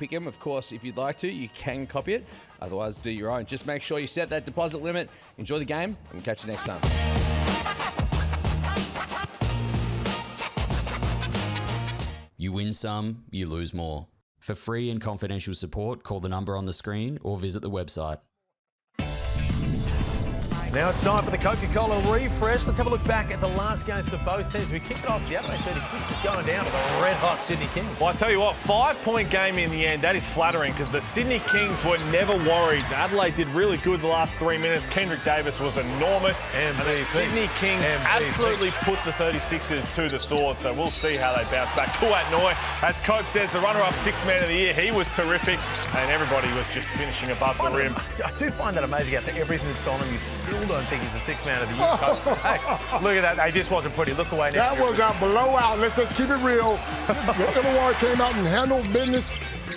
pick'em. Of course, if you'd like to, you can copy it. Otherwise, do your own. Just make sure you set that deposit limit. Enjoy the game, and we'll catch you next time. You win some, you lose more. For free and confidential support, call the number on the screen or visit the website. Now it's time for the Coca-Cola refresh. Let's have a look back at the last games for both teams. We kicked off the Adelaide 36 is going down to the red-hot Sydney Kings. Well, I tell you what, 5-point game in the end. That is flattering because the Sydney Kings were never worried. Adelaide did really good the last 3 minutes. Kendrick Davis was enormous. And the Sydney Kings absolutely put the 36ers to the sword. So we'll see how they bounce back. Kuat Noi, as Cope says, the runner-up sixth man of the year. He was terrific. And everybody was just finishing above the rim. I do find that amazing after everything that's gone on. You still don't think he's the sixth man of the year. Hey, look at that. Hey, this wasn't pretty. Look away now. That was a blowout. Let's just keep it real. Illawarra came out and handled business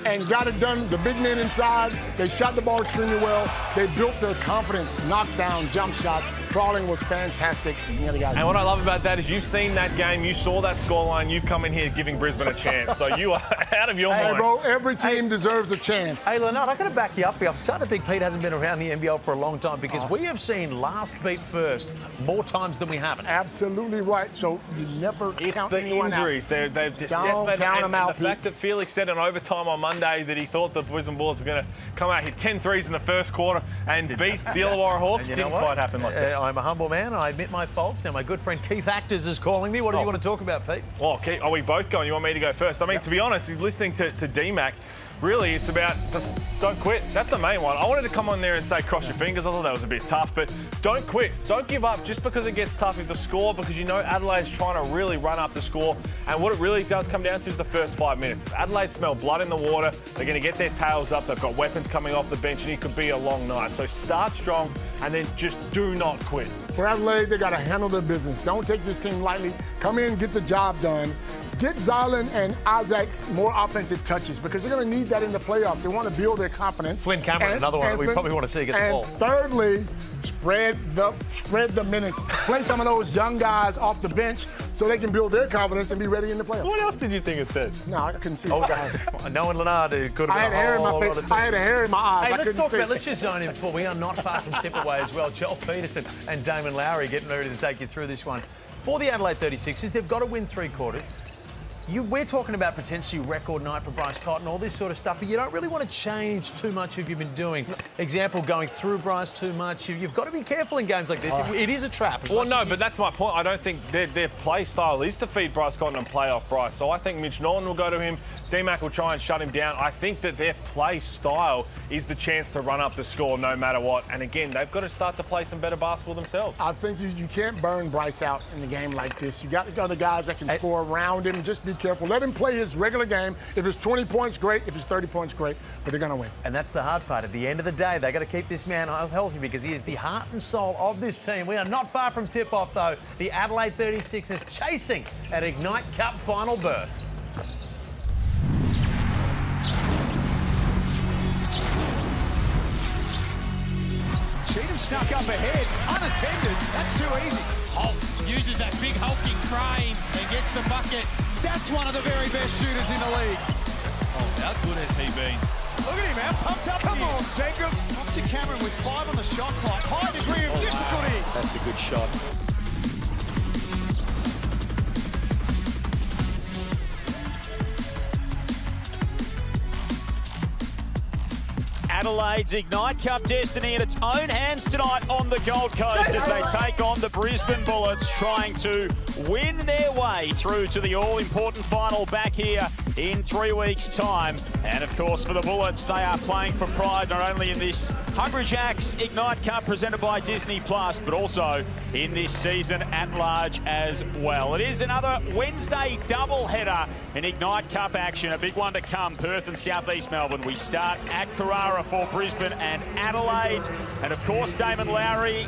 and got it done. The big men inside, they shot the ball extremely well. They built their confidence, knockdown, jump shots. Crawling was fantastic. And what I love about that is you've seen that game, you saw that scoreline, you've come in here giving Brisbane a chance. So you are out of your mind. Hey, bro, every team deserves a chance. Hey, Leonard, I've got to back you up here. I'm starting to think Pete hasn't been around the NBL for a long time because we have seen last beat first more times than we haven't. Absolutely right. So you never count anyone out. It's the injuries. They've just Don't count them out, the fact that Felix said in overtime on Monday that he thought the Brisbane Bullets were going to come out, hit 10 threes in the first quarter and beat the Illawarra Hawks. Didn't quite happen like that. I'm a humble man. I admit my faults. Now, my good friend Keith Actors is calling me. What do you want to talk about, Pete? Well, Keith, are we both going? You want me to go first? I mean, to be honest, listening to D-Mac, really, it's about don't quit. That's the main one. I wanted to come on there and say cross your fingers. I thought that was a bit tough, but don't quit. Don't give up just because it gets tough. If the score, because you know Adelaide's trying to really run up the score, and what it really does come down to is the first 5 minutes. If Adelaide smell blood in the water, they're going to get their tails up. They've got weapons coming off the bench, and it could be a long night. So start strong, and then just do not quit. For Adelaide, they got to handle their business. Don't take this team lightly. Come in, get the job done. Get Zylan and Isaac more offensive touches because they're going to need that in the playoffs. They want to build their confidence. Flynn Cameron, another one that we probably want to see get the ball. And thirdly, spread the minutes. Play some of those young guys off the bench so they can build their confidence and be ready in the playoffs. What else did you think it said? No, I couldn't see. Oh, guys. Knowing Leonard, it could have been I had hair in my eyes. Hey, let's just zone in before. We are not far from tip away as well. Joel Peterson and Damon Lowry getting ready to take you through this one. For the Adelaide 36ers, they've got to win 3 quarters. We're talking about potentially record night for Bryce Cotton, all this sort of stuff, but you don't really want to change too much of you've been doing. Example, going through Bryce too much. You've got to be careful in games like this. It is a trap. Well, no, but that's my point. I don't think their play style is to feed Bryce Cotton and play off Bryce. So I think Mitch Norton will go to him. D-Mac will try and shut him down. I think that their play style is the chance to run up the score no matter what. And again, they've got to start to play some better basketball themselves. I think you can't burn Bryce out in a game like this. You got the other guys that can score around him. Just be careful. Let him play his regular game. If it's 20 points, great. If it's 30 points, great. But they're going to win. And that's the hard part. At the end of the day, they got to keep this man healthy because he is the heart and soul of this team. We are not far from tip-off, though. The Adelaide 36ers chasing at Ignite Cup final berth. Cheatham snuck up ahead, unattended. That's too easy. Holt uses that big hulking frame and gets the bucket. That's one of the very best shooters in the league. Oh, how good has he been? Look at him, how pumped up Come on, Jacob. Up to Cameron with 5 on the shot clock. High degree of difficulty. Wow. That's a good shot. Adelaide's Ignite Cup destiny in its own hands tonight on the Gold Coast as they take on the Brisbane Bullets, trying to win their way through to the all-important final back here in 3 weeks' time. And of course, for the Bullets, they are playing for pride not only in this Hungry Jacks Ignite Cup presented by Disney+, but also in this season at large as well. It is another Wednesday doubleheader in Ignite Cup action, a big one to come, Perth and South East Melbourne. We start at Carrara for Brisbane and Adelaide. And of course, Damon Lowry,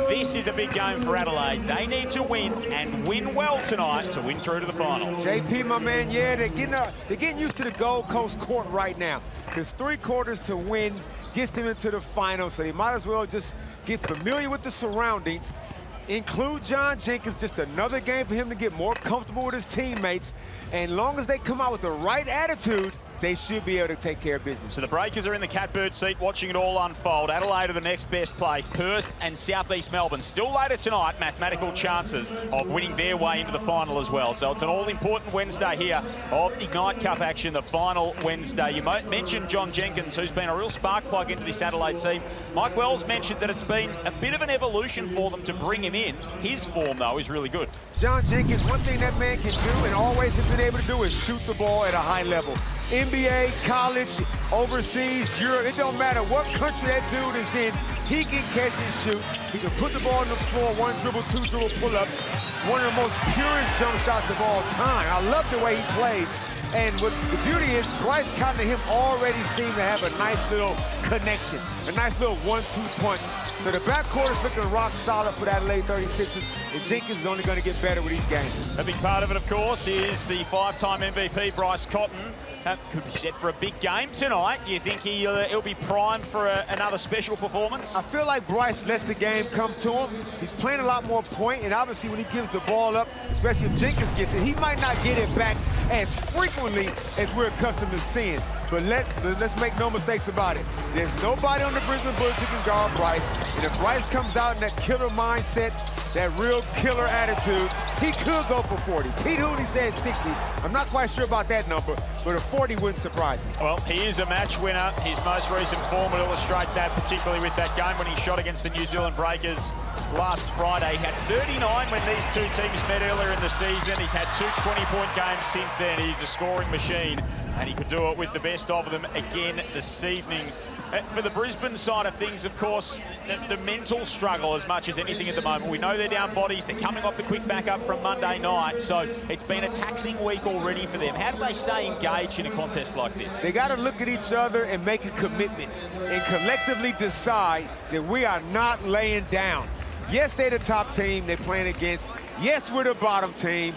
this is a big game for Adelaide. They need to win and win well tonight to win through to the final. JP, my man, yeah, they're getting used to the Gold Coast court right now. Because 3 quarters to win gets them into the final, so they might as well just get familiar with the surroundings. Include John Jenkins, just another game for him to get more comfortable with his teammates. And long as they come out with the right attitude, they should be able to take care of business. So the Breakers are in the catbird seat watching it all unfold. Adelaide are the next best place. Perth and Southeast Melbourne still later tonight, mathematical chances of winning their way into the final as well. So it's an all-important Wednesday here of Ignite Cup action, the final Wednesday. You mentioned John Jenkins, who's been a real spark plug into this Adelaide team. Mike Wells mentioned that it's been a bit of an evolution for them to bring him in. His form, though, is really good. John Jenkins, one thing that man can do and always has been able to do is shoot the ball at a high level. NBA, college, overseas, Europe, it don't matter what country that dude is in, he can catch and shoot. He can put the ball on the floor, one dribble, two dribble pull-ups. One of the most purest jump shots of all time. I love the way he plays. And what the beauty is, Bryce Cotton and him already seem to have a nice little connection, a nice little 1-2 punch. So the backcourt is looking rock solid for the Adelaide 36ers, and Jenkins is only going to get better with each game. A big part of it, of course, is the 5-time MVP, Bryce Cotton. Could be set for a big game tonight. Do you think he'll be primed for another special performance? I feel like Bryce lets the game come to him. He's playing a lot more point, and obviously when he gives the ball up, especially if Jenkins gets it, he might not get it back as frequently as we're accustomed to seeing. But let's make no mistakes about it. There's nobody on the Brisbane Bullets who can guard Bryce. And if Bryce comes out in that killer mindset, that real killer attitude, he could go for 40. Pete Hooley said 60. I'm not quite sure about that number, but a 40 wouldn't surprise me. Well, he is a match winner. His most recent form would illustrate that, particularly with that game when he shot against the New Zealand Breakers last Friday. He had 39 when these two teams met earlier in the season. He's had two 20-point games since then. He's a scoring machine, and he could do it with the best of them again this evening. For the Brisbane side of things, of course, the mental struggle as much as anything at the moment. We know they're down bodies. They're coming off the quick backup from Monday night, so it's been a taxing week already for them. How do they stay engaged in a contest like this? They got to look at each other and make a commitment and collectively decide that we are not laying down. Yes, they're the top team they're playing against. Yes, we're the bottom team.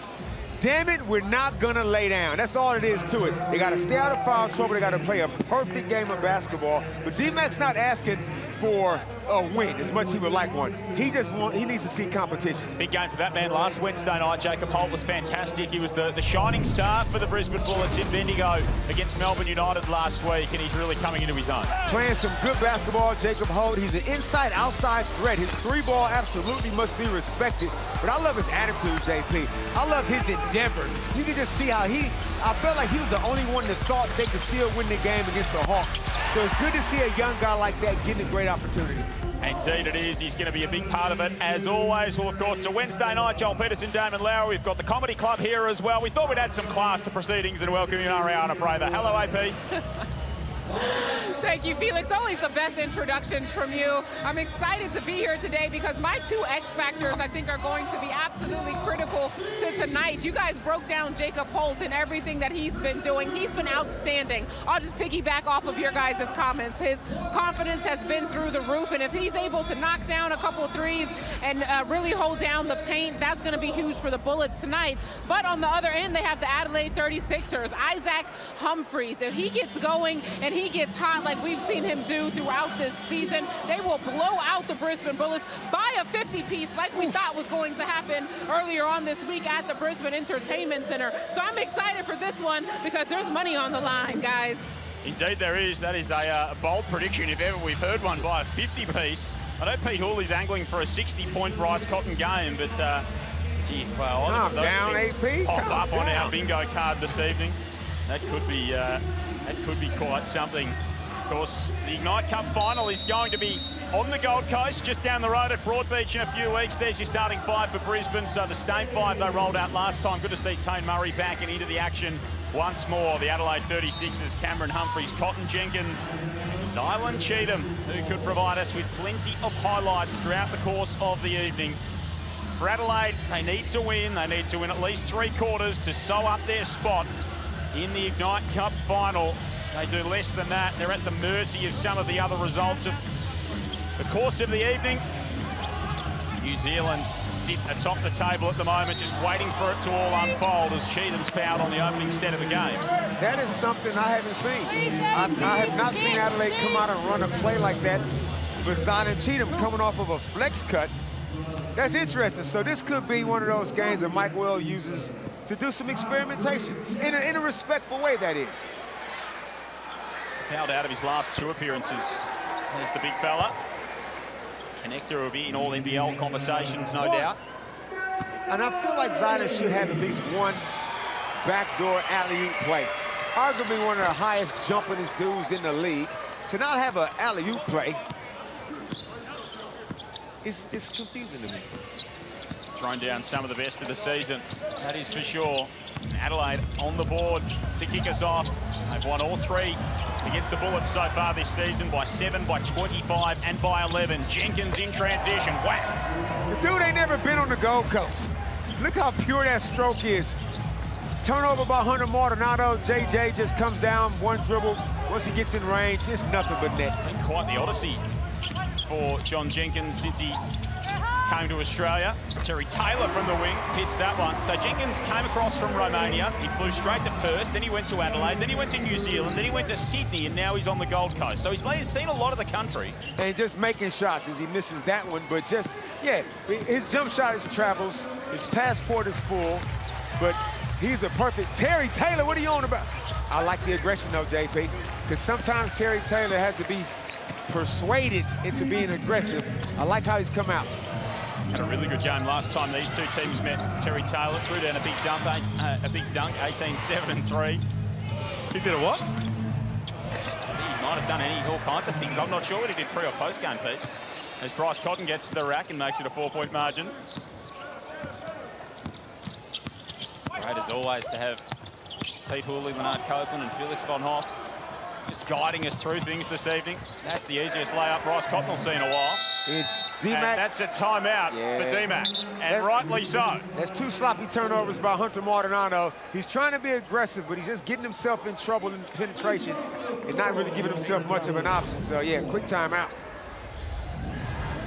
Damn it, we're not gonna lay down. That's all it is to it. They gotta stay out of foul trouble. They gotta play a perfect game of basketball. But D-Mac's not asking for a win as much as he would like one. He needs to see competition. Big game for that man last Wednesday night. Jacob Holt was fantastic. He was the shining star for the Brisbane Bullets in Bendigo against Melbourne United last week, and he's really coming into his own. Playing some good basketball, Jacob Holt. He's an inside-outside threat. His three-ball absolutely must be respected. But I love his attitude, JP. I love his endeavor. You can just see how I felt like he was the only one that thought they could still win the game against the Hawks. So it's good to see a young guy like that getting a great opportunity. Indeed it is. He's going to be a big part of it, as always. Well, of course, it's a Wednesday night. Joel Peterson, Damon Lowry. We've got the Comedy Club here as well. We thought we'd add some class to proceedings and welcome you, Ariana Prather. Hello, AP. Thank you, Felix. Always the best introductions from you. I'm excited to be here today because my two X factors, I think, are going to be absolutely critical to tonight. You guys broke down Jacob Holt and everything that he's been doing. He's been outstanding. I'll just piggyback off of your guys' comments. His confidence has been through the roof, and if he's able to knock down a couple threes and really hold down the paint, that's going to be huge for the Bullets tonight. But on the other end, they have the Adelaide 36ers. Isaac Humphries, if he gets going and he gets hot like we've seen him do throughout this season, they will blow out the Brisbane Bullets by a 50-piece like we thought was going to happen earlier on this week at the Brisbane Entertainment Center. So I'm excited for this one because there's money on the line, guys. Indeed there is. That is a bold prediction if ever we've heard one, by a 50-piece. I know Pete Hooley's angling for a 60-point Bryce Cotton game, but gee, well, calm down, AP. Pop up on our bingo card this evening. That could be quite something. Of course, the Ignite Cup final is going to be on the Gold Coast, just down the road at Broadbeach in a few weeks. There's your starting five for Brisbane. So the same five they rolled out last time. Good to see Tane Murray back and into the action once more. The Adelaide 36ers, Cameron Humphries, Cotton Jenkins, Zylan Cheatham, who could provide us with plenty of highlights throughout the course of the evening. For Adelaide, they need to win. They need to win at least 3 quarters to sew up their spot in the Ignite Cup final. They do less than that. They're at the mercy of some of the other results of the course of the evening. New Zealand sit atop the table at the moment, just waiting for it to all unfold as Cheatham's fouled on the opening set of the game. That is something I haven't seen. I have not seen Adelaide come out and run a play like that. But Zylan Cheatham coming off of a flex cut. That's interesting. So this could be one of those games that Mike Wells uses to do some experimentation in a respectful way, that is. Fouled out of his last 2 appearances. There's the big fella. Connector will be in all NBL conversations, no doubt. And I feel like Zion should have at least one backdoor alley-oop play. Arguably one of the highest jumpingest dudes in the league. To not have an alley-oop play, it's confusing to me. He's thrown down some of the best of the season, that is for sure. Adelaide on the board to kick us off. They've won all 3 against the Bullets so far this season by 7, by 25, and by 11. Jenkins in transition, whack. The dude ain't never been on the Gold Coast. Look how pure that stroke is. Turnover by Hunter Maldonado. JJ just comes down, one dribble. Once he gets in range, it's nothing but net. Been quite the odyssey for John Jenkins since he came to Australia. Terry Taylor from the wing hits that one. So Jenkins came across from Romania. He flew straight to Perth, then he went to Adelaide, then he went to New Zealand, then he went to Sydney, and now he's on the Gold Coast. So he's seen a lot of the country. And just making shots as he misses that one, but just, yeah, his jump shot is travels, his passport is full, but he's a perfect Terry Taylor. What are you on about? I like the aggression though, JP, because sometimes Terry Taylor has to be persuaded into being aggressive. I like how he's come out. Had a really good game last time these 2 teams met. Terry Taylor threw down a big dunk, 18-7 and 3. He did a what? He might have done all kinds of things. I'm not sure what he did pre or post game, Pete. As Bryce Cotton gets to the rack and makes it a 4-point margin. Great as always to have Pete Hooley, Leonard Copeland and Felix von Hoff just guiding us through things this evening. That's the easiest layup Bryce Cotton will see in a while. And that's a timeout for D-Mac, and rightly so. That's 2 sloppy turnovers by Hunter Maldonado. He's trying to be aggressive, but he's just getting himself in trouble in penetration and not really giving himself much of an option. So, yeah, quick timeout.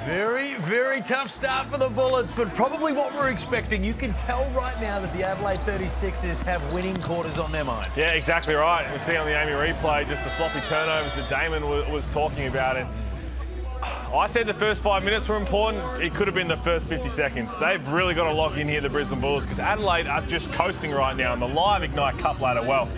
Very, very tough start for the Bullets, but probably what we're expecting. You can tell right now that the Adelaide 36ers have winning quarters on their mind. Yeah, exactly right. We see on the Amy replay just the sloppy turnovers that Damon was talking about. And I said the first 5 minutes were important. It could have been the first 50 seconds. They've really got to lock in here, the Brisbane Bullets, because Adelaide are just coasting right now in the live Ignite Cup ladder. Well,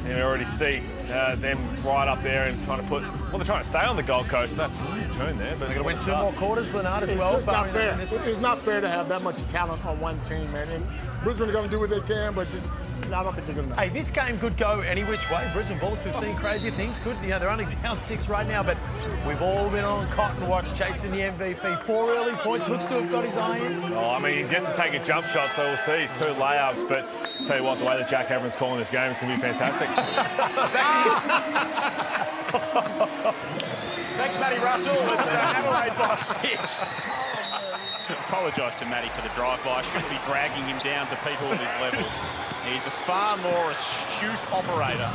you already see them right up there and trying to put, well, they're trying to stay on the Gold Coast. That turn there, but they're going to win 2 more quarters, Leonard, as well. It's not fair. It's not fair to have that much talent on one team, man. And Brisbane are going to do what they can, but just, I don't think they're going to. Hey, this game could go any which way. Brisbane Bullets, we've seen crazy things. They're only down 6 right now, but we've all been on Cotton Watch chasing the MVP. 4 early points. Looks to have got his eye in. Oh, I mean, he gets to take a jump shot, so we'll see 2 layups. But tell you what, the way that Jack Evans calling this game is going to be fantastic. Thanks, Matty Russell. It's Adelaide by 6. Apologise to Matty for the drive-by. Shouldn't be dragging him down to people at his level. He's a far more astute operator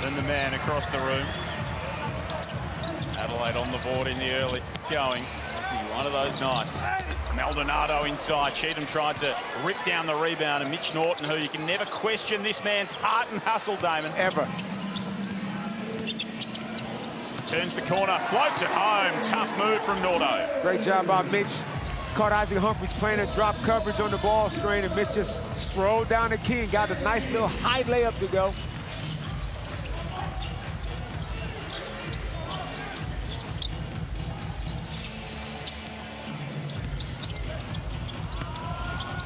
than the man across the room. Adelaide on the board in the early going. One of those nights. Maldonado inside. Cheatham tried to rip down the rebound, and Mitch Norton, who you can never question this man's heart and hustle, Damon. Ever. Turns the corner, floats it home. Tough move from Nordo. Great job by Mitch. Caught Isaac Humphries playing a drop coverage on the ball screen, and Mitch just strolled down the key and got a nice little high layup to go.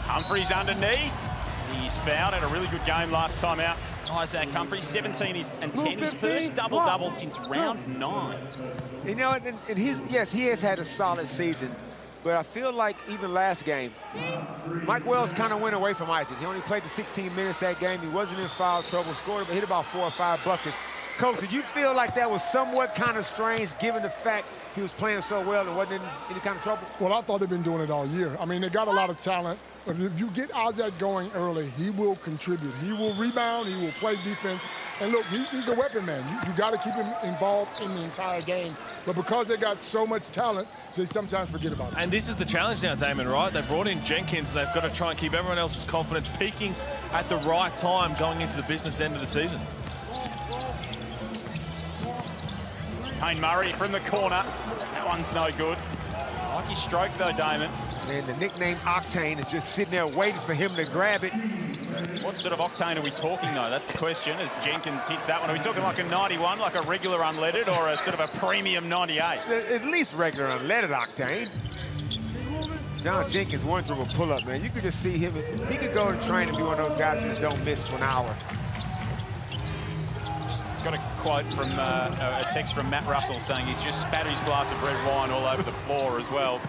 Humphries underneath. He's fouled. Had a really good game last time out. Isaac Humphries, 17 and 10, his first double-double since round 9. You know, and yes, he has had a solid season, but I feel like even last game, Mike Wells kind of went away from Isaac. He only played the 16 minutes that game. He wasn't in foul trouble, scored, but hit about 4 or 5 buckets. Coach, did you feel like that was somewhat kind of strange given the fact he was playing so well and wasn't in any kind of trouble? Well, I thought they've been doing it all year. I mean, they got a lot of talent. But if you get Isaac going early, he will contribute. He will rebound. He will play defense. And look, he's a weapon man. You got to keep him involved in the entire game. But because they got so much talent, they sometimes forget about it. And this is the challenge now, Damon, right? They brought in Jenkins, and they've got to try and keep everyone else's confidence peaking at the right time going into the business end of the season. Tane Murray from the corner. That one's no good. I like his stroke, though, Damon. And the nickname Octane is just sitting there waiting for him to grab it. What sort of octane are we talking, though? That's the question, as Jenkins hits that one. Are we talking like a 91, like a regular unleaded, or a sort of a premium 98? It's at least regular unleaded octane. John Jenkins, one dribble pull-up, man. You could just see him. He could go to train and be one of those guys who just don't miss for an hour. Just got a quote from a text from Matt Russell saying he's just spat his glass of red wine all over the floor as well,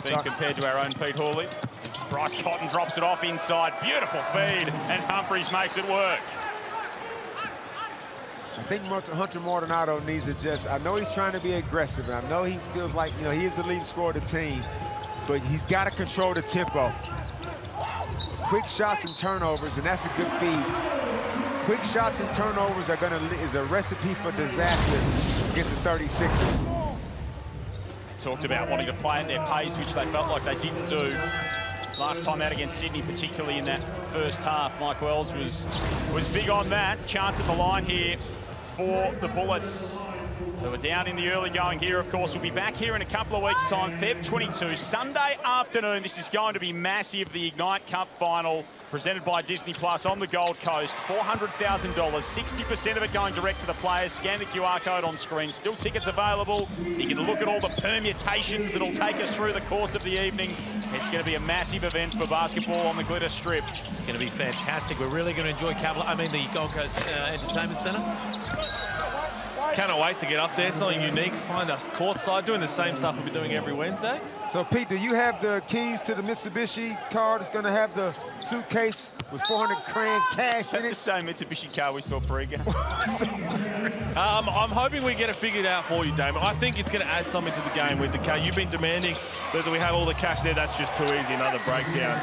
being compared to our own Pete Hawley. Bryce Cotton drops it off inside. Beautiful feed, and Humphries makes it work. I think Hunter Maldonado needs to just, I know he's trying to be aggressive, and I know he feels like, you know, he is the leading scorer of the team, but he's got to control the tempo. Quick shots and turnovers, and that's a good feed. Quick shots and turnovers is a recipe for disaster against the 36ers. Talked about wanting to play at their pace, which they felt like they didn't do last time out against Sydney, particularly in that first half. Mike Wells was big on that. Chance at the line here for the Bullets, who are down in the early going here. Of course, we'll be back here in a couple of weeks' time, Feb 22, Sunday afternoon. This is going to be massive, the Ignite Cup final, presented by Disney Plus on the Gold Coast. $400,000, 60% of it going direct to the players. Scan the QR code on screen. Still tickets available. You can look at all the permutations that'll take us through the course of the evening. It's going to be a massive event for basketball on the Glitter Strip. It's going to be fantastic. We're really going to enjoy the Gold Coast Entertainment Centre. Cannot wait to get up there, something unique, find us courtside, doing the same stuff we've been doing every Wednesday. So, Pete, do you have the keys to the Mitsubishi car that's going to have the suitcase with 400 grand cash in it? That's the same Mitsubishi car we saw pre-game. I'm hoping we get it figured out for you, Damon. I think it's going to add something to the game with the car. You've been demanding that we have all the cash there. That's just too easy, another breakdown.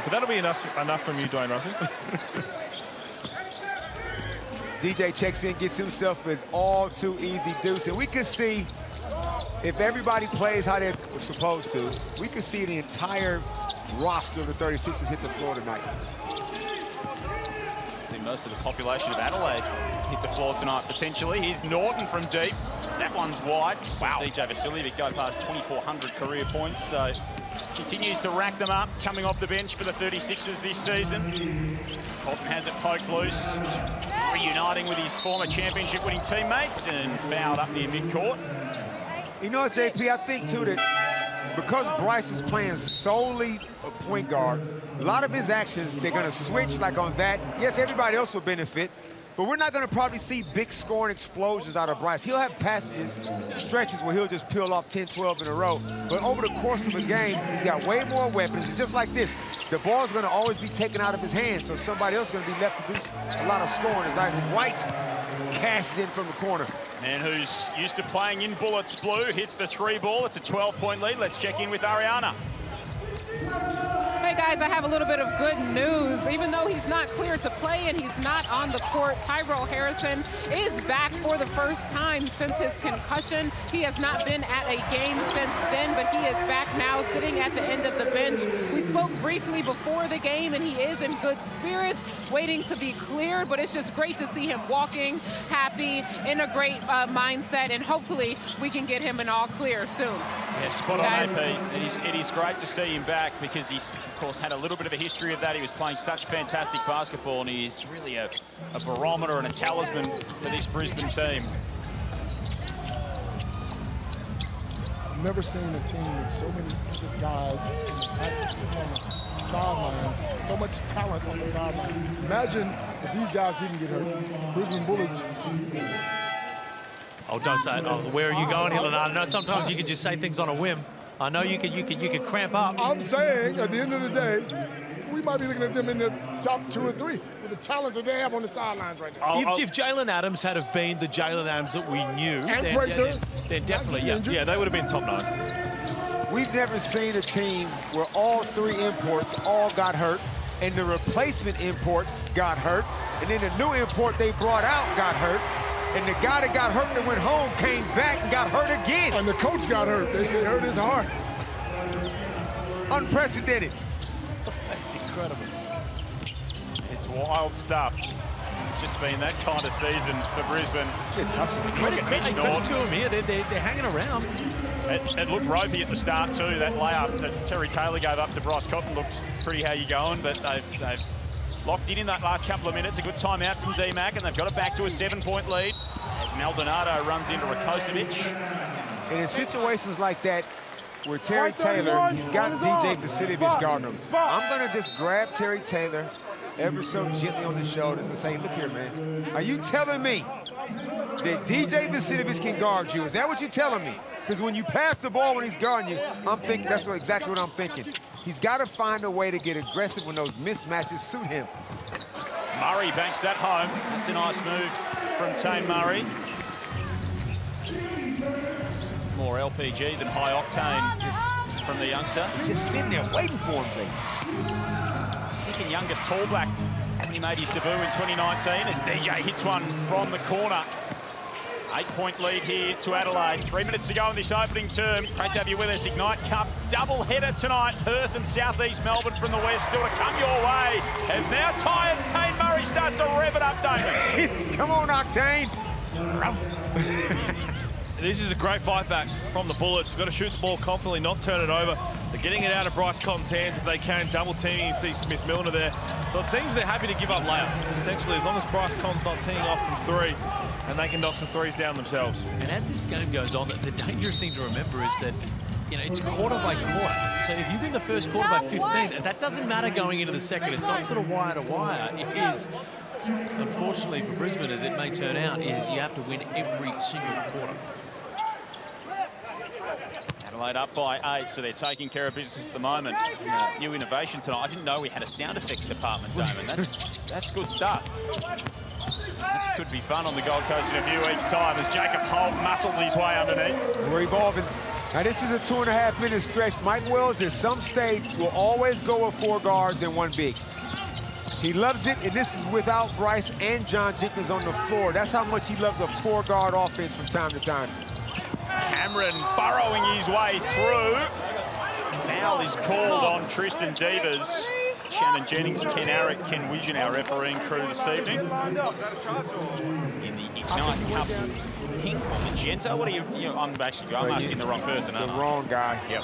But that'll be enough from you, Dwayne Russell. DJ checks in, gets himself an all-too-easy deuce. And we can see, if everybody plays how they're supposed to, we can see the entire roster of the 36ers hit the floor tonight. See most of the population of Adelaide hit the floor tonight, potentially. Here's Norton from deep. That one's wide. Wow. DJ Vasiljevic go past 2,400 career points, so continues to rack them up, coming off the bench for the 36ers this season. Colton has it poked loose, reuniting with his former championship-winning teammates, and fouled up near midcourt. You know what, JP, I think, too, that because Bryce is playing solely a point guard, a lot of his actions, they're going to switch like on that. Yes, everybody else will benefit, but we're not going to probably see big scoring explosions out of Bryce. He'll have passages, stretches where he'll just peel off 10, 12 in a row. But over the course of a game, he's got way more weapons. And just like this, the ball's going to always be taken out of his hands, so somebody else is going to be left to do a lot of scoring as Isaac White cashes in from the corner. And who's used to playing in Bullets blue, hits the 3 ball. It's a 12-point lead. Let's check in with Ariana. Hey guys, I have a little bit of good news. Even though he's not cleared to play and he's not on the court, Tyrell Harrison is back for the first time since his concussion. He has not been at a game since then, but he is back now sitting at the end of the bench. We spoke briefly before the game and he is in good spirits, waiting to be cleared, but it's just great to see him walking, happy, in a great mindset, and hopefully we can get him an all clear soon. Yeah, spot on, AP. It is great to see him back because he's, of course, had a little bit of a history of that. He was playing such fantastic basketball, and he's really a barometer and a talisman for this Brisbane team. I've never seen a team with so many good guys sitting on the sidelines, so much talent on the sidelines. Imagine if these guys didn't get hurt. Brisbane Bullets. Oh, don't say it. Oh, where are you going here, Leonardo? I know sometimes you can just say things on a whim. I know you could cramp up. I'm saying, at the end of the day, we might be looking at them in the top 2 or 3 with the talent that they have on the sidelines right now. If Jalen Adams had have been the Jalen Adams that we knew, then definitely, yeah, they would have been top 9. We've never seen a team where all 3 imports all got hurt, and the replacement import got hurt, and then the new import they brought out got hurt, and the guy that got hurt that went home came back and got hurt again. And the coach got hurt. They hurt his heart. Unprecedented. That's incredible. It's wild stuff. It's just been that kind of season for Brisbane. Credit to them here. They're hanging around. It looked ropey at the start too. That layup that Terry Taylor gave up to Bryce Cotton looked pretty how you going, but they've locked in that last couple of minutes. A good timeout from D-Mac, and they've got it back to a 7-point lead as Maldonado runs into Rakocevic. And in situations like that, where Terry Taylor, he's got DJ Vasiljevic guarding him. I'm going to just grab Terry Taylor ever so gently on the shoulders and say, look here, man, are you telling me that DJ Vasiljevic can guard you? Is that what you're telling me? Because when you pass the ball when he's guarding you, I'm thinking that's exactly what I'm thinking. He's got to find a way to get aggressive when those mismatches suit him. Murray banks that home. That's a nice move from Tane Murray. More LPG than high octane from the youngster. He's just sitting there waiting for him, Jake. Second youngest tall black when he made his debut in 2019 as DJ hits one from the corner. 8-point lead here to Adelaide. 3 minutes to go in this opening term. Great to have you with us. Ignite Cup double header tonight. Perth and Southeast Melbourne from the west still to come your way. As now Tane Murray starts to rev it up, Damon. Come on, Octane. This is a great fight back from the Bullets. Got to shoot the ball confidently, not turn it over. They're getting it out of Bryce Cotton's hands if they can. Double teaming, you see Smith Milner there. So it seems they're happy to give up layups. Essentially, as long as Bryce Cotton's not teeing off from three, and they can knock some threes down themselves. And as this game goes on, the dangerous thing to remember is that, you know, it's quarter by quarter. So if you win the first quarter by 15, that doesn't matter going into the second. It's not sort of wire to wire. It is, unfortunately for Brisbane, as it may turn out, is you have to win every single quarter. Adelaide up by 8, so they're taking care of business at the moment. New innovation tonight. I didn't know we had a sound effects department, Damon. That's good stuff. That could be fun on the Gold Coast in a few weeks' time as Jacob Holt muscles his way underneath. We're evolving. Now, this is a 2.5-minute stretch. Mike Wells, at some stage, will always go with 4 guards and 1 big. He loves it, and this is without Bryce and John Jenkins on the floor. That's how much he loves a 4-guard offense from time to time. Cameron burrowing his way through. Foul is called on Tristan Devers. Shannon Jennings, Ken Arrick, Ken Wigeon, our refereeing crew this evening. In the Ignite Cup pink or magenta. What are you I'm asking the wrong person, The wrong guy. Yep.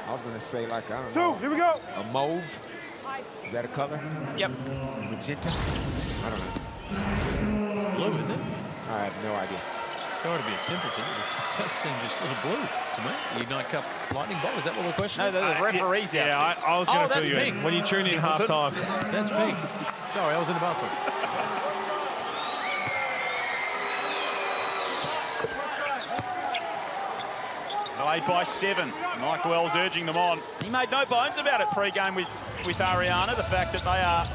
I was going to say, like, I don't know. Here we go. A mauve. Is that a color? Yep. Magenta? I don't know. It's blue, isn't it? I have no idea. Sorry to be a simpleton, it does seem just a little blue to me. The Ignite Cup lightning bolt, is that what we're questioning? No, the referee's there. Yeah, I was going to fill you in. When you tune in half-time. That's pink. Sorry, I was in the bathroom. Adelaide by 7. Mike Wells urging them on. He made no bones about it pre-game with Ariana, the fact that they are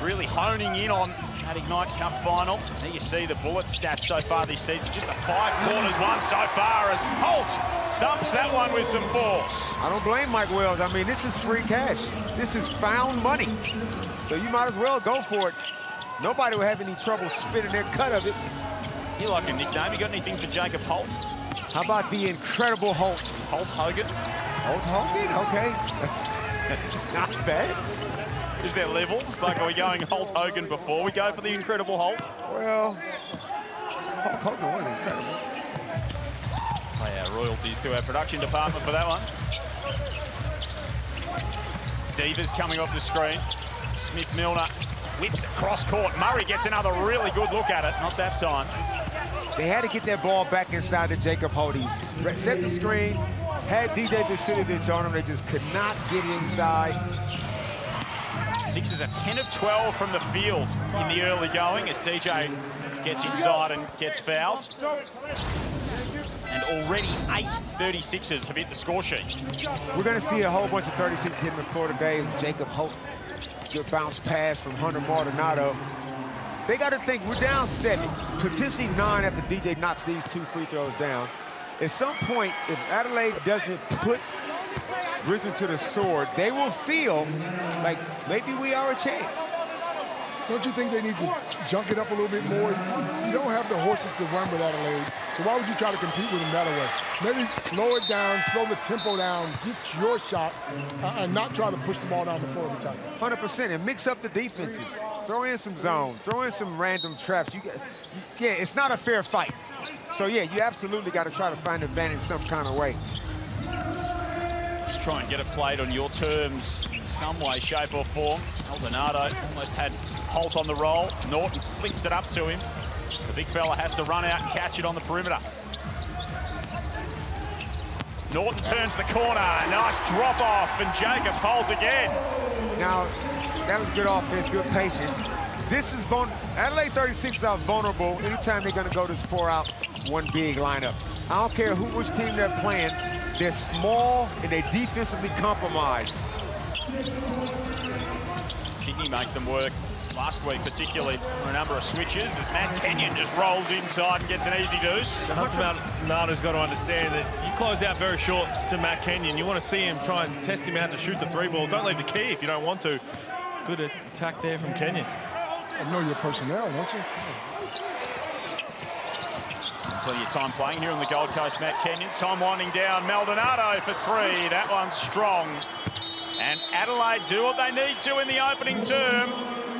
really honing in on that Ignite Cup final. There you see the Bullet stats so far this season. Just a 5 quarters one so far as Holt thumps that one with some force. I don't blame Mike Wells. I mean, this is free cash. This is found money. So you might as well go for it. Nobody will have any trouble spitting their cut of it. You like a nickname? You got anything for Jacob Holt? How about the Incredible Holt? Holt Hogan? Holt Hogan? Okay. That's not bad. Is there levels? Like, are we going Holt Hogan before we go for the Incredible Holt? Well, Holt Hogan was incredible. Pay our royalties to our production department for that one. Devers coming off the screen. Smith Milner whips across court. Murray gets another really good look at it. Not that time. They had to get that ball back inside to Jacob Holt. He set the screen, had DJ Vasiljevic on him. They just could not get it inside. Sixers are 10 of 12 from the field in the early going as DJ gets inside and gets fouled. And already 8 36ers have hit the score sheet. We're going to see a whole bunch of 36ers hitting the floor today as Jacob Holt. Good bounce pass from Hunter Maldonado. They got to think, we're down 7, potentially 9 after DJ knocks these 2 free throws down. At some point, if Adelaide doesn't put Brisbane to the sword, they will feel like maybe we are a chance. Don't you think they need to junk it up a little bit more? You don't have the horses to run with Adelaide, so why would you try to compete with them that way? Maybe slow it down, slow the tempo down, get your shot, and not try to push the ball down the floor every time. 100%, and mix up the defenses. Throw in some zone, throw in some random traps. Yeah, it's not a fair fight. So yeah, you absolutely got to try to find advantage some kind of way. Just try and get it played on your terms in some way, shape or form. Maldonado almost had Holt on the roll. Norton flips it up to him. The big fella has to run out and catch it on the perimeter. Norton turns the corner. Nice drop off, and Jacob Holt again. Now, that was good offense, good patience. This is Adelaide 36 are vulnerable anytime they're going to go this 4-out, 1 big lineup. I don't care which team they're playing. They're small and they're defensively compromised. Sydney make them work last week, particularly for a number of switches, as Matt Kenyon just rolls inside and gets an easy deuce. Hunter Maldonado's got to understand that you close out very short to Matt Kenyon. You want to see him try and test him out to shoot the 3-ball. Don't leave the key if you don't want to. Good attack there from Kenyon. I know your personnel, don't you? Plenty of time playing here on the Gold Coast, Matt Kenyon. Time winding down. Maldonado for 3. That one's strong. And Adelaide do what they need to in the opening term.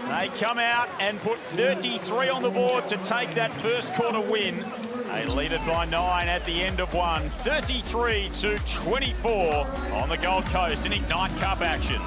They come out and put 33 on the board to take that first quarter win. They lead it by 9 at the end of 1. 33-24 on the Gold Coast in Ignite Cup action.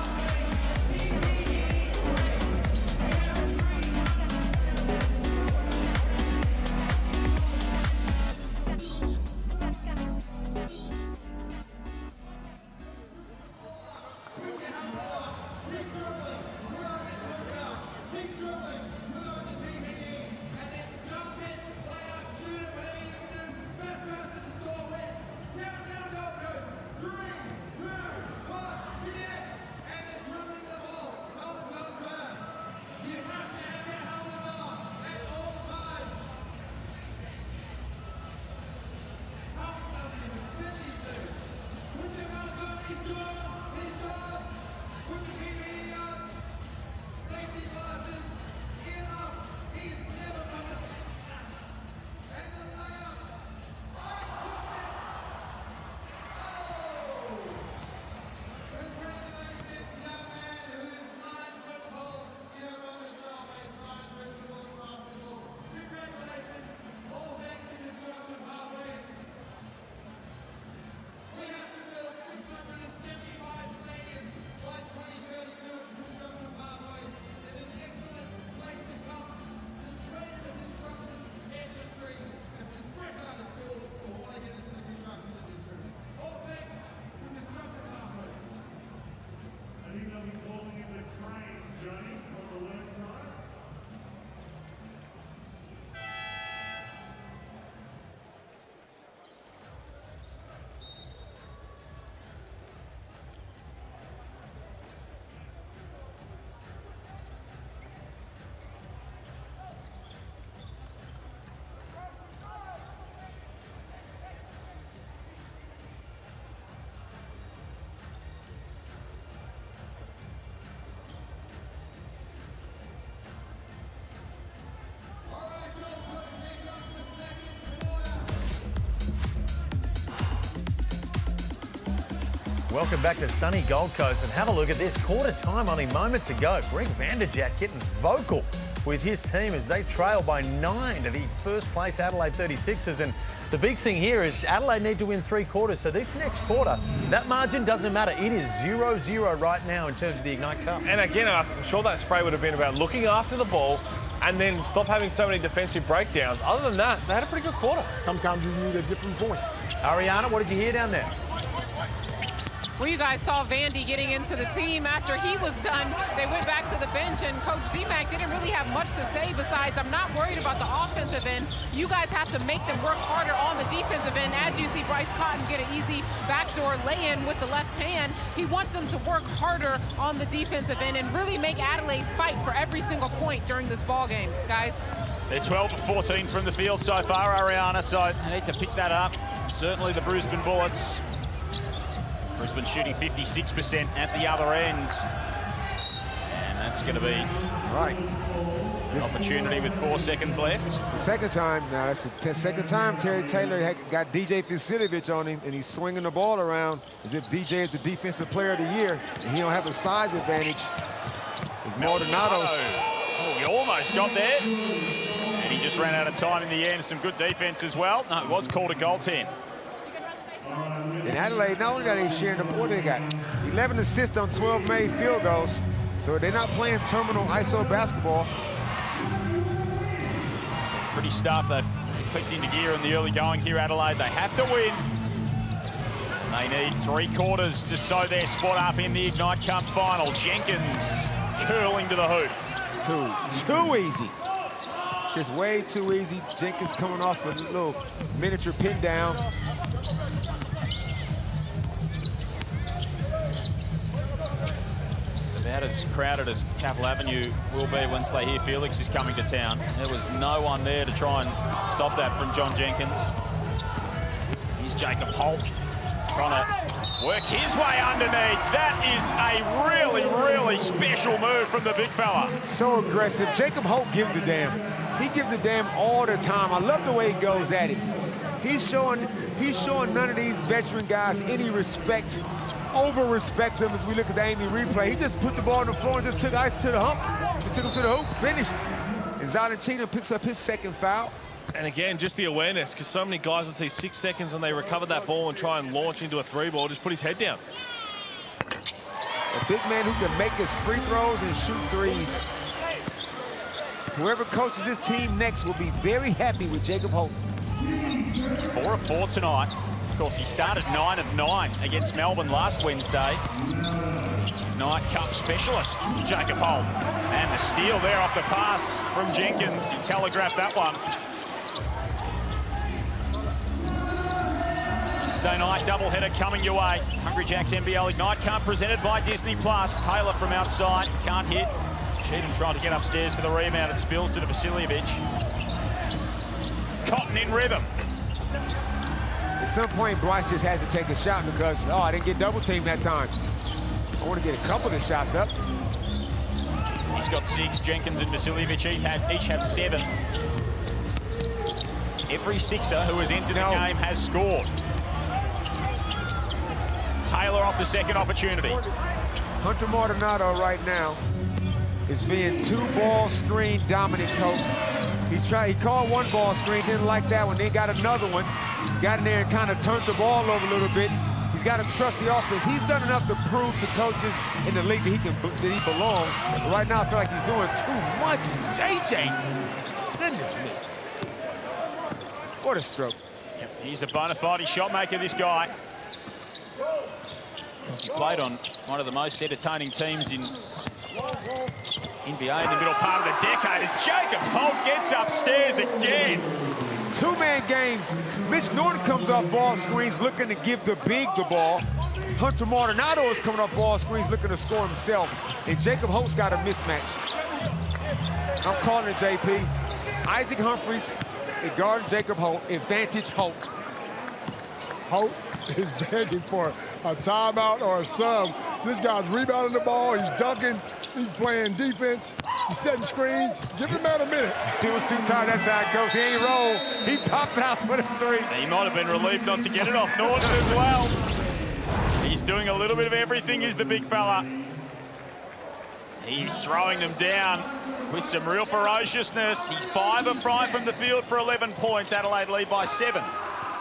Welcome back to sunny Gold Coast, and have a look at this. Quarter time only moments ago. Greg Vanderjagt getting vocal with his team as they trail by 9 to the first place Adelaide 36ers. And the big thing here is Adelaide need to win 3 quarters. So this next quarter, that margin doesn't matter. It is 0-0 right now in terms of the Ignite Cup. And again, I'm sure that spray would have been about looking after the ball and then stop having so many defensive breakdowns. Other than that, they had a pretty good quarter. Sometimes you need a different voice. Ariana, what did you hear down there? Well, you guys saw Vandy getting into the team. After he was done, they went back to the bench, and Coach DMAC didn't really have much to say besides, I'm not worried about the offensive end. You guys have to make them work harder on the defensive end. As you see Bryce Cotton get an easy backdoor lay-in with the left hand, he wants them to work harder on the defensive end and really make Adelaide fight for every single point during this ball game, guys. They're 12 of 14 from the field so far, Ariana, so they need to pick that up. Certainly the Brisbane Bullets. Brisbane shooting 56% at the other end. And that's going to be an opportunity with 4 seconds left. It's the second time. Now, that's the second time Terry Taylor got DJ Fusilovic on him, and he's swinging the ball around as if DJ is the defensive player of the year, and he don't have a size advantage. It's Maldonado's. Oh, he almost got there. And he just ran out of time in the end. Some good defense as well. No, it was called a goaltend. In Adelaide, not only are they sharing the board, they got 11 11 assists on 12 made field goals. So they're not playing terminal ISO basketball. Pretty stuff. They've clicked into gear in the early going here, Adelaide. They have to win. They need 3 quarters to sew their spot up in the Ignite Cup final. Jenkins curling to the hoop. Too easy. Just way too easy. Jenkins coming off a little miniature pin down. About as crowded as Capital Avenue will be once they hear Felix is coming to town. There was no one there to try and stop that from John Jenkins. Here's Jacob Holt trying to work his way underneath. That is a really, really special move from the big fella. So aggressive. Jacob Holt gives a damn. He gives a damn all the time. I love the way he goes at it. He's showing none of these veteran guys any respect. Over-respect him as we look at the Amy replay. He just put the ball on the floor and just took Ice to the hump. Just took him to the hoop, finished. And Zion Cheatham picks up his second foul. And again, just the awareness, because so many guys would see 6 seconds when they recover that ball and try and launch into a 3-ball, just put his head down. A big man who can make his free throws and shoot threes. Whoever coaches his team next will be very happy with Jacob Holt. He's 4 of 4 tonight. Of course, he started 9 of 9 against Melbourne last Wednesday. Night Cup specialist, Jacob Holt. And the steal there off the pass from Jenkins. He telegraphed that one. Wednesday night doubleheader coming your way. Hungry Jack's NBL Ignite Cup presented by Disney+. Taylor from outside, can't hit. Cheatham trying to get upstairs for the rebound. It spills to Vasiljevic. Cotton in rhythm. At some point, Bryce just has to take a shot because, oh, I didn't get double teamed that time. I want to get a couple of the shots up. He's got 6. Jenkins and Vasiljevic each have 7. Every Sixer who has entered the game has scored. Taylor off the second opportunity. Hunter Maldonado right now is being 2-ball screen dominant coach. He called 1-ball screen, didn't like that one, then got another one. Got in there and kind of turned the ball over a little bit. He's got to trust the offense. He's done enough to prove to coaches in the league that he belongs. But right now, I feel like he's doing too much. It's JJ. Goodness me. What a stroke. Yep, he's a bona fide shot maker, this guy. He played on one of the most entertaining teams in NBA in the middle part of the decade as Jacob Holt gets upstairs again. 2-man game. Mitch Norton comes off ball screens looking to give the big the ball. Hunter Maldonado is coming off ball screens looking to score himself. And Jacob Holt's got a mismatch. I'm calling it, JP. Isaac Humphries is guarding Jacob Holt. Advantage Holt. Holt is begging for a timeout or a sub. This guy's rebounding the ball. He's dunking. He's playing defense. He's setting screens. Give the man a minute. He was too tired that time, Coach. He ain't roll. He popped out for the 3. He might have been relieved not to get it off Norton as well. He's doing a little bit of everything, is the big fella. He's throwing them down with some real ferociousness. He's 5 of 5 from the field for 11 points. Adelaide lead by 7.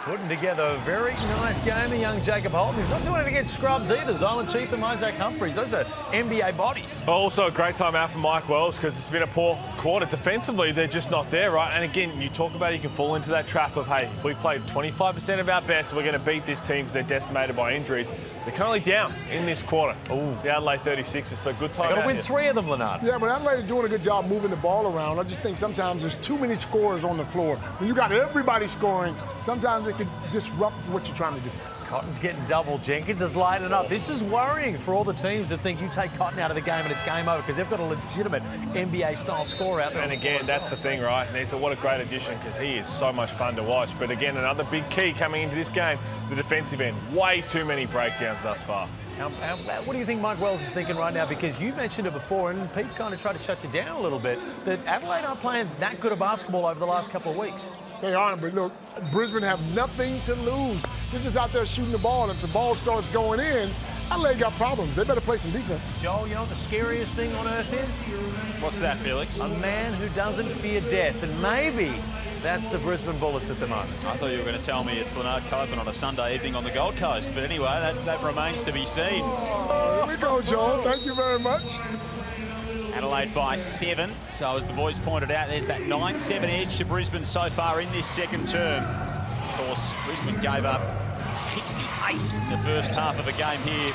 Putting together a very nice game, the young Jacob Holt. He's not doing it against scrubs either. Zion Cheatham, Isaac Humphries. Those are NBA bodies. Also a great time out for Mike Wells because it's been a poor quarter. Defensively, they're just not there, right? And again, you talk about you can fall into that trap of, hey, if we played 25% of our best, we're going to beat this team because they're decimated by injuries. They're currently down in this quarter. Ooh. The Adelaide 36 is a good time. They've got to win 3 of them, Leonard. Yeah, but Adelaide is doing a good job moving the ball around. I just think sometimes there's too many scorers on the floor. When you got everybody scoring, sometimes it could disrupt what you're trying to do. Cotton's getting double. Jenkins is lighting it up. This is worrying for all the teams that think you take Cotton out of the game and it's game over because they've got a legitimate NBA-style score out there. And again, that's the thing, right? What a great addition because he is so much fun to watch. But again, another big key coming into this game, the defensive end. Way too many breakdowns thus far. What do you think Mike Wells is thinking right now? Because you mentioned it before, and Pete kind of tried to shut you down a little bit, that Adelaide aren't playing that good of basketball over the last couple of weeks. They aren't, but look, Brisbane have nothing to lose. They're just out there shooting the ball, and if the ball starts going in, Adelaide got problems. They better play some defense. Joel, you know what the scariest thing on earth is? What's that, Felix? A man who doesn't fear death, and maybe That's the Brisbane Bullets at the moment. I thought you were going to tell me it's Leonard Copeland on a Sunday evening on the Gold Coast. But anyway, that remains to be seen. Here we go, Joel. Thank you very much. Adelaide by 7. So as the boys pointed out, there's that 9-7 edge to Brisbane so far in this second term. Of course, Brisbane gave up 68 in the first half of a game here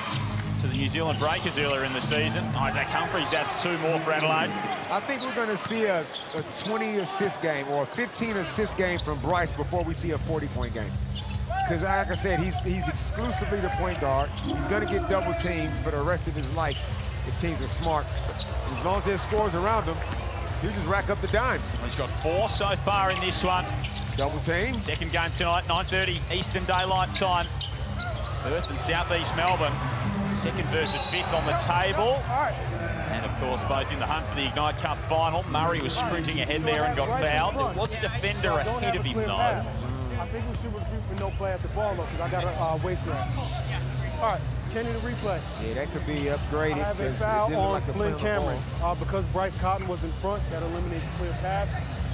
to the New Zealand Breakers earlier in the season. Isaac Humphries adds 2 more for Adelaide. I think we're going to see a 20-assist game or a 15-assist game from Bryce before we see a 40-point game. Because, like I said, he's exclusively the point guard. He's going to get double-teamed for the rest of his life if teams are smart. As long as there's scores around him, he'll just rack up the dimes. He's got 4 so far in this one. Double team. Second game tonight, 9:30 Eastern Daylight Time. Perth and South East Melbourne. Second versus 5th on the table. And, of course, both in the hunt for the Ignite Cup final. Murray was sprinting ahead there and got fouled. There was a defender ahead of him, though. I think we should review for no play at the ball, though, because I got a waist grab. All right, Kenny, the replay. Yeah, that could be upgraded. I have a foul on Flynn Cameron. Because Bryce Cotton was in front, that eliminates clear pass.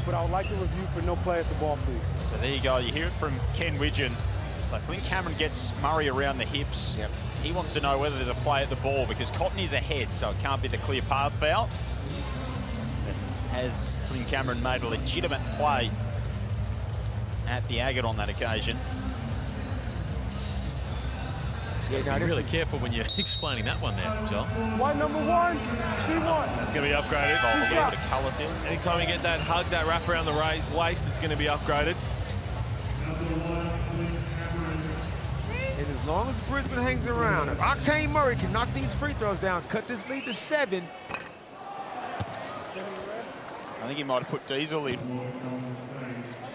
But I would like to review for no play at the ball, please. So there you go. You hear it from Ken Widgeon. So Flynn Cameron gets Murray around the hips. Yep. He wants to know whether there's a play at the ball because Cotton is ahead, so it can't be the clear path foul. But has Flynn Cameron made a legitimate play at the agate on that occasion? Yeah, no, be really careful when you're explaining that one there, Joel. White number 1, 2-1. That's going to be upgraded. A little bit of colour there. Anytime you get that hug, that wrap around the waist, it's going to be upgraded. And as long as Brisbane hangs around, if Octane Murray can knock these free throws down, cut this lead to 7. I think he might have put Diesel in.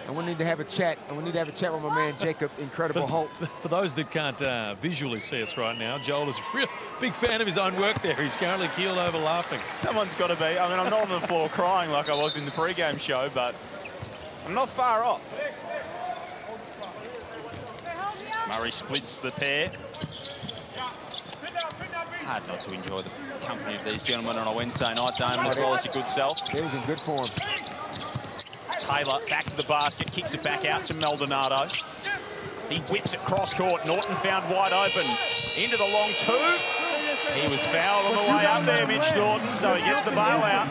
And we need to have a chat. And we need to have a chat with my man Jacob Incredible Holt. For those that can't visually see us right now, Joel is a real big fan of his own work there. He's currently keeled over laughing. Someone's got to be. I mean, I'm not on the floor crying like I was in the pre-game show, but I'm not far off. Murray splits the pair. Hard not to enjoy the company of these gentlemen on a Wednesday night, Damon, as well as your good self. He was in good form. Taylor back to the basket, kicks it back out to Maldonado. He whips it cross court. Norton found wide open. Into the long 2. He was fouled on the way up there, Mitch Norton, so he gets the bailout.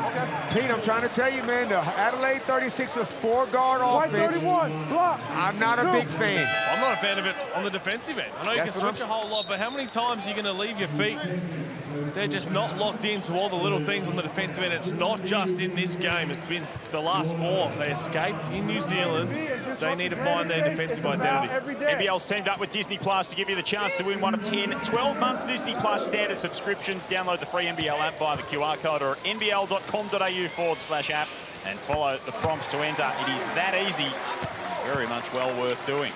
Pete, I'm trying to tell you, man, the Adelaide 36 a 4-guard offense. I'm not a big fan. I'm not a fan of it on the defensive end. I know you can switch a whole lot, but how many times are you going to leave your feet? They're just not locked into all the little things on the defensive end. It's not just in this game. It's been the last 4. They escaped in New Zealand. They need to find their defensive identity. NBL's teamed up with Disney Plus to give you the chance to win one of 10 12-month Disney Plus standard subscriptions. Download the free NBL app via the QR code or nbl.com.au/app and follow the prompts to enter. It is that easy. Very much well worth doing.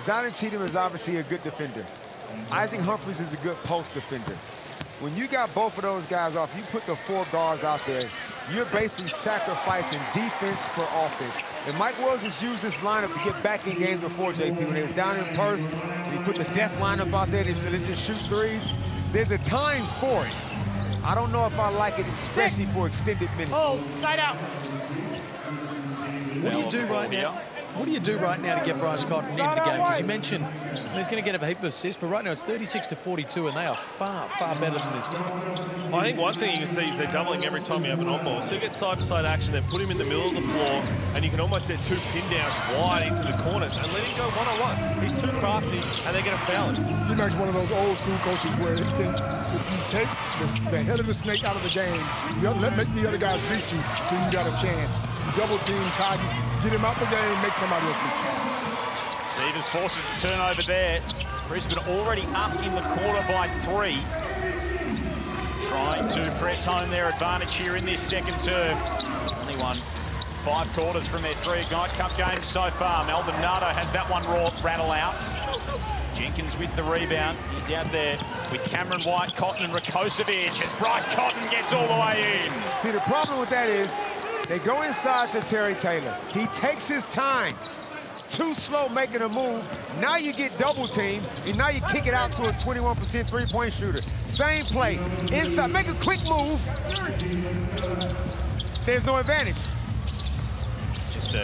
Zion Cheatham is obviously a good defender. Isaac Humphries is a good post defender. When you got both of those guys off, you put the 4 guards out there, you're basically sacrificing defense for offense. And Mike Wells has used this lineup to get back in games before, JP. When he was down in Perth, he put the death lineup out there, they said they just shoot threes. There's a time for it. I don't know if I like it, especially for extended minutes. Oh, side out. What do you do right now? What do you do right now to get Bryce Cotton into the game? Because you mentioned he's going to get a heap of assists, but right now it's 36-42, and they are far, far better than this team. I think one thing you can see is they're doubling every time you have an on-ball. So you get side-to-side action, then put him in the middle of the floor, and you can almost set 2 pin-downs wide into the corners and let him go one-on-one. He's too crafty, and they're going to foul him. T-Mac's one of those old-school coaches where he thinks if you take the head of the snake out of the game, let the other guys beat you, then you got a chance. Double-team, Cotton, get him out the game, make somebody else beat you. Stevens forces the turnover there. Brisbane already up in the quarter by 3. Trying to press home their advantage here in this second term. Only won 5 quarters from their 3 Ignite Cup games so far. Maldonado has that one rattle out. Jenkins with the rebound. He's out there with Cameron White, Cotton and Rakocevic as Bryce Cotton gets all the way in. See, the problem with that is they go inside to Terry Taylor. He takes his time. Too slow making a move. Now you get double teamed, and now you kick it out to a 21% three-point shooter. Same play. Inside, make a quick move. There's no advantage. Just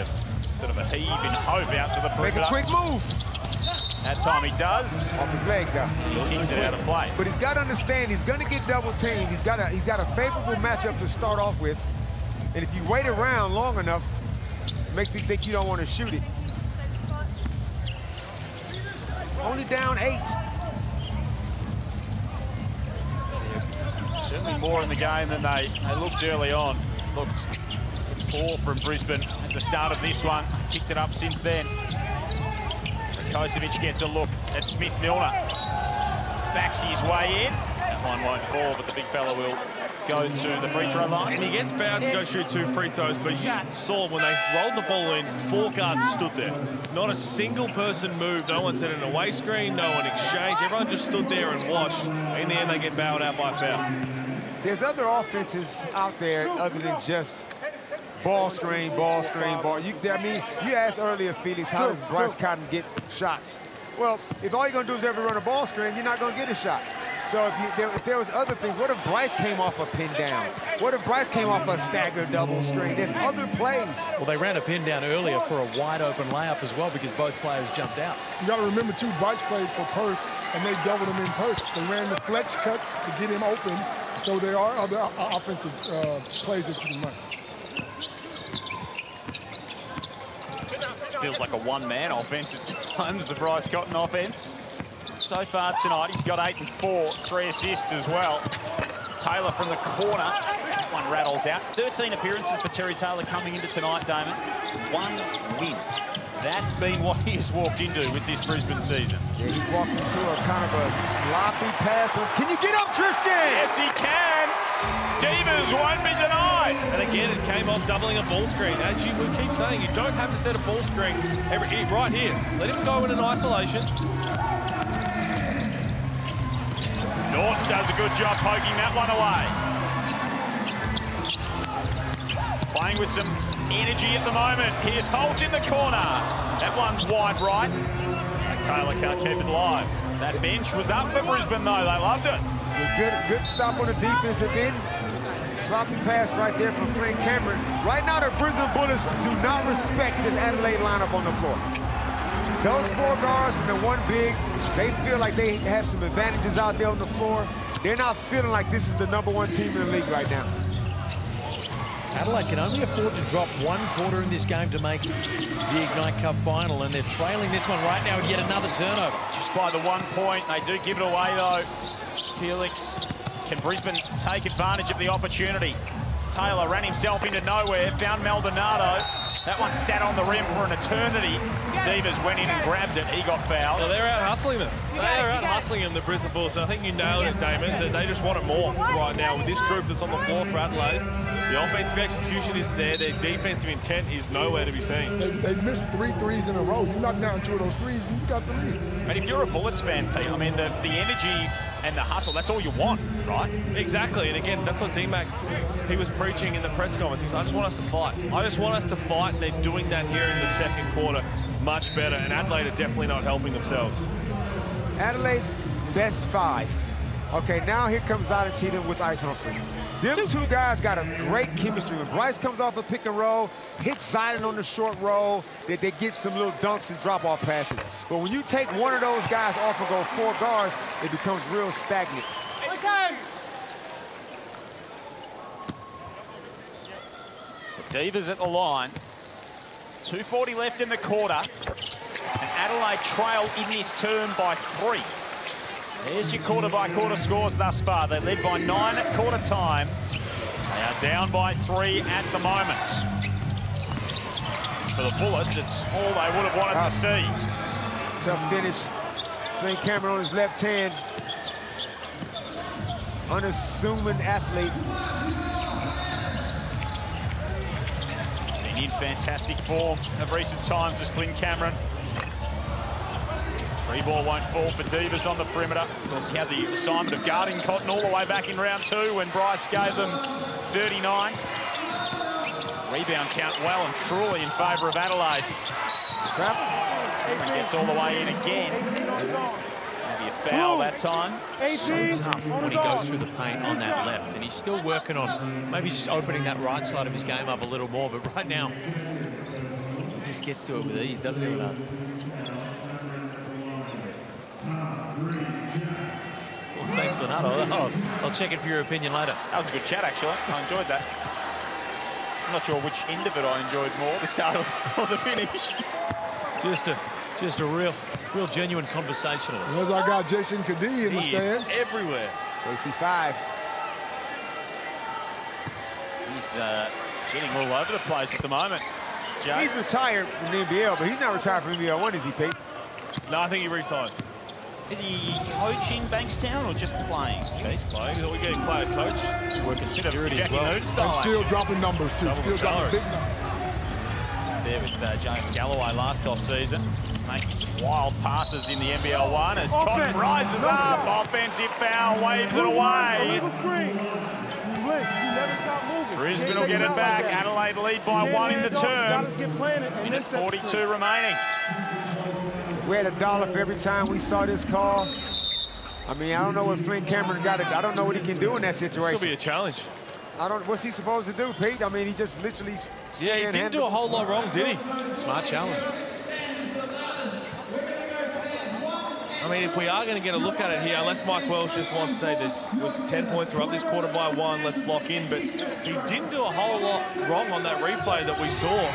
a sort of a heave in hope out to the perimeter. Make a quick move. That time he does. Off his leg, though. He kicks it out of play. But he's got to understand he's going to get double teamed. He's got a favorable matchup to start off with. And if you wait around long enough, it makes me think you don't want to shoot it. Only down 8. Certainly more in the game than they looked early on. Looked poor from Brisbane at the start of this one. Picked it up since then. Kosovic gets a look at Smith-Milner. Backs his way in. That one won't fall, but the big fella will go to the free throw line. And he gets fouled to go shoot 2 free throws, but you saw when they rolled the ball in, 4 guards stood there. Not a single person moved. No one set an away screen, no one exchanged. Everyone just stood there and watched. In the end, they get bailed out by a foul. There's other offenses out there other than just ball screen, ball screen, ball. I mean, you asked earlier, Felix, how does Bryce Cotton get shots? Well, if all you're going to do is ever run a ball screen, you're not going to get a shot. So if there was other things, what if Bryce came off a pin down? What if Bryce came off a stagger double screen? There's other plays. Well, they ran a pin down earlier for a wide open layup as well because both players jumped out. You got to remember, too, Bryce played for Perth, and they doubled him in Perth. They ran the flex cuts to get him open. So there are other offensive plays that you can run. Feels like a one-man offense at times, the Bryce Cotton offense. So far tonight, he's got 8 and 4, 3 assists as well. Taylor from the corner, one rattles out. 13 appearances for Terry Taylor coming into tonight, Damon. 1 win. That's been what he has walked into with this Brisbane season. Yeah, he's walked into a kind of a sloppy pass. Can you get up, Tristan? Yes, he can. Divas won't be denied. And again, it came off doubling a ball screen. As you keep saying, you don't have to set a ball screen right here. Let him go in an isolation. Norton does a good job poking that one away. Playing with some energy at the moment. Here's Holt in the corner. That one's wide right. Taylor can't keep it live. That bench was up for Brisbane, though. They loved it. Good stop on the defensive end. Sloppy pass right there from Flynn Cameron. Right now, the Brisbane Bullets do not respect this Adelaide lineup on the floor. Those 4 guards and the 1 big, they feel like they have some advantages out there on the floor. They're not feeling like this is the #1 team in the league right now. Adelaide can only afford to drop 1 quarter in this game to make the Ignite Cup final, and they're trailing this one right now with yet another turnover. Just by the 1 point, they do give it away, though. Felix, can Brisbane take advantage of the opportunity? Taylor ran himself into nowhere, found Maldonado. That one sat on the rim for an eternity. Divas went in and grabbed it. He got fouled. So they're out hustling them. They are out hustling them, the Brisbane Bulls. So I think you nailed it, Damon, that they just want it more right now. With this group that's on the floor for Adelaide, the offensive execution is there. Their defensive intent is nowhere to be seen. They missed 3 threes in a row. You knock down 2 of those threes, and you got the lead. And if you're a Bullets fan, Pete, I mean, the energy and the hustle, that's all you want, right? Exactly, and again, that's what D-Mac, he was preaching in the press conference. He was, I just want us to fight. I just want us to fight, and they're doing that here in the second quarter much better, and Adelaide are definitely not helping themselves. Adelaide's best 5. Okay, now here comes Adelaide with Ice Humphries. Them 2 guys got a great chemistry. When Bryce comes off a pick and roll, hits Zidon on the short roll, they get some little dunks and drop-off passes. But when you take one of those guys off and go 4 guards, it becomes real stagnant. So Divas at the line. 2:40 left in the quarter. And Adelaide trail in this term by 3. There's your quarter-by-quarter scores thus far. They led by 9 at quarter time. They are down by 3 at the moment. For the Bullets, it's all they would have wanted to see. Tough finish. Flynn Cameron on his left hand. Unassuming athlete. Been in fantastic form of recent times as Flynn Cameron. 3 ball won't fall for Divas on the perimeter. Of course, he had the assignment of guarding Cotton all the way back in round 2 when Bryce gave them 39. Rebound count well and truly in favour of Adelaide. Cameron gets all the way in again. Maybe a foul that time. So tough when he goes through the paint on that left, and he's still working on maybe just opening that right side of his game up a little more, but right now just gets to it with ease, doesn't he? Well, thanks, Leonardo. I'll check it for your opinion later. That was a good chat, actually. I enjoyed that. I'm not sure which end of it I enjoyed more, the start or the finish. Just a real genuine conversationalist. There's our guy Jason Kadee in the stands. Everywhere. JC5. He's jetting all over the place at the moment. He's retired from the NBL, but he's not retired from NBL 1, is he, Pete? No, I think he re-signed. Is he coaching Bankstown or just playing? Yeah, he's playing. We're getting player coach. Working security as Jackie well. Moon style. And still dropping numbers, too. Still dropping big numbers. He's there with James Galloway last off-season. Making some wild passes in the NBL 1 as Cotton rises up. Offensive foul, waves it away. Brisbane will get it back. Adelaide lead by 1 in the term. Minute 42 remaining. We had $1 for every time we saw this call. I mean, I don't know what Flynn Cameron got it. I don't know what he can do in that situation. It's going to be a challenge. What's he supposed to do, Pete? I mean, he just literally... Yeah, he didn't do a whole lot wrong, did he? Smart challenge. I mean, if we are going to get a look at it here, unless Mike Welsh just wants to say that it's 10 points, we're up this quarter by 1, let's lock in. But he didn't do a whole lot wrong on that replay that we saw.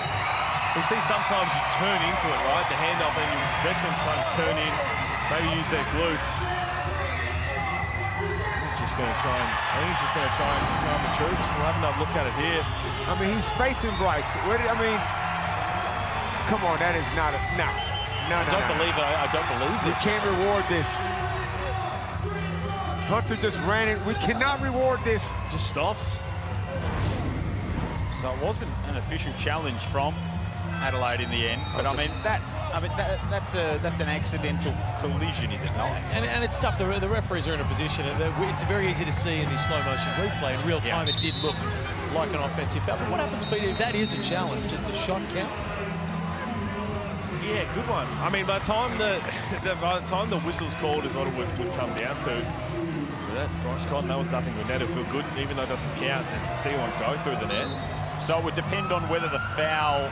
We see sometimes you turn into it, right? The handoff, and your veterans kind of turn in, maybe use their glutes. He's just going to try and, I think he's just going to try and calm the troops. We'll have another look at it here. I mean, he's facing Bryce. Come on, that is not a, no. I don't believe it. I don't believe it. We can't reward this. Hunter just ran it. We cannot reward this. Just stops. So it wasn't an official challenge from Adelaide in the end, but that's an accidental collision, is it not? And it's tough. The referees are in a position. It's very easy to see in the slow motion replay. In real time, It did look like an offensive foul. But what happens, Peter, if that is a challenge? Does the shot count? Yeah, good one. I mean, by the time the whistle's called is what it would come down to. That Bryce Cotton, that was nothing with net. It feel good, even though it doesn't count, to see one go through the net. So it would depend on whether the foul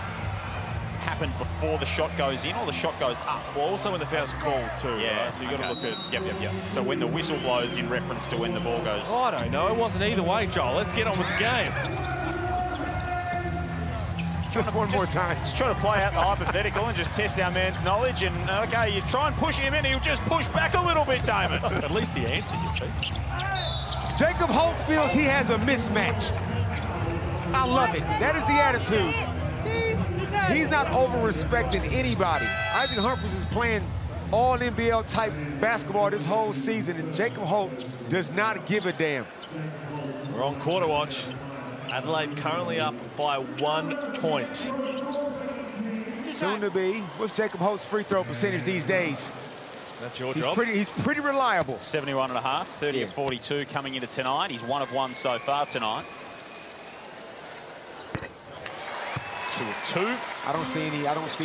happened before the shot goes in or the shot goes up. Well, also when the foul's called too, yeah, right? So you've got to look at... Yep. So when the whistle blows in reference to when the ball goes... Oh, I don't know. It wasn't either way, Joel. Let's get on with the game. Just one more time. Just try to play out the hypothetical and just test our man's knowledge. And, okay, you try and push him in, he'll just push back a little bit, Damon. At least the answer, you think. Jacob Holt feels he has a mismatch. I love it. That is the attitude. He's not over-respecting anybody. Isaac Humphries is playing all NBL-type basketball this whole season, and Jacob Holt does not give a damn. We're on quarter watch. Adelaide currently up by 1 point. Soon to be. What's Jacob Holt's free throw percentage these days? That's your job. He's pretty reliable. 71.5, 30 of 42 coming into tonight. He's 1 of 1 so far tonight. 2 of 2. I don't see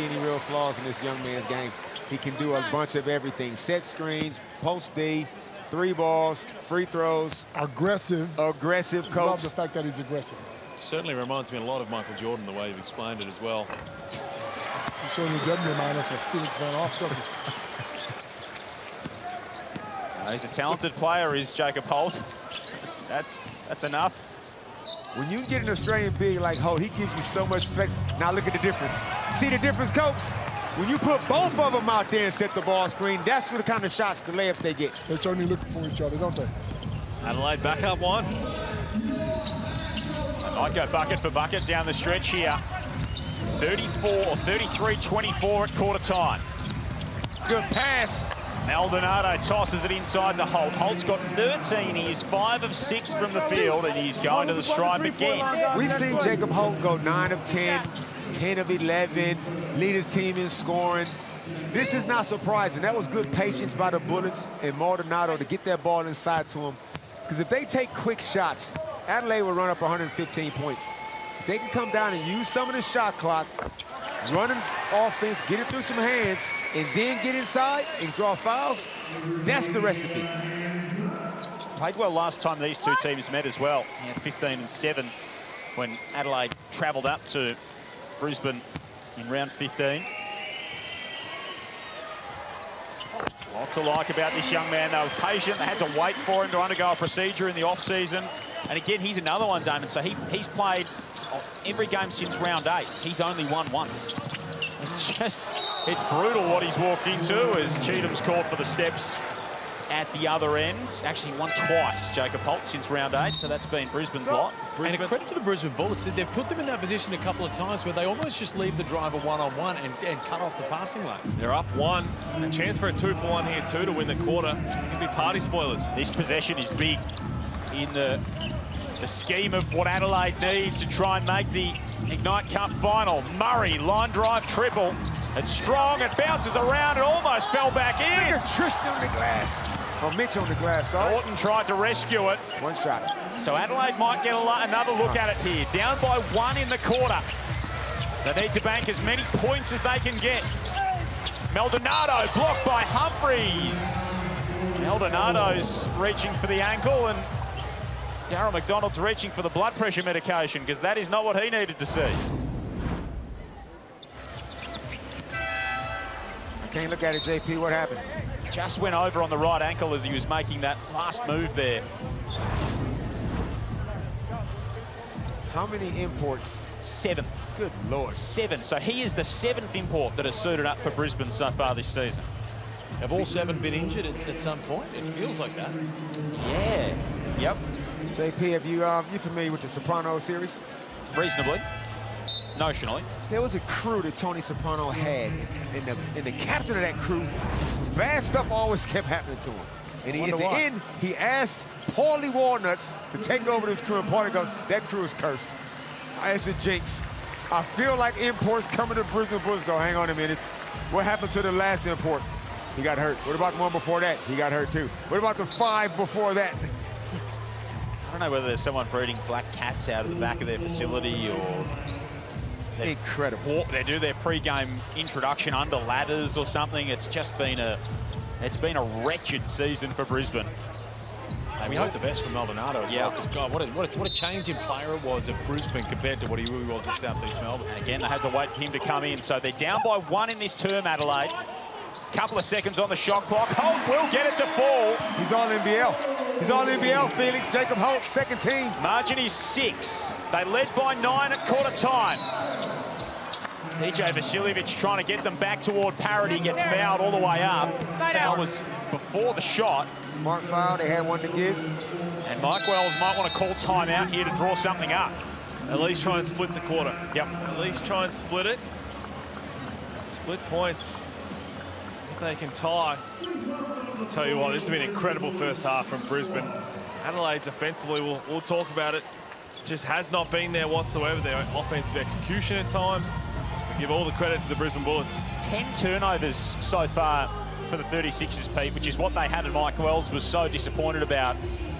any real flaws in this young man's game. He can do a bunch of everything. Set screens, post D, 3 balls, free throws. Aggressive, coach. Love the fact that he's aggressive. Certainly reminds me a lot of Michael Jordan, the way you've explained it as well. He's showing you W minus for Felix Van Hoff, doesn't he? He's a talented player, is Jacob Holt. That's enough. When you get an Australian big like Holt, he gives you so much flex. Now look at the difference. See the difference, coach? When you put both of them out there and set the ball screen, that's the kind of shots, the layups they get. They're certainly looking for each other, don't they? Adelaide back up 1. Might go bucket for bucket down the stretch here. 33-24 at quarter time. Good pass. Maldonado tosses it inside to Holt. Holt's got 13. He is 5 of 6 from the field, and he's going to the stripe again. We've seen Jacob Holt go 9 of 10, 10 of 11, lead his team in scoring. This is not surprising. That was good patience by the Bullets and Maldonado to get that ball inside to him. Because if they take quick shots, Adelaide will run up 115 points. If they can come down and use some of the shot clock, run an offense, get it through some hands, and then get inside and draw fouls, that's the recipe. Played well last time these two teams met as well. 15 and 7 when Adelaide travelled up to Brisbane in round 15. Lot to like about this young man. They were patient. They had to wait for him to undergo a procedure in the off-season. And again, he's another one, Damon. So he's played every game since round 8. He's only won once. It's brutal what he's walked into as Cheatham's called for the steps at the other end. Actually won twice, Jacob Holt, since round 8, so that's been Brisbane's lot. And a credit to the Brisbane Bullets. They've put them in that position a couple of times where they almost just leave the driver one-on-one and cut off the passing lanes. They're up 1. A chance for a 2-for-1 here, too, to win the quarter. It could be party spoilers. This possession is big in the scheme of what Adelaide need to try and make the Ignite Cup final. Murray, line drive triple. It's strong, it bounces around, it almost fell back in. Look at Tristan on the glass. Or Mitch on the glass, sorry. Norton tried to rescue it. One shot. So Adelaide might get another look at it here. Down by 1 in the quarter. They need to bank as many points as they can get. Maldonado blocked by Humphreys. Maldonado's reaching for the ankle and Darryl McDonald's reaching for the blood pressure medication because that is not what he needed to see. I can't look at it, JP. What happened? Just went over on the right ankle as he was making that last move there. How many imports? 7. Good Lord. 7. So he is the 7th import that has suited up for Brisbane so far this season. Have all 7 been injured at some point? It feels like that. Yeah. Yep. JP, have you familiar with the Soprano series? Reasonably. Notionally. There was a crew that Tony Soprano had, and the captain of that crew, bad stuff always kept happening to him. And at the end, he asked Paulie Walnuts to take over this crew, and Paulie goes, that crew is cursed. It's a jinx. I feel like imports coming to Brisbane Bullets go, hang on a minute. What happened to the last import? He got hurt. What about the one before that? He got hurt too. What about the 5 before that? I don't know whether there's someone breeding black cats out of the back of their facility or... Incredible. They do their pre-game introduction under ladders or something. It's just been a wretched season for Brisbane. We hope the best from Maldonado as well, because God, what a change in player it was at Brisbane compared to what he really was at South East Melbourne. And again, they had to wait for him to come in, so they're down by 1 in this term, Adelaide. Couple of seconds on the shot clock. Holt will get it to fall. He's all NBL. He's all NBL, Felix. Jacob Holt, second team. Margin is 6. They led by 9 at quarter time. DJ Vasiljevic trying to get them back toward parity, gets fouled all the way up. Foul was before the shot. Smart foul, they had one to give. And Mike Wells might want to call timeout here to draw something up. At least try and split the quarter. Yep. At least try and split it. Split points. If they can tie. I'll tell you what, this has been an incredible first half from Brisbane. Adelaide's offensively, we'll talk about it, just has not been there whatsoever. Their offensive execution at times. We give all the credit to the Brisbane Bullets. 10 turnovers so far for the 36ers, Pete, which is what they had, and Mike Wells was so disappointed about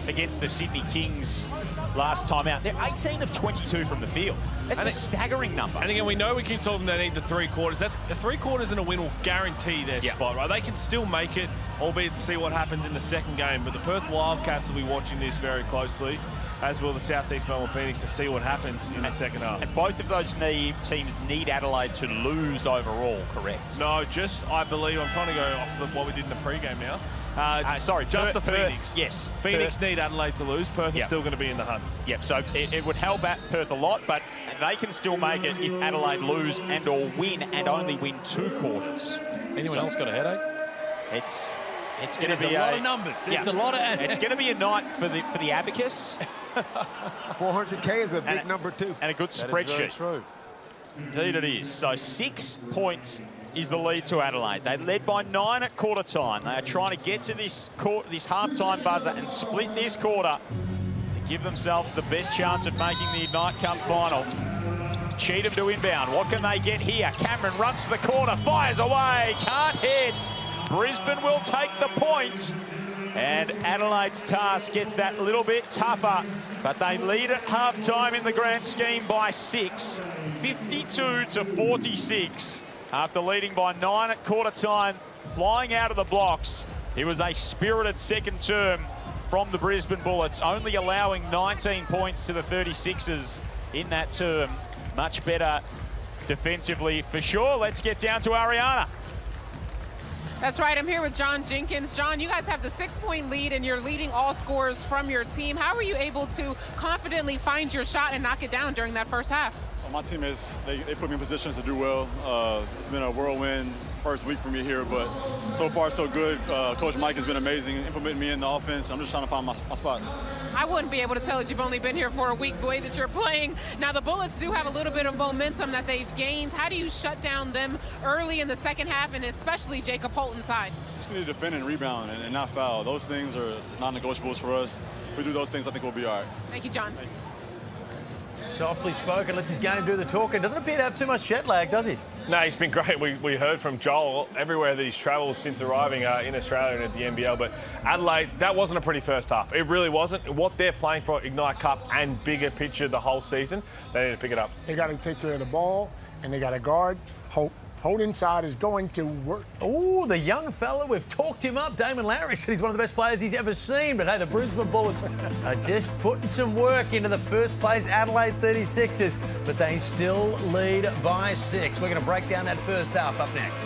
against the Sydney Kings last time out. They're 18 of 22 from the field. That's a staggering number. And again, we know we keep talking they need the 3 quarters. That's the 3 quarters and a win will guarantee their spot, right? They can still make it, albeit to see what happens in the second game. But the Perth Wildcats will be watching this very closely, as will the South East Melbourne Phoenix, to see what happens in the second half. And both of those teams need Adelaide to lose overall, correct? No, just, I believe, I'm trying to go off of what we did in the pre-game now. Sorry, just Perth, the Phoenix. Yes. Phoenix need Adelaide to lose. Perth is still going to be in the hunt. Yep, so it would help at Perth a lot, but they can still make it if Adelaide lose and or win and only win 2 quarters. Anyone else got a headache? It's going to be a lot of numbers. It's a lot of... It's going to be a night for the abacus. 400K is a big number too. And a good spreadsheet. True. Indeed it is. So 6 points is the lead to Adelaide. They led by 9 at quarter time. They are trying to get to this half-time buzzer and split this quarter to give themselves the best chance at making the Ignite Cup final. Cheatham to inbound. What can they get here? Cameron runs to the corner, fires away, can't hit. Brisbane will take the point. And Adelaide's task gets that little bit tougher, but they lead at half-time in the grand scheme by 6, 52-46. After leading by 9 at quarter time, flying out of the blocks. It was a spirited second term from the Brisbane Bullets, only allowing 19 points to the 36ers in that term. Much better defensively for sure. Let's get down to Ariana. That's right. I'm here with John Jenkins. John, you guys have the 6-point lead, and you're leading all scorers from your team. How were you able to confidently find your shot and knock it down during that first half? Well, my team they put me in positions to do well. It's been a whirlwind first week for me here, but so far so good. Coach Mike has been amazing, implementing me in the offense. I'm just trying to find my spots. I wouldn't be able to tell that you've only been here for a week, the way that you're playing. Now, the Bullets do have a little bit of momentum that they've gained. How do you shut down them early in the second half, and especially Jacob Holton's side? Just need to defend and rebound and not foul. Those things are non-negotiables for us. If we do those things, I think we'll be all right. Thank you, John. Thank you. Softly spoken, lets his game do the talking. Doesn't appear to have too much jet lag, does he? No, he's been great. We heard from Joel everywhere that he's travelled since arriving in Australia and at the NBL. But Adelaide, that wasn't a pretty first half. It really wasn't. What they're playing for Ignite Cup and bigger picture the whole season, they need to pick it up. They got to take care of the ball, and they got to guard Hope. Hold inside is going to work. Oh, the young fella, we've talked him up. Damon Lowry said he's one of the best players he's ever seen. But hey, the Brisbane Bullets are just putting some work into the first place Adelaide 36ers, but they still lead by 6. We're going to break down that first half up next.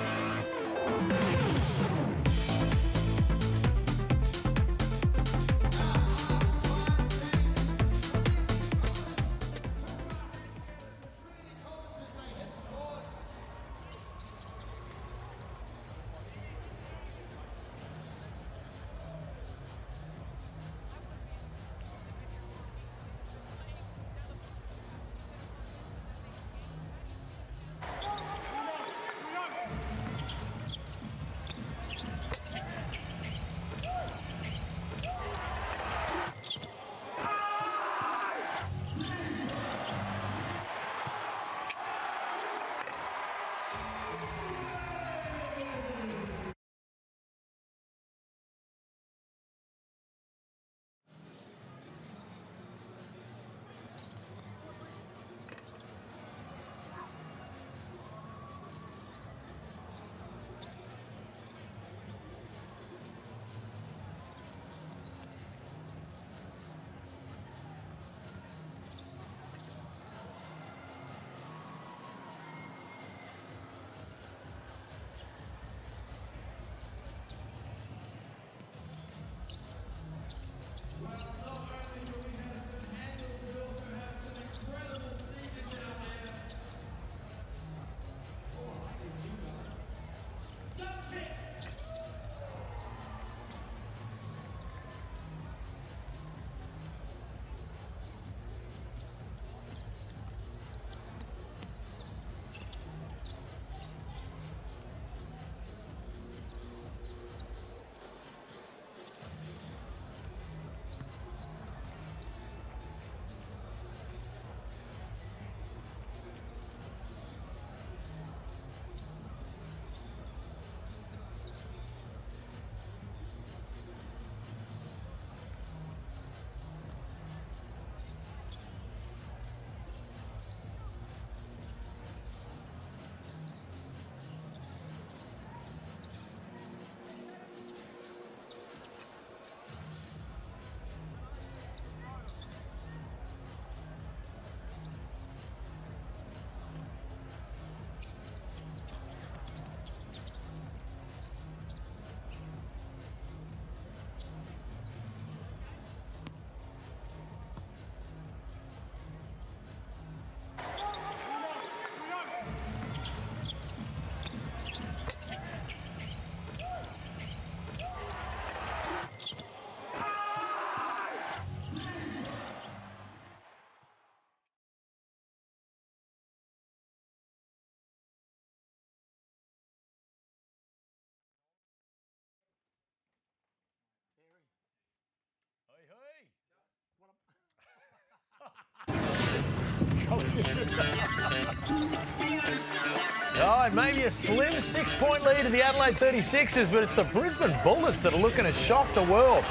Oh, it may be a slim 6-point lead to the Adelaide 36ers, but it's the Brisbane Bullets that are looking to shock the world.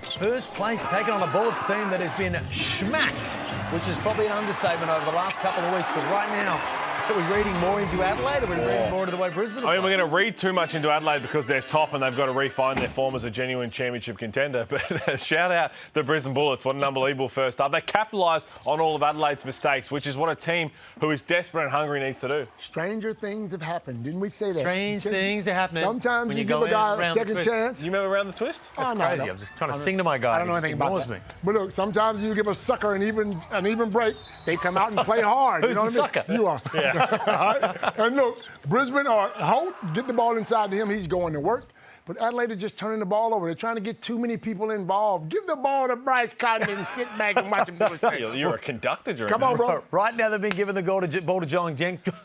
First place taken on a Bullets team that has been schmacked, which is probably an understatement over the last couple of weeks. But right now, Are we reading more into Adelaide? Are we reading more into the way Brisbane? I mean, we're going to read too much into Adelaide because they're top and they've got to refine their form as a genuine championship contender. But shout out the Brisbane Bullets. What an unbelievable first half. They capitalised on all of Adelaide's mistakes, which is what a team who is desperate and hungry needs to do. Stranger things have happened. Didn't we say that? Strange things are happening. Sometimes when you give a guy a second twist. chance. You remember Around the Twist? That's crazy. I'm just trying to sing to my guy. I don't know anything about that. Me. But look, sometimes you give a sucker an even break. They come out and play hard. Who's you know the what I mean? sucker? You are. Yeah. All right? And look, Brisbane or Holt, get the ball inside to him. He's going to work. But Adelaide are just turning the ball over. They're trying to get too many people involved. Give the ball to Bryce Cotton and sit back and watch him do his thing. You're a conductor, Drew. Come on, bro. Right now, they've been giving the ball to John Jenkins.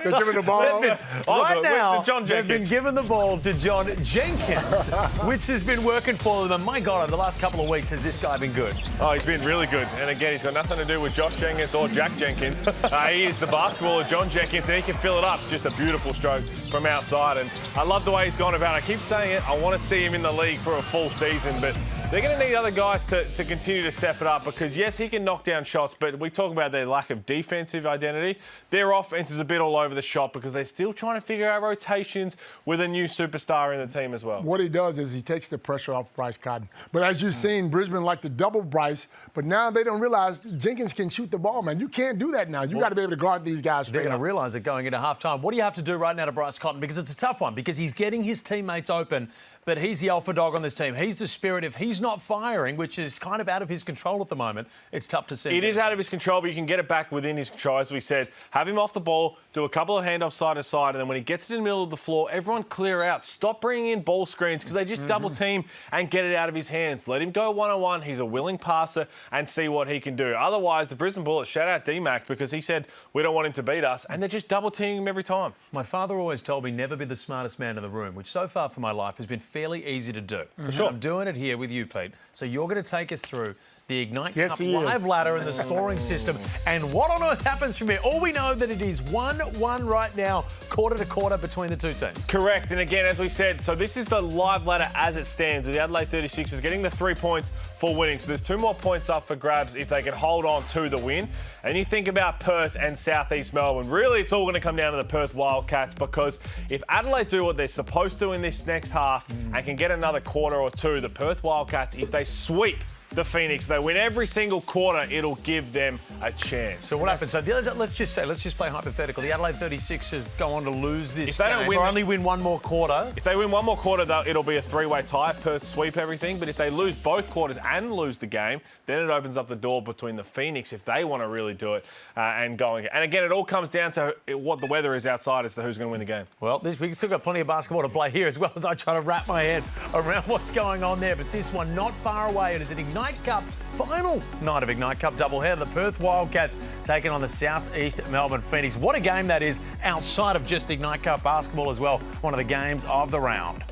They're giving the ball. They've been giving the ball to John Jenkins, which has been working for them. And my God, over the last couple of weeks, has this guy been good? Oh, he's been really good. And again, he's got nothing to do with Josh Jenkins or Jack Jenkins. He is the basketballer, John Jenkins, and he can fill it up. Just a beautiful stroke from outside. And I love the way he's gone about it. I keep saying it. I want to see him in the league for a full season, but they're going to need other guys to continue to step it up because, yes, he can knock down shots, but we talk about their lack of defensive identity. Their offense is a bit all over the shop because they're still trying to figure out rotations with a new superstar in the team as well. What he does is he takes the pressure off Bryce Cotton. But as you've seen, Brisbane like to double Bryce, but now they don't realize Jenkins can shoot the ball, man. You can't do that now. You got to be able to guard these guys. They're going to realise it going into halftime. What do you have to do right now to Bryce Cotton? Because it's a tough one, because he's getting his teammates open, but he's the alpha dog on this team. He's the spirit. If he's not firing, which is kind of out of his control at the moment, it's tough to see. It is out of his control, but you can get it back within his control. As we said, have him off the ball, do a couple of handoffs side to side, and then when he gets to the middle of the floor, everyone clear out. Stop bringing in ball screens because they just double team and get it out of his hands. Let him go one-on-one. He's a willing passer and see what he can do. Otherwise, the Brisbane Bullets, shout out D-Mac, because he said, we don't want him to beat us, and they're just double teaming him every time. My father always told me never be the smartest man in the room, which so far for my life has been fairly easy to do. For sure. I'm doing it here with you, Pete. So you're going to take us through the Ignite Yes, Cup he live is. ladder and the scoring system. And what on earth happens from here? All we know that it is 1-1 right now, quarter to quarter between the two teams. Correct. And again, as we said, so this is the live ladder as it stands, with the Adelaide 36ers getting the 3 points for winning. So there's 2 more points up for grabs if they can hold on to the win. And you think about Perth and Southeast Melbourne. Really, it's all going to come down to the Perth Wildcats, because if Adelaide do what they're supposed to in this next half and can get another quarter or two, the Perth Wildcats, if they sweep the Phoenix, they win every single quarter, it'll give them a chance. So what happens? So let's just play hypothetical. The Adelaide 36ers go on to lose this If they don't game, win, or only win one more quarter. If they win one more quarter, it'll be a 3-way tie. Perth sweep everything. But if they lose both quarters and lose the game, then it opens up the door between the Phoenix, if they want to really do it, and going. And again, it all comes down to what the weather is outside as to who's going to win the game. Well, we've still got plenty of basketball to play here, as well as I try to wrap my head around what's going on there. But this one not far away. It is an Ignite Cup final night of Ignite Cup doubleheader. The Perth Wildcats taking on the Southeast Melbourne Phoenix. What a game that is, outside of just Ignite Cup basketball as well. One of the games of the round.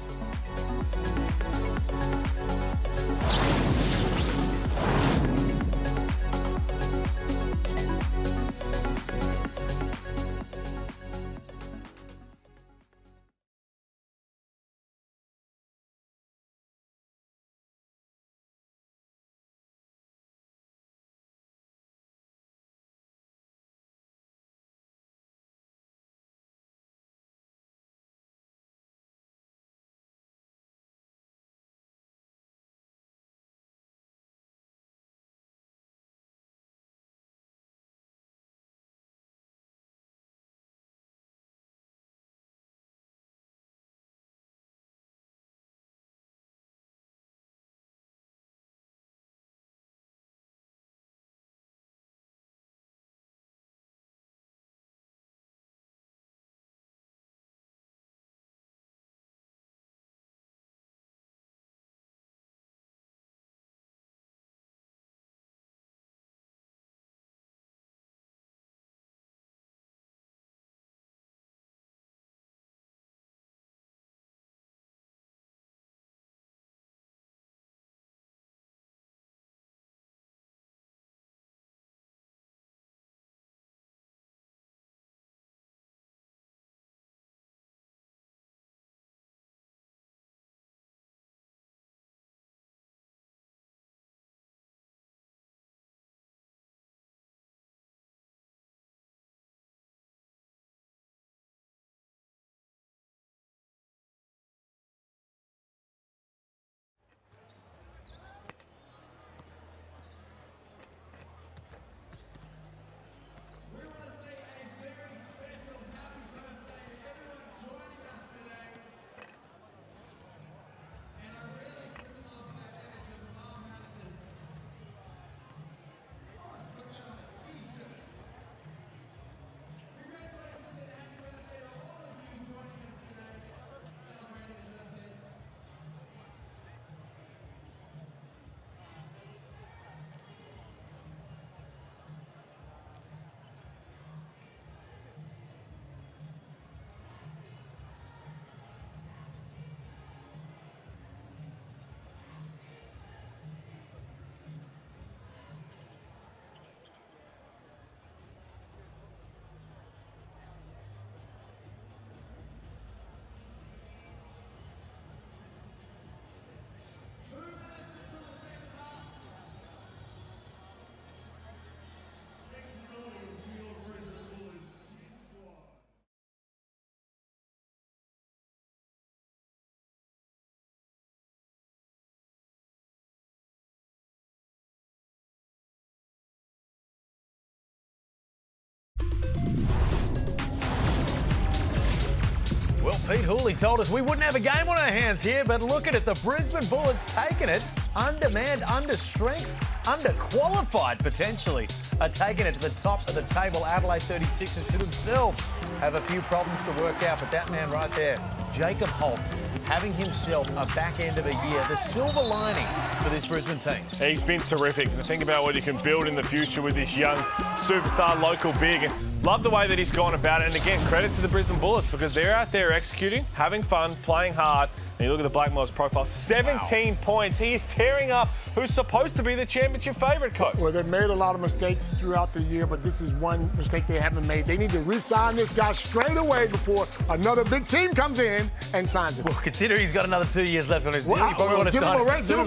Pete Hooley told us we wouldn't have a game on our hands here, but look at it. The Brisbane Bullets taking it. Undermanned, under strength, underqualified potentially, are taking it to the top of the table. Adelaide 36ers who themselves have a few problems to work out, but that man right there, Jacob Holt, having himself a back end of a year, the silver lining for this Brisbane team. He's been terrific. And think about what he can build in the future with this young superstar local big. And love the way that he's gone about it. And again, credit to the Brisbane Bullets because they're out there executing, having fun, playing hard. And you look at the Blackmores profile, 17 points. He is tearing up who's supposed to be the championship favourite, coach. Well, they've made a lot of mistakes throughout the year, but this is one mistake they haven't made. They need to re-sign this guy straight away before another big team comes in and signs him. Well, consider he's got another 2 years left on his deal. You probably want to give him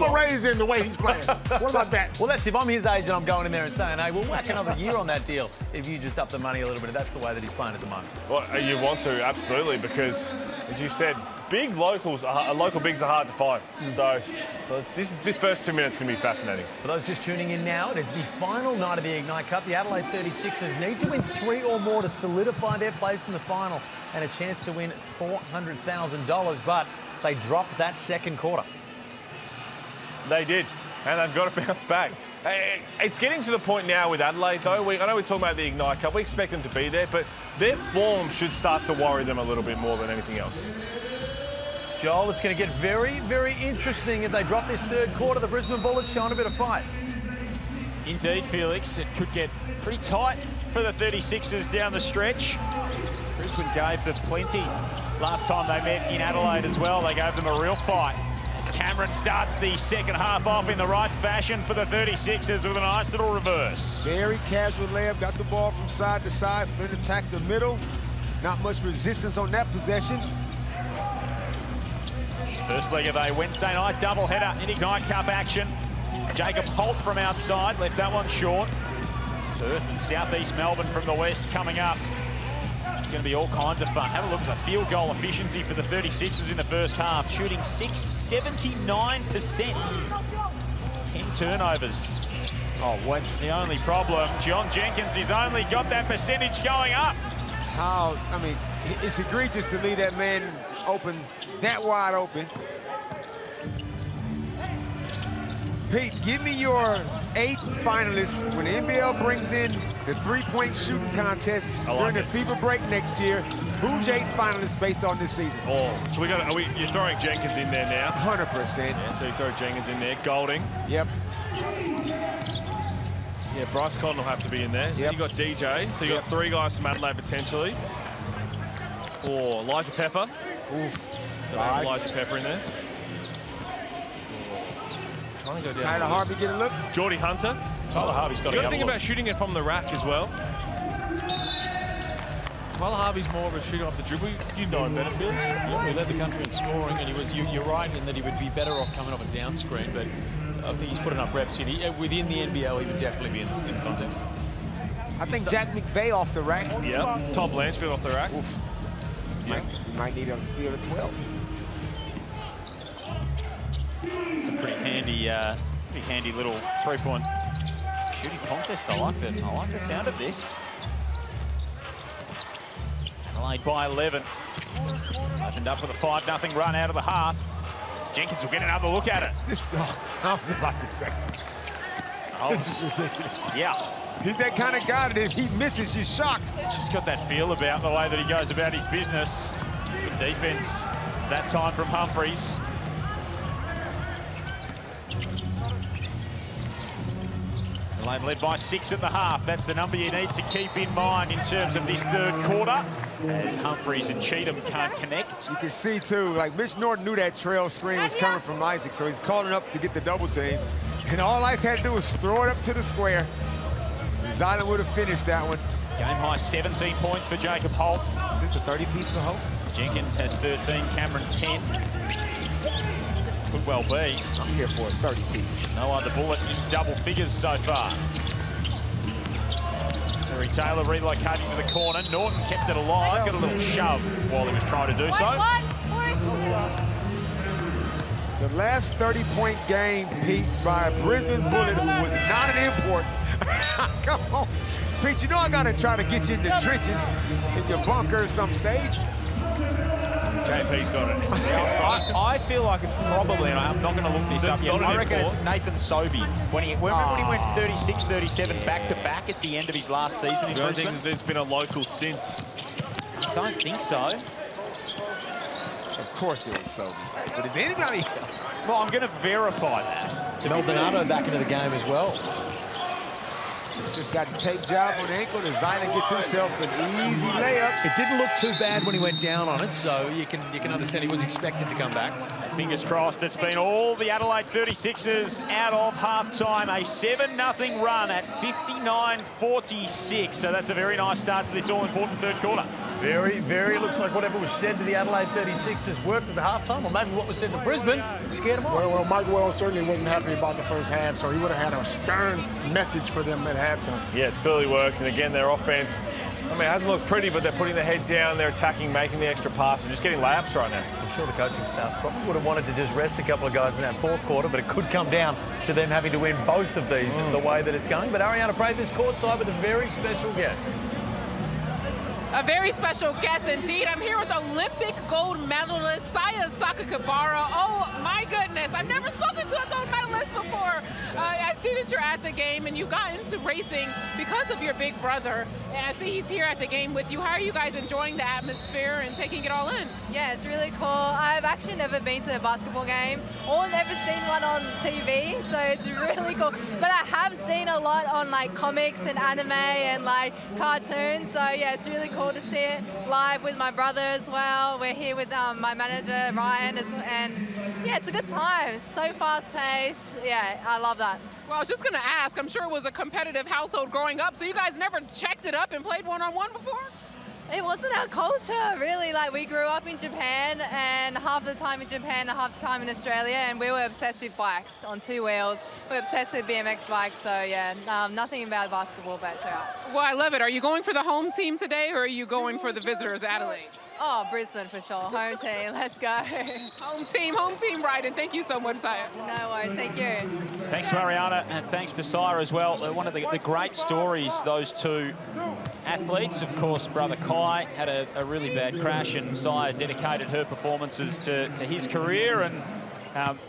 a raise in the way he's playing. What about that? Well, that's if I'm his age and I'm going in there and saying, hey, we'll whack another year on that deal if you just up the money a little bit. That's the way that he's playing at the moment. Well, you want to, absolutely, because, as you said, big local bigs are hard to find. So this first 2 minutes can be fascinating. For those just tuning in now, it is the final night of the Ignite Cup. The Adelaide 36ers need to win 3 or more to solidify their place in the final and a chance to win $400,000, but they dropped that second quarter. They did, and they've got to bounce back. It's getting to the point now with Adelaide, though. I know we're talking about the Ignite Cup. We expect them to be there, but their form should start to worry them a little bit more than anything else. Joel, it's going to get very, very interesting if they drop this third quarter. The Brisbane Bullets showing a bit of fight. Indeed, Felix. It could get pretty tight for the 36ers down the stretch. Brisbane gave them plenty last time they met in Adelaide as well. They gave them a real fight. As Cameron starts the second half off in the right fashion for the 36ers with a nice little reverse. Very casual layup, got the ball from side to side, Flynn attacked the middle. Not much resistance on that possession. First leg of a Wednesday night doubleheader in Ignite Cup action. Jacob Holt from outside, left that one short. Perth and southeast Melbourne from the west coming up. It's going to be all kinds of fun. Have a look at the field goal efficiency for the 36ers in the first half, shooting 79%. 10 turnovers. Oh, what's the only problem? John Jenkins has only got that percentage going up. How, I mean, it's egregious to leave that man open, that wide open. Pete, give me your 8 finalists when the NBL brings in the three-point shooting contest during the FIBA break next year. Who's your 8 finalists based on this season? Oh, so you're throwing Jenkins in there now? 100%. Yeah, so you throw Jenkins in there. Golding. Yep. Yeah, Bryce Cotton will have to be in there. Yep. You got DJ, so you got 3 guys from Adelaide potentially. Or Elijah Pepper. Elijah Pepper in there. Trying to go down. Tyler Harvey get a look. Geordie Hunter. Tyler Harvey's got to You got to think about shooting it from the rack as well. Tyler Harvey's more of a shooter off the dribble. You know him better, Phil. Yeah, he led the country in scoring, and he was. You're right in that he would be better off coming off a down screen, but I think he's put enough reps in. Within the NBL, he would definitely be in the contest. I think Jack McVeigh off the rack. Yeah. Tom Blanchfield off the rack. Oof. Might need a field of 12. It's a pretty handy little three-point shooting contest. I like the sound of this. Adelaide by 11. Opened up with a 5-0 run out of the half. Jenkins will get another look at it. I was about to say. This is ridiculous. Yeah. He's that kind of guy that if he misses, you're shocked. Just got that feel about the way that he goes about his business. Good defense that time from Humphreys. Adelaide led by 6 at the half. That's the number you need to keep in mind in terms of this third quarter, as Humphreys and Cheatham can't connect. You can see, too, like Mitch Norton knew that trail screen was coming from Isaac, so he's calling up to get the double team. And all Ice had to do was throw it up to the square. Zylan would have finished that one. Game high 17 points for Jacob Holt. Is this a 30-piece for Holt? Jenkins has 13, Cameron 10. Could well be. I'm here for a 30-piece. No other bullet in double figures so far. Terry Taylor relocating to the corner. Norton kept it alive, got a little shove while he was trying to do so. The last 30-point game, Pete, by a Brisbane Bullet who was not an import. Come on. Pete, you know I got to try to get you in the trenches, in your bunker at some stage. JP's got it. I feel like it's probably, and I'm not going to look this up yet, I reckon it's Nathan Sobey. Remember when he went 36, 37 back-to-back at the end of his last season in I don't Brisbane? think there's been a local since. I don't think so. Of course it was Sobey. But is anybody else? Well, I'm going to verify that. Maldonado back into the game as well. Just got the tape job on the ankle. The Zylan gets himself an easy layup. It didn't look too bad when he went down on it, so you can understand he was expected to come back. Fingers crossed. It's been all the Adelaide 36ers out of half-time. A 7-0 run at 59-46. So that's a very nice start to this all-important third quarter. Very looks like whatever was said to the Adelaide 36ers worked at the halftime, or maybe what was said to Brisbane scared them off. Well, Mike Wells certainly wasn't happy about the first half, so he would have had a stern message for them at halftime. Yeah, it's clearly worked. And again, their offense, I mean, it hasn't looked pretty, but they're putting their head down, they're attacking, making the extra pass, and just getting layups right now. I'm sure the coaching staff probably would have wanted to just rest a couple of guys in that fourth quarter, but it could come down to them having to win both of these the way that it's going. But Ariana Praith is courtside with a very special guest. A very special guest indeed. I'm here with Olympic gold medalist Saya Sakakibara. Oh my goodness, I've never spoken to a gold medalist before. I see that you're at the game and you got into racing because of your big brother. And I see he's here at the game with you. How are you guys enjoying the atmosphere and taking it all in? Yeah, it's really cool. I've actually never been to a basketball game or never seen one on TV, so it's really cool. But I have seen a lot on like comics and anime and like cartoons, so yeah, it's really cool to see it live with my brother as well. We're here with my manager, Ryan, and yeah, it's a good time. It's so fast-paced. Yeah, I love that. Well, I was just going to ask, I'm sure it was a competitive household growing up, so you guys never checked it up and played one-on-one before? It wasn't our culture, really. Like, we grew up in Japan, and half the time in Japan and half the time in Australia, and we were obsessed with bikes on two wheels. We're obsessed with BMX bikes, so yeah, nothing about basketball, but well, I love it. Are you going for the home team today, or are you going for the visitors, Adelaide? Oh, Brisbane for sure. Home team. Let's go. Home team, Bryden. Thank you so much, Saya. No worries. Thank you. Thanks, Mariana, and thanks to Saya as well. One of the great stories, those two athletes. Of course, brother Kai had a really bad crash, and Saya dedicated her performances to his career. And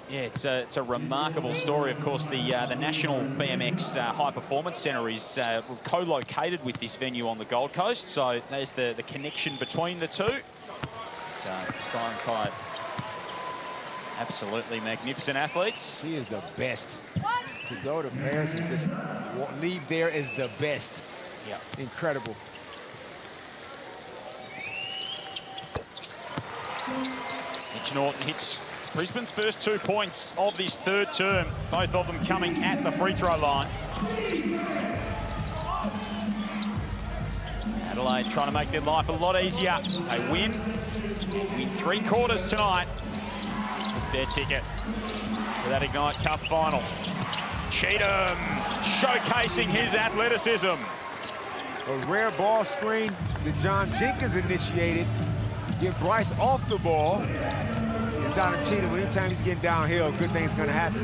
yeah, it's a remarkable story. Of course, the National BMX High Performance Centre is co-located with this venue on the Gold Coast, so there's the connection between the two. Saya and Kai, absolutely magnificent athletes. He is the best. To go to Paris and just leave there as the best. Yeah, incredible. Mitch Norton hits Brisbane's first 2 points of this third term, both of them coming at the free throw line. Adelaide trying to make their life a lot easier. They win 3 quarters tonight with their ticket to that Ignite Cup final. Cheatham showcasing his athleticism. A rare ball screen that John Jenkins initiated. Get Bryce off the ball. It's out of Cheatham. Anytime he's getting downhill, good things gonna happen.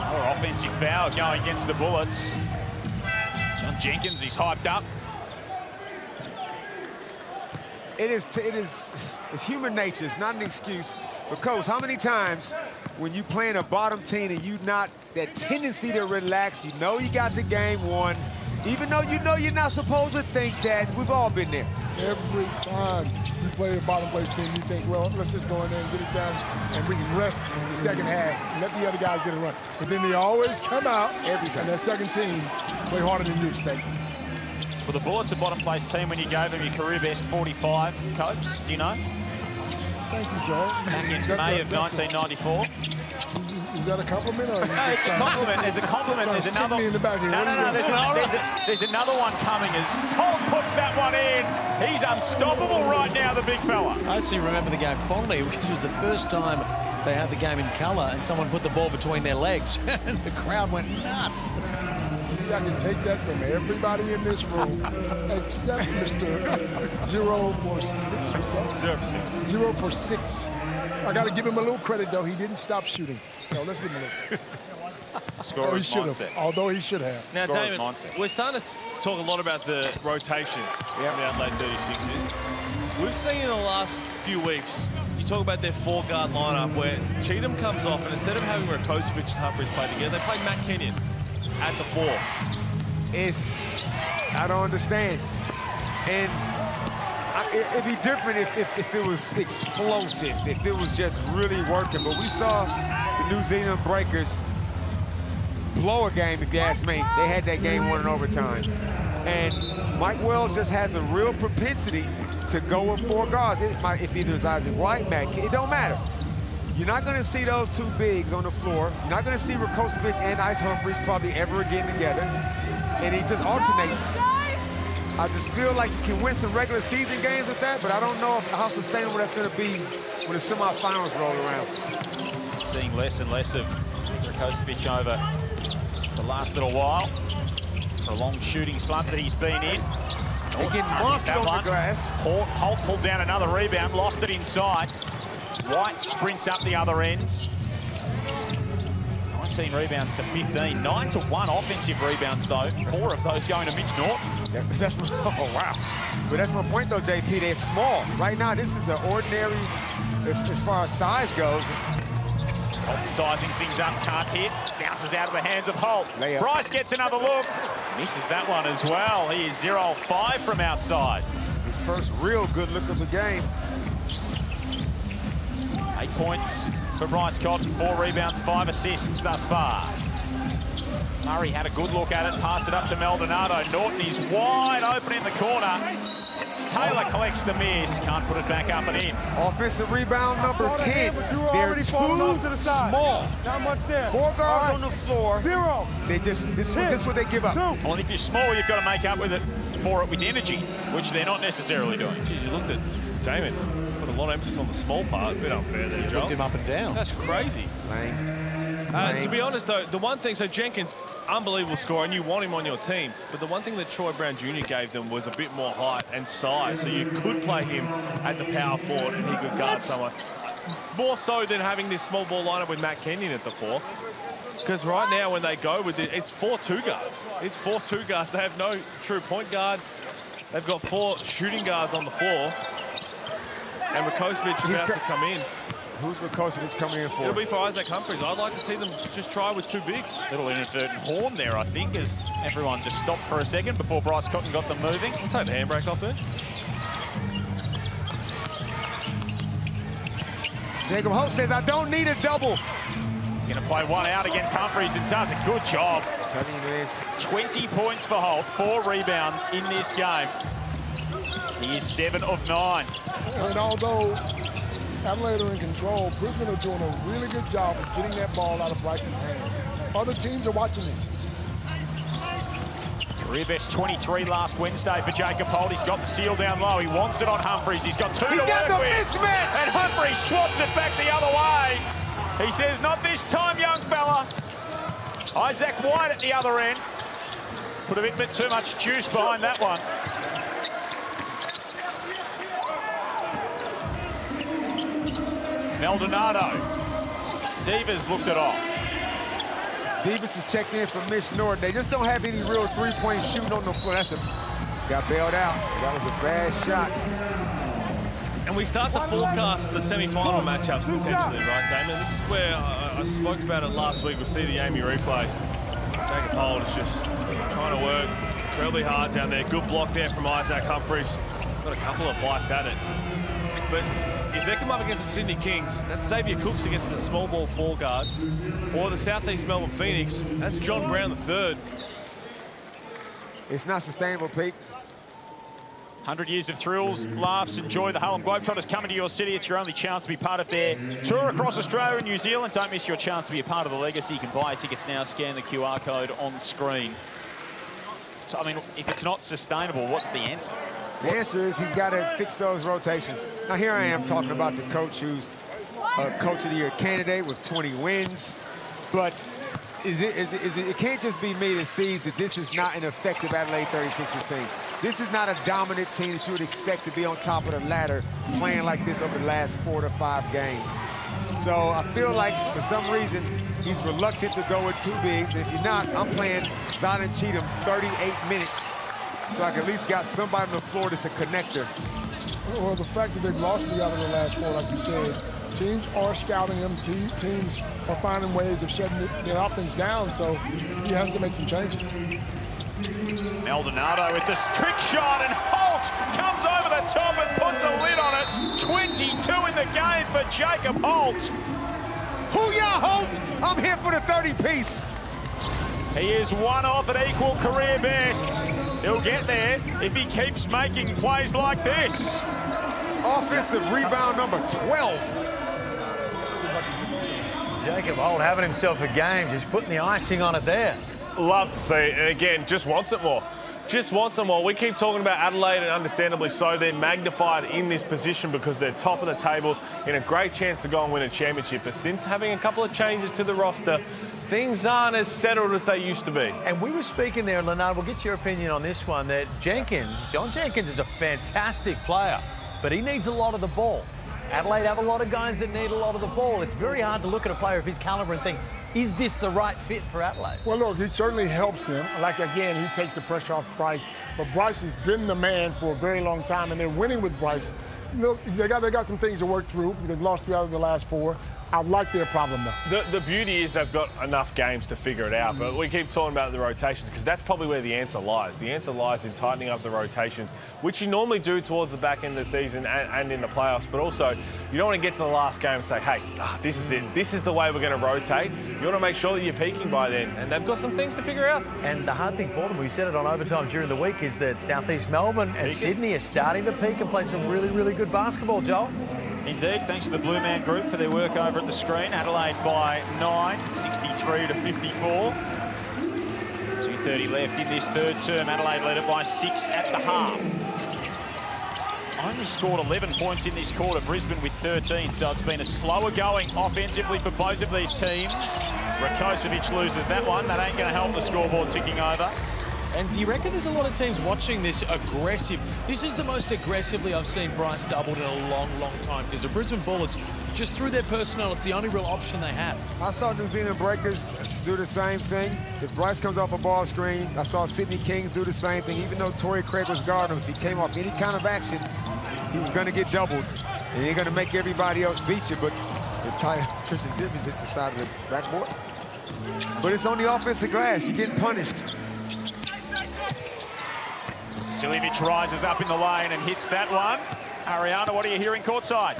Another offensive foul going against the Bullets. John Jenkins, he's hyped up. It's human nature. It's not an excuse. But Coach, how many times when you playing a bottom team and you not that tendency to relax, you know you got the game won, even though you know you're not supposed to think that. We've all been there. Every time you play a bottom place team, you think, well, let's just go in there and get it done, and we can rest in the second half and let the other guys get a run. But then they always come out every time. And that second team play harder than you expect. Well, the Bullets a bottom place team when you gave them your career best 45, Copes, do you know? Thank you, Joe. Back in May of 1994. Is that a compliment? Or no, it's a compliment. There's a compliment. There's another. There's another one coming as Holt puts that one in. He's unstoppable right now, the big fella. I actually remember the game fondly, which was the first time they had the game in colour and someone put the ball between their legs and the crowd went nuts. I can take that from everybody in this room except Mr. 0 for 6. 0 for 6. 0 for 6. I got to give him a little credit, though. He didn't stop shooting. So let's give him a little. Scorer's mindset. Although he should have. Now, Scorer's Damon, mindset. we're starting to talk a lot about the rotations in the Adelaide 36ers. We've seen in the last few weeks, you talk about their 4-guard lineup where Cheatham comes off, and instead of having Rakocevic and Humphries play together, they play Matt Kenyon at the 4. I don't understand. And it'd be different if it was explosive, if it was just really working. But we saw the New Zealand Breakers blow a game, if you ask me. They had that game won in overtime. And Mike Wells just has a real propensity to go with 4 guards. If either it's Isaac White, Matt, it don't matter. You're not going to see those 2 bigs on the floor. You're not going to see Rakocevic and Ice Humphries probably ever again together. And he just alternates. I just feel like you can win some regular season games with that, but I don't know how sustainable that's going to be when the semifinals roll around. Seeing less and less of Rakocevic over the last little while. For a long shooting slump that he's been in. They're getting monstered on the glass. Holt pulled down another rebound, lost it inside. White sprints up the other end. 19 rebounds to 15. 9 to 1 offensive rebounds, though. 4 of those going to Mitch Norton. Oh, wow. But that's my point, though, JP. They're small. Right now, this is an ordinary, as far as size goes. Holt sizing things up, can't hit. Bounces out of the hands of Holt. Layup. Bryce gets another look. Misses that one as well. He is 0-5 from outside. His first real good look of the game. 8 points for Bryce Cotton, 4 rebounds, 5 assists thus far. Murray had a good look at it, passed it up to Maldonado. Norton is wide open in the corner. Taylor collects the miss, can't put it back up and in. Offensive rebound number 10. They're too small. Not much there. 4 guards on the floor. 0. They just this is what they give up. 2. Well, if you're small, you've got to make up with it with energy, which they're not necessarily doing. Geez, you looked at Damon. Put a lot of emphasis on the small part. A bit unfair there, Joel. Looked him up and down. That's crazy. To be honest, though, the one thing, so Jenkins, unbelievable scorer, and you want him on your team, but the one thing that Troy Brown Jr. gave them was a bit more height and size, so you could play him at the power forward and he could guard someone. More so than having this small ball lineup with Matt Kenyon at the 4. Because right now when they go with it, it's 4 2 guards. It's 4 2 guards. They have no true point guard. They've got 4 shooting guards on the floor. And Rakocevic is about to come in. Who's Rakocevic coming in for? It'll be for Isaac Humphries. I'd like to see them just try with 2 bigs. Little inadvertent horn there, I think, as everyone just stopped for a second before Bryce Cotton got them moving. I'll take the handbrake off there. Jacob Holt says, I don't need a double. He's going to play one out against Humphries and does a good job. I'm telling you, man. 20 points for Holt, 4 rebounds in this game. He is 7 of 9. And although Adelaide are in control, Brisbane are doing a really good job of getting that ball out of Bryce's hands. Other teams are watching this. Career best 23 last Wednesday for Jacob Holt. He's got the seal down low. He wants it on Humphries. He's got 2 to work with. Mismatch. And Humphries swats it back the other way. He says, not this time, young fella. Isaac White at the other end. Put a bit too much juice behind that one. Maldonado. Divas looked it off. Davis is checked in for Mitch Norton. They just don't have any real 3-point shooting on the floor. Got bailed out. That was a bad shot. And we start to forecast the semi-final matchups potentially, right, Damon? This is where I spoke about it last week. We'll see the Amy replay. Jacob Holt is just trying to work incredibly hard down there. Good block there from Isaac Humphries. Got a couple of bites at it. But if they come up against the Sydney Kings, that's Xavier Cooks against the small ball 4 guard. Or the Southeast Melbourne Phoenix, that's John Brown III. It's not sustainable, Pete. 100 years of thrills, laughs, and joy. The Harlem Globetrotters coming to your city. It's your only chance to be part of their tour across Australia and New Zealand. Don't miss your chance to be a part of the legacy. You can buy tickets now, scan the QR code on screen. So, I mean, if it's not sustainable, what's the answer? The answer is he's got to fix those rotations. Now, here I am talking about the coach who's a Coach of the Year candidate with 20 wins. But it can't just be me that sees that this is not an effective Adelaide 36ers team. This is not a dominant team that you would expect to be on top of the ladder playing like this over the last 4 to 5 games. So I feel like, for some reason, He's reluctant to go with two bigs. If you're not, I'm playing Zion Cheatham 38 minutes. So I can at least got somebody on the floor that's a connector. Well, the fact that they've lost 3 out of the last 4, like you said, teams are scouting him. Teams are finding ways of shutting their offense down, so he has to make some changes. Maldonado with this trick shot, and Holt comes over the top and puts a lid on it. 22 in the game for Jacob Holt. Hoo-yah, Holt! I'm here for the 30-piece. He is one off at equal career best. He'll get there if he keeps making plays like this. Offensive rebound number 12. Jacob Holt having himself a game, just putting the icing on it there. Love to see it, and again, just wants it more. Just wants it more. We keep talking about Adelaide, and understandably so. They're magnified in this position because they're top of the table in a great chance to go and win a championship. But since having a couple of changes to the roster, things aren't as settled as they used to be. And we were speaking there, Leonard, we'll get your opinion on this one, that John Jenkins is a fantastic player, but he needs a lot of the ball. Adelaide have a lot of guys that need a lot of the ball. It's very hard to look at a player of his caliber and think, is this the right fit for Adelaide? Well, look, he certainly helps them. Like, again, he takes the pressure off Bryce. But Bryce has been the man for a very long time, and they're winning with Bryce. Look, they got some things to work through. They've lost 3 out of the last 4. I like their problem, though. The beauty is they've got enough games to figure it out, but we keep talking about the rotations because that's probably where the answer lies. The answer lies in tightening up the rotations, which you normally do towards the back end of the season and in the playoffs, but also you don't want to get to the last game and say, hey, this is it. This is the way we're going to rotate. You want to make sure that you're peaking by then, and they've got some things to figure out. And the hard thing for them, we said it on overtime during the week, is that Southeast Melbourne and Sydney are starting to peak and play some really, really good basketball, Joel. Indeed, thanks to the Blue Man Group for their work over at the screen. Adelaide by 9, 63 to 54. 2:30 left in this third term. Adelaide led it by 6 at the half. Only scored 11 points in this quarter, Brisbane with 13, so it's been a slower going offensively for both of these teams. Rakocevic loses that one. That ain't going to help the scoreboard ticking over. And do you reckon there's a lot of teams watching this aggressive? This is the most aggressively I've seen Bryce doubled in a long, long time, because the Brisbane Bullets, just through their personnel, it's the only real option they have. I saw New Zealand Breakers do the same thing. If Bryce comes off a ball screen, I saw Sydney Kings do the same thing. Even though Torrey Craig was guarding him, if he came off any kind of action, he was going to get doubled. And you're going to make everybody else beat you, but it's Tristan Dibbins just decided to backboard. But it's on the offensive glass. You're getting punished. Siljevic rises up in the lane and hits that one. Ariana, what are you hearing courtside?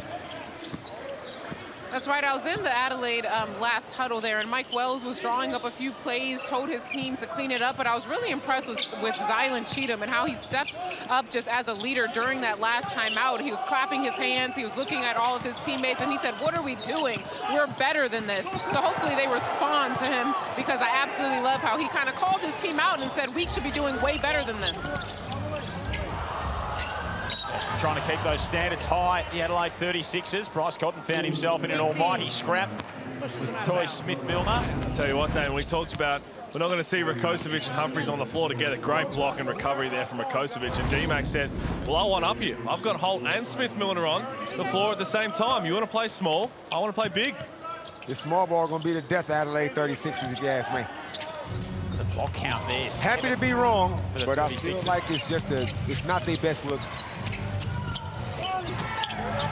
That's right. I was in the Adelaide last huddle there, and Mike Wells was drawing up a few plays, told his team to clean it up, but I was really impressed with Zion Cheatham and how he stepped up just as a leader during that last timeout. He was clapping his hands. He was looking at all of his teammates, and he said, what are we doing? We're better than this. So hopefully they respond to him, because I absolutely love how he kind of called his team out and said, we should be doing way better than this. Trying to keep those standards high at the Adelaide 36ers. Bryce Cotton found himself in an almighty scrap with Toy Smith-Milner. I'll tell you what, Dan, we talked about we're not going to see Rakocevic and Humphries on the floor together. Great block and recovery there from Rakocevic. And D-Mac said, well, I want up you. I've got Holt and Smith-Milner on the floor at the same time. You want to play small? I want to play big. This small ball going to be the death of Adelaide 36ers, if you ask me. The block count there. Happy to be wrong, but I 36ers. feel like it's not their best look.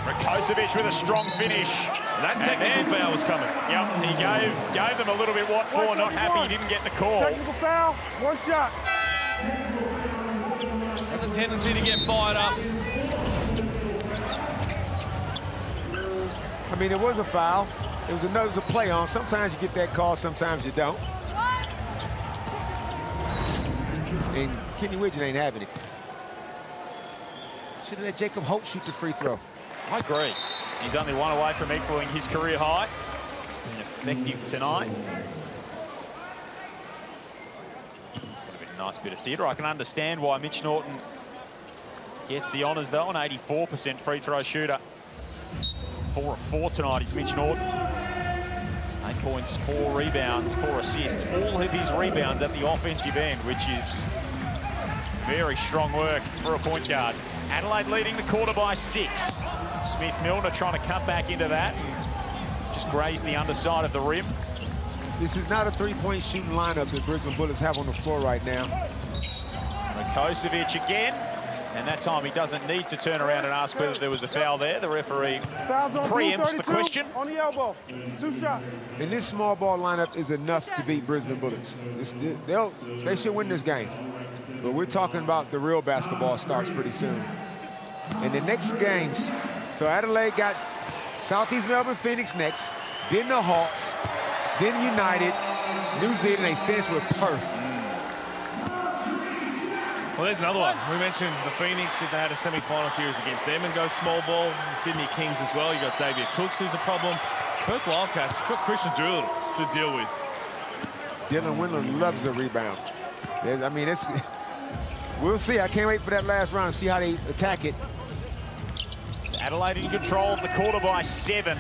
Rakocevic with a strong finish. That technical foul was coming. Yep, he gave them a little bit what for. Not happy he didn't get the call. Technical foul, 1 shot. Has a tendency to get fired up. I mean, it was a foul. It was a play on. Sometimes you get that call, sometimes you don't. And Kenny Widgeon ain't having it. Should have let Jacob Holt shoot the free throw. I agree. He's only one away from equaling his career high. Effective tonight. A nice bit of theatre. I can understand why Mitch Norton gets the honours, though, an 84% free throw shooter. 4 of 4 tonight is Mitch Norton. 8 points, 4 rebounds, 4 assists. All of his rebounds at the offensive end, which is very strong work for a point guard. Adelaide leading the quarter by 6. Smith-Milner trying to cut back into that and just grazed the underside of the rim. This is not a three-point shooting lineup that Brisbane Bullets have on the floor right now. Rakocevic again. And that time he doesn't need to turn around and ask whether there was a foul there. The referee preempts the question. On the elbow, 2 shots. And this small ball lineup is enough to beat Brisbane Bullets. They should win this game. But we're talking about the real basketball starts pretty soon. And the next games, so Adelaide got Southeast Melbourne Phoenix next, then the Hawks, then United, New Zealand, they finish with Perth. Well, there's another one. We mentioned the Phoenix, if they had a semi-final series against them and go small ball. The Sydney Kings as well. You've got Xavier Cooks, who's a problem. Perth Wildcats, got Christian Doolittle to deal with. Dylan Windler loves the rebound. I mean, we'll see. I can't wait for that last round to see how they attack it. Adelaide in control of the quarter by 7.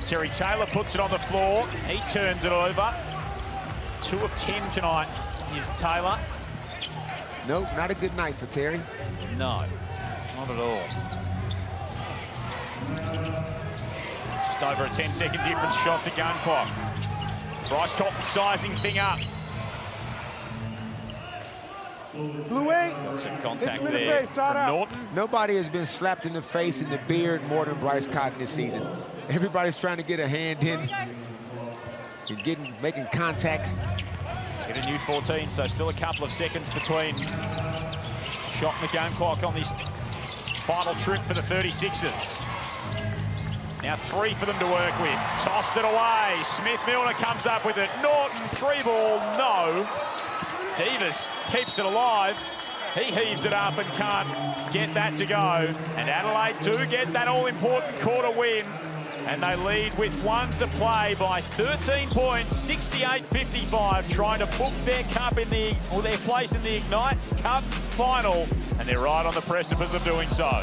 Terry Taylor puts it on the floor. He turns it over. 2 of 10 tonight is Taylor. Nope, not a good night for Terry. No, not at all. Just over a 10-second difference shot to gun clock. Bryce Cotton sizing thing up. Got some contact there from Norton. Nobody has been slapped in the face in the beard more than Bryce Cotton this season. Everybody's trying to get a hand in and making contact. Hit a new 14, so still a couple of seconds between shot and the game clock on this final trip for the 36ers. Now 3 for them to work with. Tossed it away. Smith-Milner comes up with it. Norton, 3-ball, no. Davis keeps it alive. He heaves it up and can't get that to go. And Adelaide do get that all-important quarter win. And they lead with 1 to play by 13 points, 68-55, trying to book their cup in their place in the Ignite Cup final. And they're right on the precipice of doing so.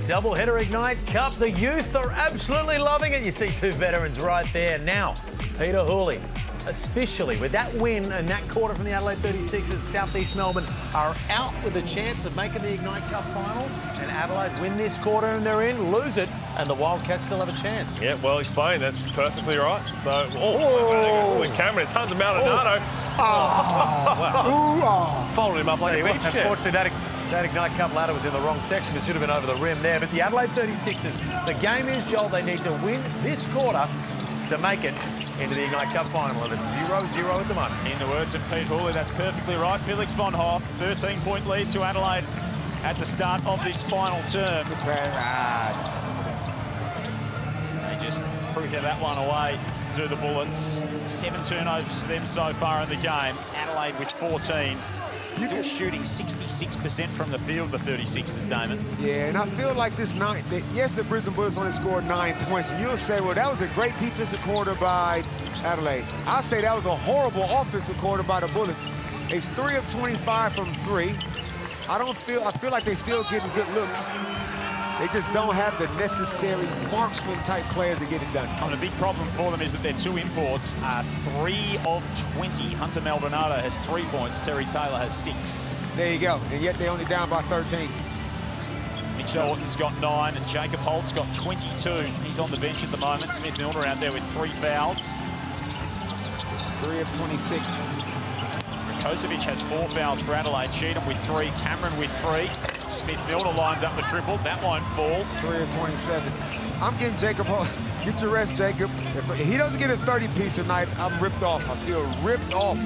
Doubleheader Ignite Cup. The youth are absolutely loving it. You see 2 veterans right there. Now, Peter Hooley, especially with that win and that quarter from the Adelaide 36ers, Southeast Melbourne are out with a chance of making the Ignite Cup final. And Adelaide win this quarter and they're in, lose it, and the Wildcats still have a chance. Yeah, well explained. That's perfectly right. So, the camera is Hunter Maldonado. Folded him up like a beach chair. Unfortunately, that Ignite Cup ladder was in the wrong section. It should have been over the rim there. But the Adelaide 36ers, the game is, Joel, they need to win this quarter to make it into the Ignite Cup final. And it's 0-0 at the moment. In the words of Pete Hooley, that's perfectly right. Felix von Hoff, 13-point lead to Adelaide at the start of this final term. They just threw that one away to the Bullets. 7 turnovers for them so far in the game. Adelaide with 14. Still shooting 66% from the field, the 36ers, Damon. Yeah, and I feel like this night, yes, the Brisbane Bullets only scored 9 points. And you'll say, well, that was a great defensive quarter by Adelaide. I'll say that was a horrible offensive quarter by the Bullets. It's 3 of 25 from 3. I feel like they're still getting good looks. They just don't have the necessary marksman-type players to get it done. And a big problem for them is that their 2 imports are 3 of 20. Hunter Maldonado has 3 points. Terry Taylor has 6. There you go. And yet they're only down by 13. Mitch Norton's got 9, and Jacob Holt's got 22. He's on the bench at the moment. Smith Milner out there with 3 fouls. 3 of 26. Kosovic has 4 fouls for Adelaide. Cheatham with 3, Cameron with 3. Smith Milner lines up the triple. That won't fall. 3 of 27. I'm getting Jacob Holt. Get your rest, Jacob. If he doesn't get a 30-piece tonight, I'm ripped off. I feel ripped off.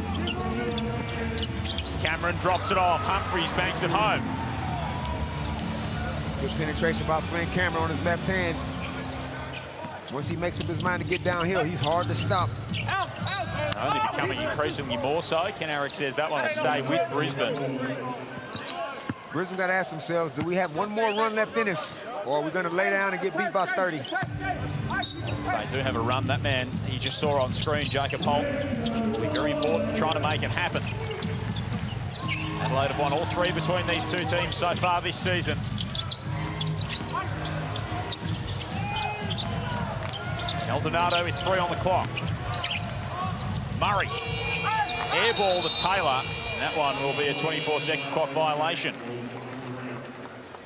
Cameron drops it off. Humphries banks it home. Good penetration by Flynn Cameron on his left hand. Once he makes up his mind to get downhill, he's hard to stop. Only becoming increasingly more so. Ken Arick says that one will stay with Brisbane. Brisbane got to ask themselves, do we have one more run left in us, or are we going to lay down and get beat by 30? They do have a run. That man you just saw on screen, Jacob Holt, will be very important trying to make it happen. Adelaide have won all 3 between these 2 teams so far this season. Maldonado with 3 on the clock. Murray, air ball to Taylor. And that one will be a 24-second clock violation.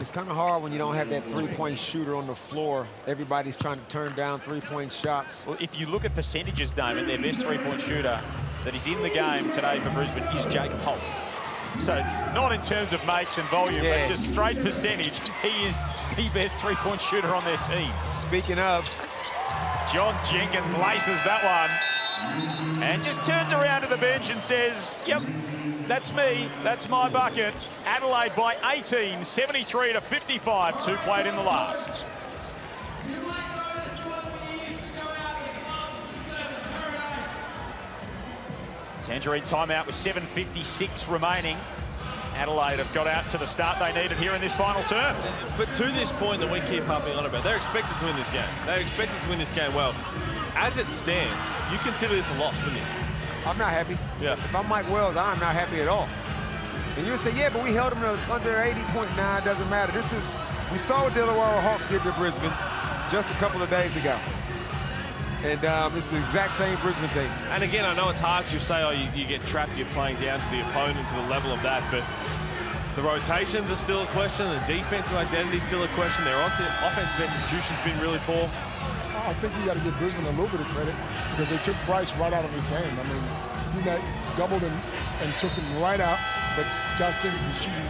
It's kind of hard when you don't have that 3-point shooter on the floor. Everybody's trying to turn down 3-point shots. Well, if you look at percentages, Damon, their best 3-point shooter that is in the game today for Brisbane is Jacob Holt. So not in terms of makes and volume, but just straight percentage. He is the best 3-point shooter on their team. Speaking of, John Jenkins laces that one and just turns around to the bench and says, yep, that's me, that's my bucket. Adelaide by 18, 73-55, 2 played in the last. Tangerine timeout with 7:56 remaining. Adelaide have got out to the start they needed here in this final term. But to this point that we keep harping on about, they're expected to win this game. They're expected to win this game well. As it stands, you consider this a loss, wouldn't you? I'm not happy. Yeah. If I'm Mike Wells, I'm not happy at all. And you would say, yeah, but we held them to under 80.9, doesn't matter. We saw what the Illawarra Hawks did to Brisbane just a couple of days ago. And it's the exact same Brisbane team. And again, I know it's hard to say, oh, you get trapped, you're playing down to the opponent, to the level of that, but the rotations are still a question, the defensive identity is still a question, their offensive execution's been really poor. I think you got to give Brisbane a little bit of credit because they took Price right out of his game. I mean, he doubled him and took him right out, but Josh Jenkins is shooting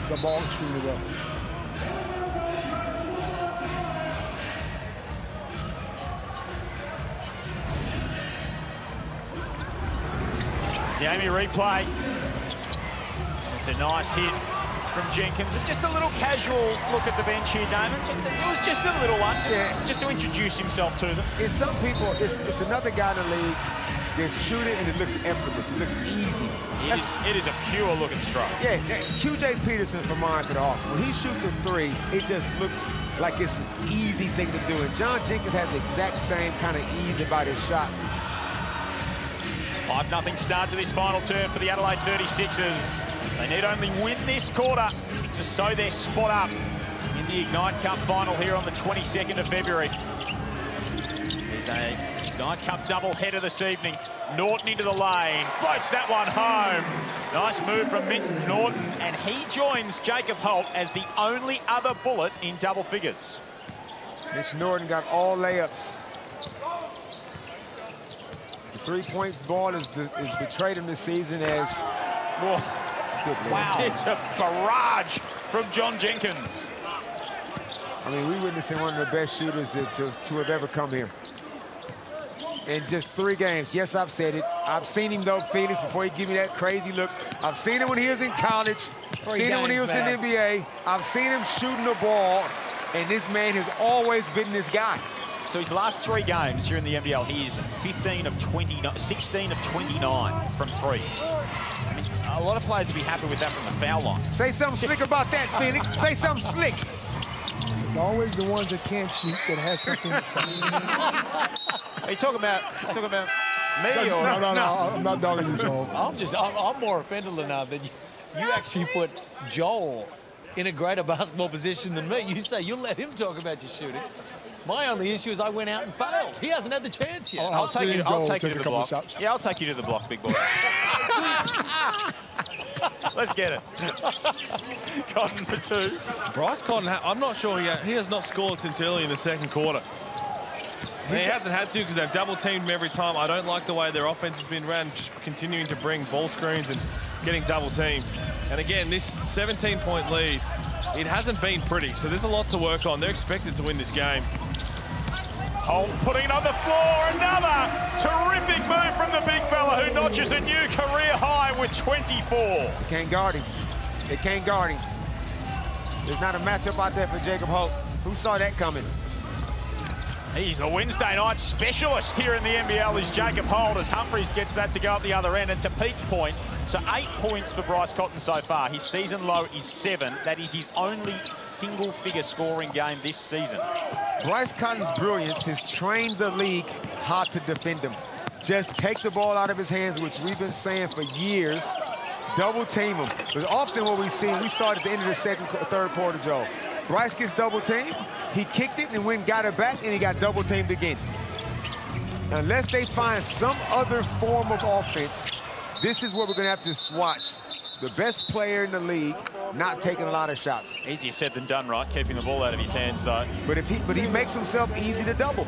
the ball extremely well. Gamey replay. It's a nice hit from Jenkins. And just a little casual look at the bench here, Damon. It was just a little one, just to introduce himself to them. It's some people, it's another guy in the league that's shooting and it looks effortless. It looks easy. It is a pure looking stroke. Yeah, QJ Peterson for mine for the Hawks. When he shoots a 3, it just looks like it's an easy thing to do. And John Jenkins has the exact same kind of ease about his shots. 5-0 start to this final term for the Adelaide 36ers. They need only win this quarter to sew their spot up in the Ignite Cup final here on the 22nd of February. There's a Ignite Cup doubleheader this evening. Norton into the lane, floats that one home. Nice move from Minton Norton, and he joins Jacob Holt as the only other Bullet in double figures. Mitch Norton got all layups. The 3-point ball is betrayed him this season as... Wow, it's a barrage from John Jenkins. I mean, we witnessing one of the best shooters to have ever come here. in just 3 games. Yes, I've said it. I've seen him, though, Felix, before he give me that crazy look. I've seen him when he was in college. Seen him when he was in the NBA. I've seen him shooting the ball, and this man has always been this guy. So his last 3 games here in the NBL, he is 16 of 29 from 3. I mean, a lot of players would be happy with that from the foul line. Say something slick about that, Felix. Say something slick. It's always the ones that can't shoot that has something to say. Are you talking about me or? No, I'm not dogging you, Joel. I'm more offended now that you actually put Joel in a greater basketball position than me. You say you'll let him talk about your shooting. My only issue is I went out and failed. He hasn't had the chance yet. I'll take you to the block. Yeah, I'll take you to the blocks, big boy. Let's get it. Cotton for 2. Bryce Cotton, I'm not sure he has not scored since early in the second quarter. And he hasn't had to because they've double-teamed him every time. I don't like the way their offense has been ran, just continuing to bring ball screens and getting double-teamed. And again, this 17-point lead, it hasn't been pretty, so there's a lot to work on. They're expected to win this game. Holt putting it on the floor. Another terrific move from the big fella who notches a new career high with 24. They can't guard him. They can't guard him. There's not a matchup out there for Jacob Holt. Who saw that coming? He's the Wednesday night specialist here in the NBL is Jacob Holt as Humphries gets that to go up the other end. And to Pete's point, so 8 points for Bryce Cotton so far. His season low is 7. That is his only single-figure scoring game this season. Bryce Cotton's brilliance has trained the league how to defend him. Just take the ball out of his hands, which we've been saying for years. Double team him. But often what we saw it at the end of the third quarter, Joe. Bryce gets double teamed, he kicked it and went and got it back, and he got double teamed again. Unless they find some other form of offense, this is what we're gonna have to watch. The best player in the league not taking a lot of shots. Easier said than done, right? Keeping the ball out of his hands, though. But he makes himself easy to double.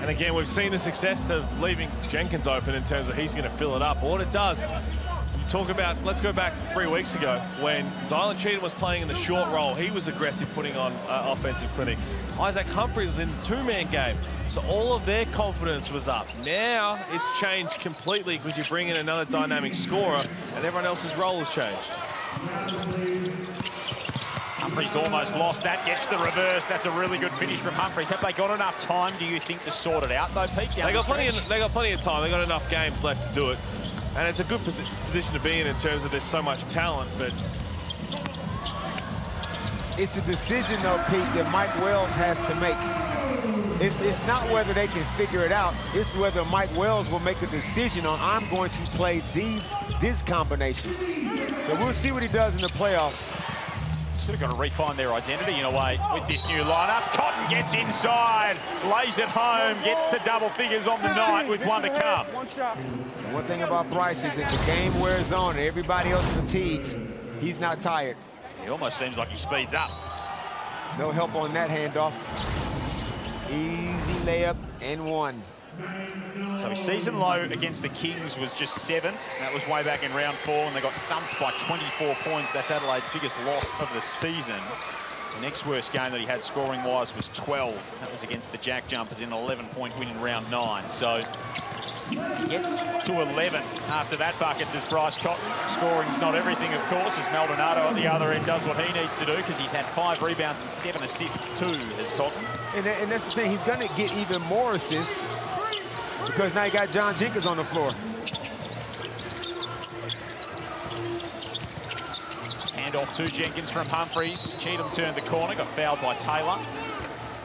And again, we've seen the success of leaving Jenkins open in terms of he's going to fill it up. What it does, you talk about, let's go back 3 weeks ago when Zylan Cheatham was playing in the short role. He was aggressive, putting on offensive clinic. Isaac Humphries was in the 2-man game. So all of their confidence was up. Now it's changed completely because you bring in another dynamic scorer and everyone else's role has changed. Humphries almost lost that, gets the reverse. That's a really good finish from Humphries. Have they got enough time, do you think, to sort it out, though, Pete? They got plenty of time. They got enough games left to do it. And it's a good position to be in terms of there's so much talent, but... It's a decision, though, Pete, that Mike Wells has to make. It's not whether they can figure it out. It's whether Mike Wells will make a decision on, I'm going to play these combinations. So we'll see what he does in the playoffs. Sort of got to refine their identity in a way with this new lineup. Cotton gets inside, lays it home, gets to double figures on the night with 1 to come. One thing about Bryce is that the game wears on and everybody else fatigues. He's not tired. He almost seems like he speeds up. No help on that handoff. Easy layup and 1. So his season low against the Kings was just 7. That was way back in round 4, and they got thumped by 24 points. That's Adelaide's biggest loss of the season. The next worst game that he had scoring-wise was 12. That was against the Jack Jumpers in an 11-point win in round 9. So he gets to 11 after that bucket, does Bryce Cotton. Scoring's not everything, of course, as Maldonado at the other end does what he needs to do, because he's had 5 rebounds and 7 assists too, as Cotton. And that's the thing, he's going to get even more assists because now you got John Jenkins on the floor. Handoff to Jenkins from Humphries. Cheatham turned the corner, got fouled by Taylor.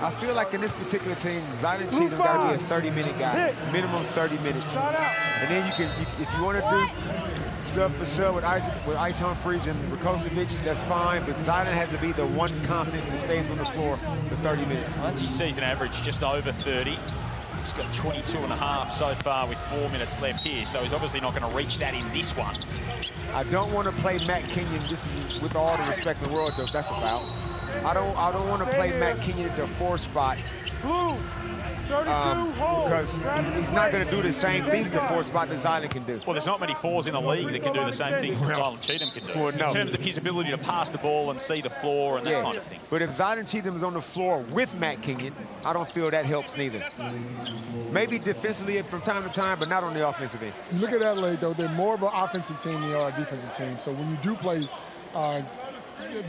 I feel like in this particular team, Zylan Cheatham's got to be a 30-minute guy, minimum 30 minutes. And then you can, if you want to do sub for sub with Ice Humphries and Rakocevic, that's fine. But Zylan has to be the one constant that stays on the floor for 30 minutes. Well, that's his season average, just over 30. He's got 22.5 so far with 4 minutes left here, so he's obviously not going to reach that in this one. I don't want to play Matt Kenyon, this is with all the respect in the world, though, that's a foul. I don't want to play Matt Kenyon at the 4 spot because he's not going to do the same things the 4 spot that Zylan can do. Well, there's not many 4s in the league that can do the same things that Zylan Cheatham can do. Well, no. In terms of his ability to pass the ball and see the floor and that kind of thing. But if Zylan Cheatham is on the floor with Matt Kenyon, I don't feel that helps neither. Maybe defensively from time to time, but not on the offensive end. You look at Adelaide, though, they're more of an offensive team than they are a defensive team. So when you do play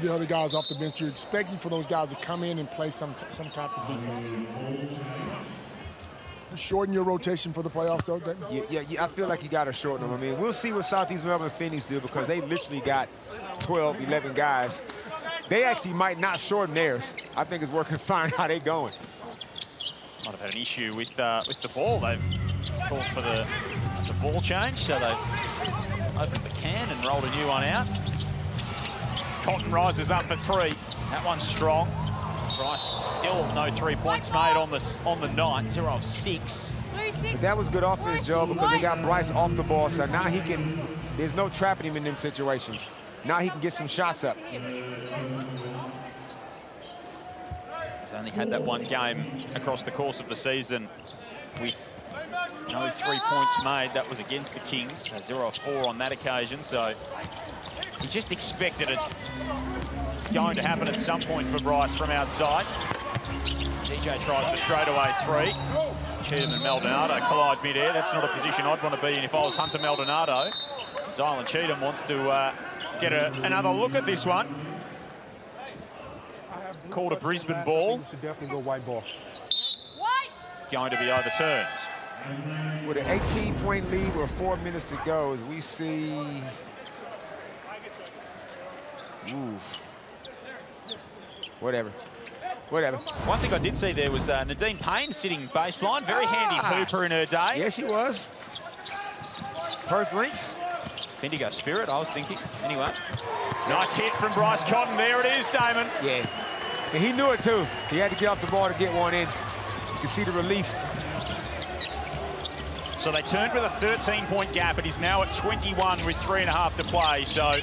the other guys off the bench, you're expecting for those guys to come in and play some type of defense. Shorten your rotation for the playoffs, though? Yeah, I feel like you got to shorten them. I mean, we'll see what Southeast Melbourne Phoenix do because they literally got 12, 11 guys. They actually might not shorten theirs. I think it's working fine how they going. Might have had an issue with the ball. They've called for the ball change, so they've opened the can and rolled a new one out. Cotton rises up for 3. That one's strong. Bryce still no 3 points made on the night, 0 of 6. But that was good offense, Joe, because they got Bryce off the ball, so now he can, there's no trapping him in them situations. Now he can get some shots up. He's only had that one game across the course of the season with no 3 points made. That was against the Kings, so 0 of 4 on that occasion, so he just expected it. It's going to happen at some point for Bryce from outside. DJ tries the straightaway 3. Cheatham and Maldonado collide mid-air. That's not a position I'd want to be in if I was Hunter Maldonado. Zylan Cheatham wants to get another look at this one. Called a Brisbane ball. Should definitely go white ball. Going to be overturned. With an 18-point lead with 4 minutes to go, as we see. Oof. Whatever. One thing I did see there was Nadine Payne sitting baseline. Very handy hooper in her day. Yes, she was. Perth Lynx. Indigo Spirit, I was thinking. Anyway. Nice hit from Bryce Cotton. There it is, Damon. Yeah. And he knew it, too. He had to get off the ball to get one in. You can see the relief. So they turned with a 13-point gap. It is now at 21 with 3.5 to play. So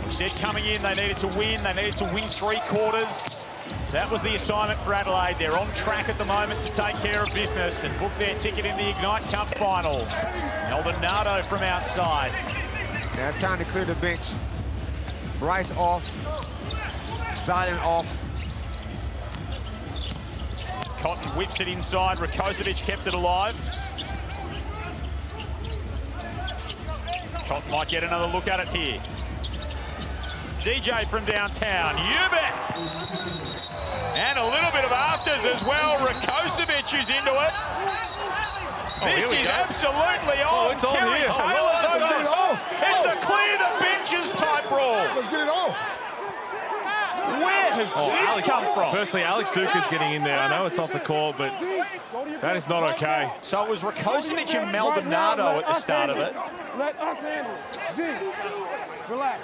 we said coming in, they needed to win. They needed to win 3 quarters. That was the assignment for Adelaide. They're on track at the moment to take care of business and book their ticket in the Ignite Cup final. Maldonado from outside. Now it's time to clear the bench. Bryce off. Zylan off. Cotton whips it inside. Rakocevic kept it alive. Cotton might get another look at it here. DJ from downtown, you bet. And a little bit of afters as well. Rakocevic is into it. This is absolutely on. It's on Terry here. Taylor's over the top. It's a clear the benches type brawl. Let's get it on. Where has this come from? Firstly, Alex Duca's getting in there. I know it's off the court, but that is not okay. So it was Rakocevic and Maldonado at the start of it. Let us handle it. Z, relax.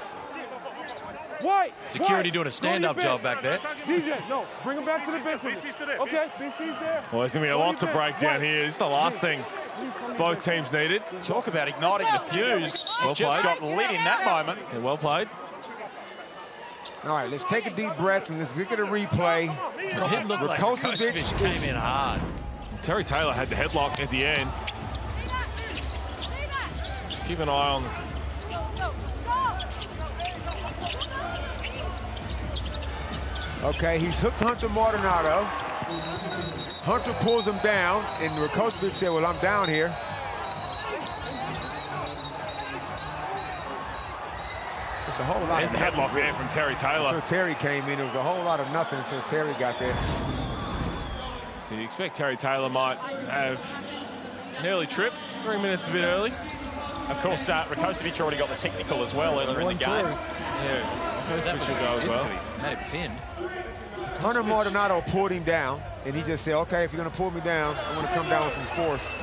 White. Security doing a stand-up job back there. DJ, no, bring him back to the bench. Okay, BC's there. Well, there's going to be a lot to break down here. This is the last thing both teams needed. Talk about igniting the fuse. Well It just played. got lit in that moment. Yeah, well played. All right, let's take a deep breath and let's look at a replay. It did look like Rakocevic came in hard. Terry Taylor had the headlock at the end. Keep an eye on. Okay, he's hooked Hunter Maldonado. Hunter pulls him down, and Rakocevic said, well, I'm down here. It's a whole lot There's of the headlock there from Terry Taylor. Until Terry came in, it was a whole lot of nothing until Terry got there. So you expect Terry Taylor might have an early trip, 3 minutes a bit early. Of course, Rakocevic already got the technical as well earlier in the game. Yeah, Rakocevic should go as well. Had him pinned. Hunter Maldonado pulled him down, and he just said, okay, if you're going to pull me down, I'm going to come down with some force.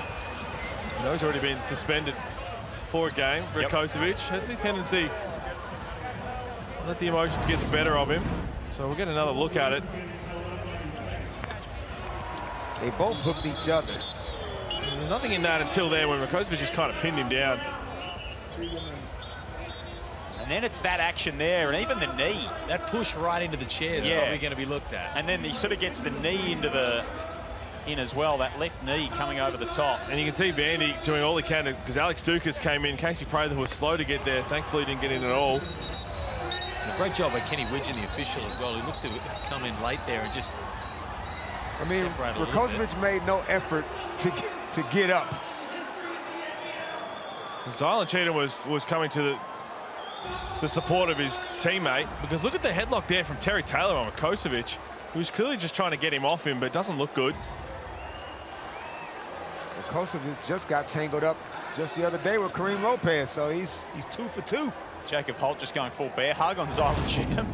No, he's already been suspended for a game. Rakocevic has the tendency to let the emotions get the better of him. So we'll get another look at it. They both hooked each other. There's nothing in that until there when Rakocevic just kind of pinned him down. And then it's that action there, and even the knee. That push right into the chair is probably going to be looked at. And then he sort of gets the knee into the in as well. That left knee coming over the top. And you can see Vandy doing all he can because Alex Dukas came in. Casey Prather was slow to get there. Thankfully, didn't get in at all. A great job by Kenny Widgeon, the official, as well. He looked to come in late there and just. I mean, Rakocevic made no effort to get up. Zylan Cheatham was coming to the support of his teammate, because look at the headlock there from Terry Taylor on Rakocevic. He was clearly just trying to get him off him, but it doesn't look good. Rakocevic just got tangled up just the other day with Kareem Lopez, so he's 2 for 2. Jacob Holt just going full bear hug on Zylan Cheatham.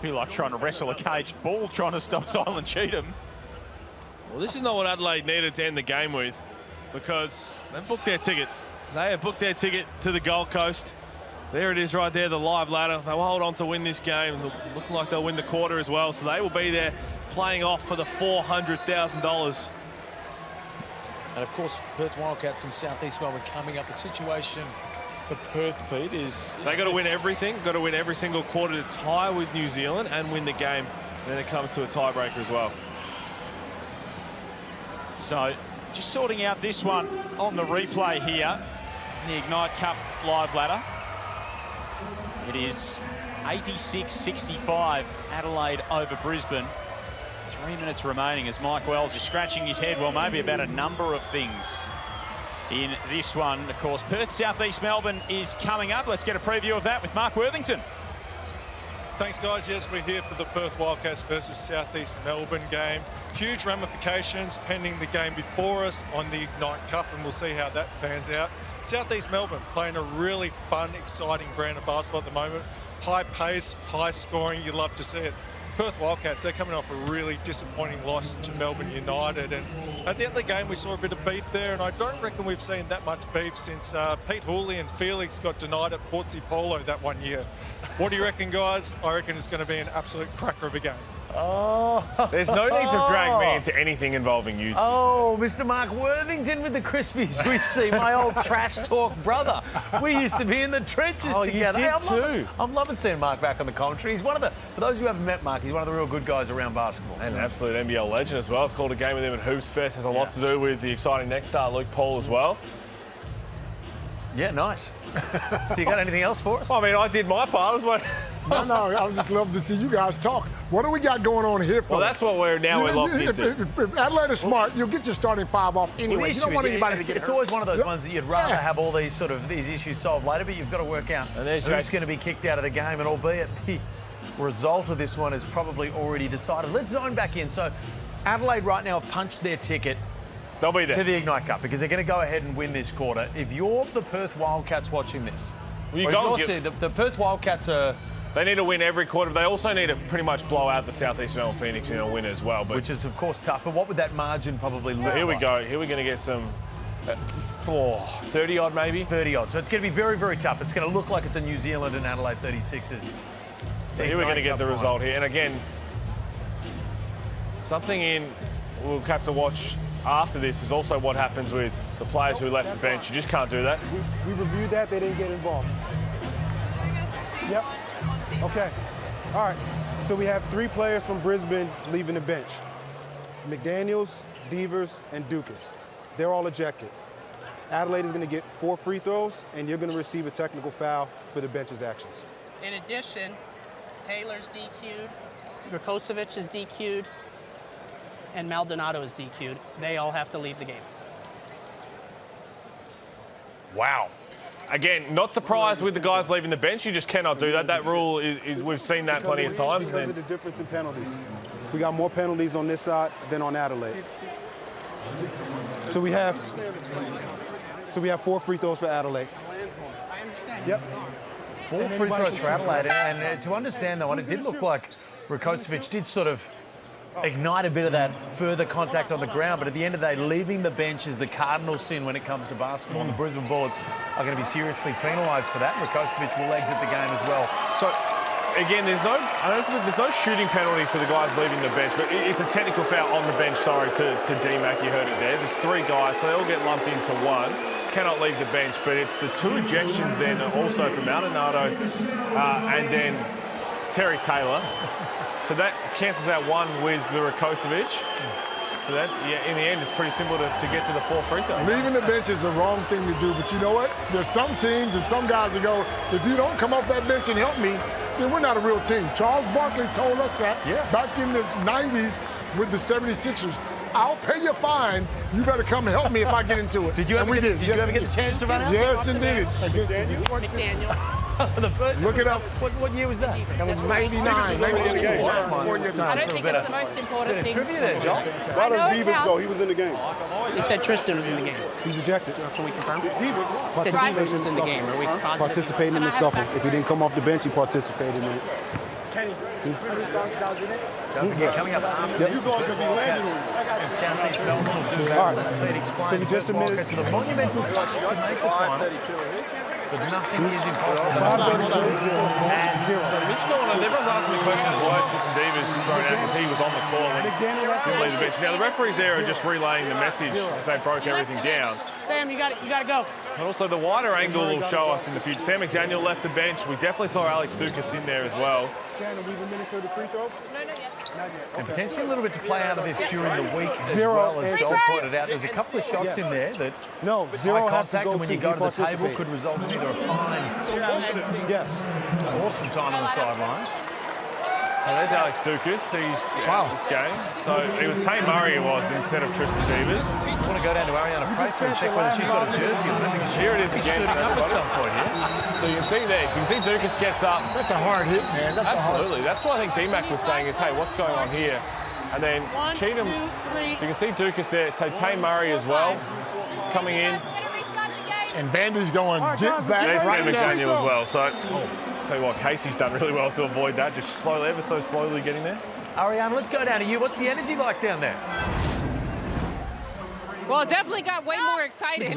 Be like trying to wrestle a caged bull, trying to stop Zylan Cheatham. Well, this is not what Adelaide needed to end the game with, because they've booked their ticket. They have booked their ticket to the Gold Coast. There it is right there, the live ladder. They will hold on to win this game. Looking like they'll win the quarter as well. So they will be there playing off for the $400,000. And of course, Perth Wildcats and South East Melbourne coming up. The situation for Perth, Pete, is... They got to win everything. Got to win every single quarter to tie with New Zealand and win the game. Then it comes to a tiebreaker as well. So just sorting out this one on the replay here. The Ignite Cup live ladder. It is 86-65, Adelaide over Brisbane. 3 minutes remaining as Mike Wells is scratching his head. Well, maybe about a number of things in this one. Of course, Perth South East Melbourne is coming up. Let's get a preview of that with Mark Worthington. Thanks, guys. Yes, we're here for the Perth Wildcats versus South East Melbourne game. Huge ramifications pending the game before us on the Ignite Cup, and we'll see how that pans out. South East Melbourne playing a really fun, exciting brand of basketball at the moment. High pace, high scoring, you love to see it. Perth Wildcats, they're coming off a really disappointing loss to Melbourne United, and at the end of the game we saw a bit of beef there, and I don't reckon we've seen that much beef since Pete Hooley and Felix got denied at Portsea Polo that one year. What do you reckon, guys? I reckon it's going to be an absolute cracker of a game. Oh, there's no need to drag me into anything involving you two. Oh, Mr. Mark Worthington with the Crispies. We see my old trash talk brother. We used to be in the trenches together. You did too. I'm loving seeing Mark back on the commentary. He's one of the, for those who haven't met Mark, he's one of the real good guys around basketball. And an absolute NBL legend as well. Called a game with him at Hoops Fest. Has a lot to do with the exciting next star, Luke Paul, as well. Yeah, nice. You got anything else for us? I mean, I did my part. No, I would just love to see you guys talk. What do we got going on here? Well, that's what we're locked into. If Adelaide is smart, you'll get your starting five off anyway. Well, you don't want anybody to get It's hurt. always one of those ones that you'd rather have all these issues solved later, but you've got to work out who's going to be kicked out of the game, and albeit the result of this one is probably already decided. Let's zone back in. So Adelaide right now have punched their ticket. They'll be there to the Ignite Cup because they're going to go ahead and win this quarter. If you're the Perth Wildcats watching this, the Perth Wildcats are... They need to win every quarter. They also need to pretty much blow out the South East Melbourne Phoenix in a win as well. But which is, of course, tough. But what would that margin probably look like? Here we go. Here we're going to get some 30-odd maybe. 30-odd. So it's going to be very, very tough. It's going to look like it's a New Zealand and Adelaide 36ers. So here we're going to get the result here. And again, something we'll have to watch after this is also what happens with the players who left the bench. You just can't do that. We reviewed that. They didn't get involved. Yep. Okay. All right. So we have 3 players from Brisbane leaving the bench. McDaniels, Devers, and Dukas. They're all ejected. Adelaide is going to get 4 free throws, and you're going to receive a technical foul for the bench's actions. In addition, Taylor's DQ'd, Rakocevic is DQ'd, and Maldonado is DQ'd. They all have to leave the game. Wow. Again, not surprised with the guys leaving the bench. You just cannot do that. That rule is we've seen that plenty of times. Because of the difference in penalties. We got more penalties on this side than on Adelaide. So we have 4 free throws for Adelaide. I understand. Yep. 4 free throws for Adelaide. And to understand, though, and it did look like Rakocevic did sort of ignite a bit of that further contact on the ground, but at the end of the day, leaving the bench is the cardinal sin when it comes to basketball, and the Brisbane Bullets are going to be seriously penalised for that. Rakocevic will exit the game as well. So, again, there's no shooting penalty for the guys leaving the bench, but it's a technical foul on the bench, to D-Mac, you heard it there. There's 3 guys, so they all get lumped into one. Cannot leave the bench, but it's the 2 ejections then also from Maldonado and then Terry Taylor. So that cancels out 1 with the Rakocevic. after that, yeah, in the end, it's pretty simple to get to the 4 free throws. Leaving the bench is the wrong thing to do, but you know what? There's some teams and some guys that go, if you don't come off that bench and help me, then we're not a real team. Charles Barkley told us that back in the 90s with the 76ers. I'll pay you a fine. You better come help me if I get into it. Did you ever get the chance to run out? Yes, indeed. McDaniel. Look it up. What year was that? That was 99. 99. I don't think it's the most important thing. Trivia there, John. Why does Divas go? He was in the game. He said Tristan was in the game. He's ejected. Can we confirm? He said Divas was in the game. Are we positive? Participating in the scuffle. If he didn't come off the bench, he participated in it. Kenny, don't forget, coming up after You going because he landed on you. and Southeast Melbourne will do that. All right. Let's please explain Give me just a Walker minute. to the monumental touch to make the final. But nothing is impossible. So Mitch Norton, everyone's asking the questions why is Tristan Divas thrown out because he was on the court and didn't leave the bench. Now the referees there are just relaying the message as they broke everything down. Sam, you got to go. And also the wider angle will show us in the future. Sam McDaniel left the bench. We definitely saw Alex Dukas in there as well. Shannon, leave a minute for the free throw? And potentially a little bit to play out of this during the week as well, as Joel pointed out. There's a couple of shots in there that zero eye has to contact go and when to you go to the table participate. could result in either a fine or some time on the sidelines. So there's Alex Dukas. He's out of this game. So it was Tay Murray who was instead of Tristan Divas. I want to go down to Ariana Prather and check whether she's got a jersey on. I think Here it is she's again. shooting up at some point here. So you can see there. So you can see Dukas gets up. That's a hard hit, man. That's Absolutely. That's what I think D-Mac was saying is, hey, what's going on here? And then Cheatham. So you can see Dukas there. So Tay Murray as well coming in. And Vandy's going, get back There's right Sam now. McDaniel as well. So tell you what, Casey's done really well to avoid that. Just slowly, ever so slowly getting there. Ariana, let's go down to you. What's the energy like down there? Well, it definitely got way more exciting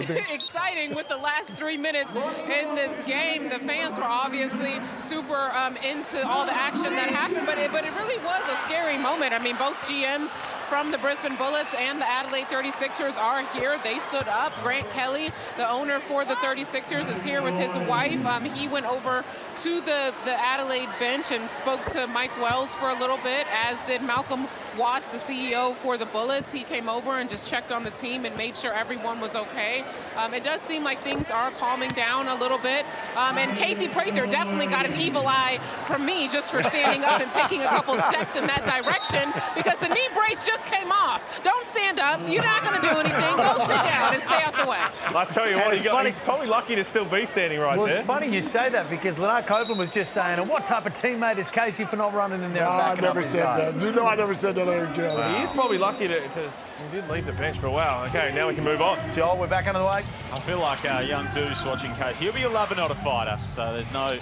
with the last 3 minutes in this game. The fans were obviously super into all the action that happened, but it really was a scary moment. I mean, both GMs from the Brisbane Bullets and the Adelaide 36ers are here. They stood up. Grant Kelly, the owner for the 36ers, is here with his wife. He went over to the Adelaide bench and spoke to Mike Wells for a little bit, as did Malcolm Watts, the CEO for the Bullets. He came over and just checked on the team and made sure everyone was okay. It does seem like things are calming down a little bit. And Casey Prather definitely got an evil eye from me just for standing up and taking a couple steps in that direction, because the knee brace just came off. Don't stand up. You're not going to do anything. Go sit down and stay out the way. I tell you what, he's probably lucky to still be standing right Well, there. it's funny you say that, because Lennart Copeland was just saying, and what type of teammate is Casey for not running in there and I backing up never his said guy? that. You know I never said that, Eric Jones. He is probably lucky to he didn't leave the bench, but wow. Okay, now we can move on. Joel, we're back under the way. I feel like young Deuce watching Casey. He'll be a lover, not a fighter, so there's no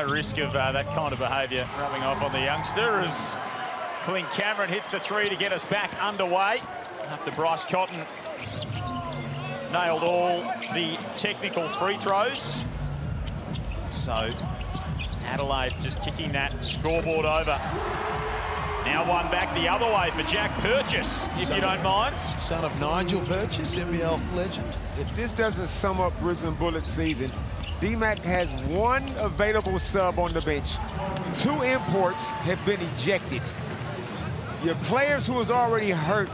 risk of that kind of behaviour rubbing off on the youngster, as Flynn Cameron hits the three to get us back underway after Bryce Cotton nailed all the technical free throws. So Adelaide just ticking that scoreboard over. Now one back the other way for Jack Purchase, if you don't mind. Son of Nigel Purchase, NBL legend. If this doesn't sum up Brisbane Bullets season, D-Mac has one available sub on the bench. 2 imports have been ejected. Your players who was already hurt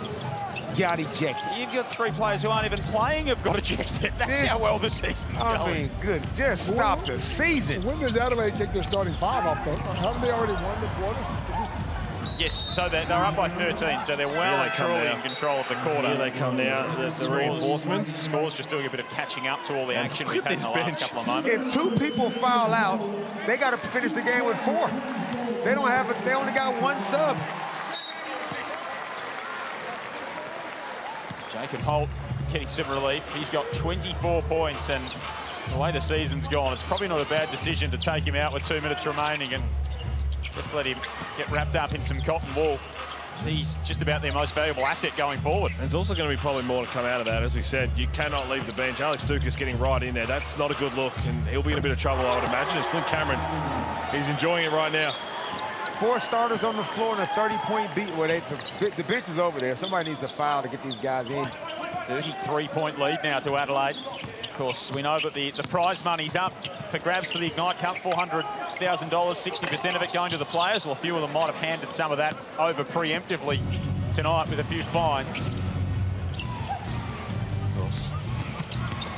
got ejected. You've got 3 players who aren't even playing have got ejected. That's how well the season's going. I mean, good. Just stop the season. When does Adelaide take their starting 5 off, though? Haven't they already won the quarter? Yes, so they're up by 13, so they're well and truly in control of the quarter. Here they come now, the reinforcements. Scores just doing a bit of catching up to all the action we've had in the last couple of moments. If 2 people foul out, they got to finish the game with 4. They don't have it. They only got 1 sub. Jacob Holt getting some relief. He's got 24 points, and the way the season's gone, it's probably not a bad decision to take him out with 2 minutes remaining and just let him get wrapped up in some cotton wool. He's just about their most valuable asset going forward. There's also going to be probably more to come out of that. As we said, you cannot leave the bench. Alex Dukas getting right in there. That's not a good look, and he'll be in a bit of trouble, I would imagine. It's Flynn Cameron. He's enjoying it right now. 4 starters on the floor and a 30-point beat. Where the bench is over there. Somebody needs to foul to get these guys in. 33-point lead now to Adelaide. Of course, we know that the prize money's up for grabs for the Ignite Cup, $400,000, 60% of it going to the players. Well, a few of them might have handed some of that over preemptively tonight with a few fines. Of course,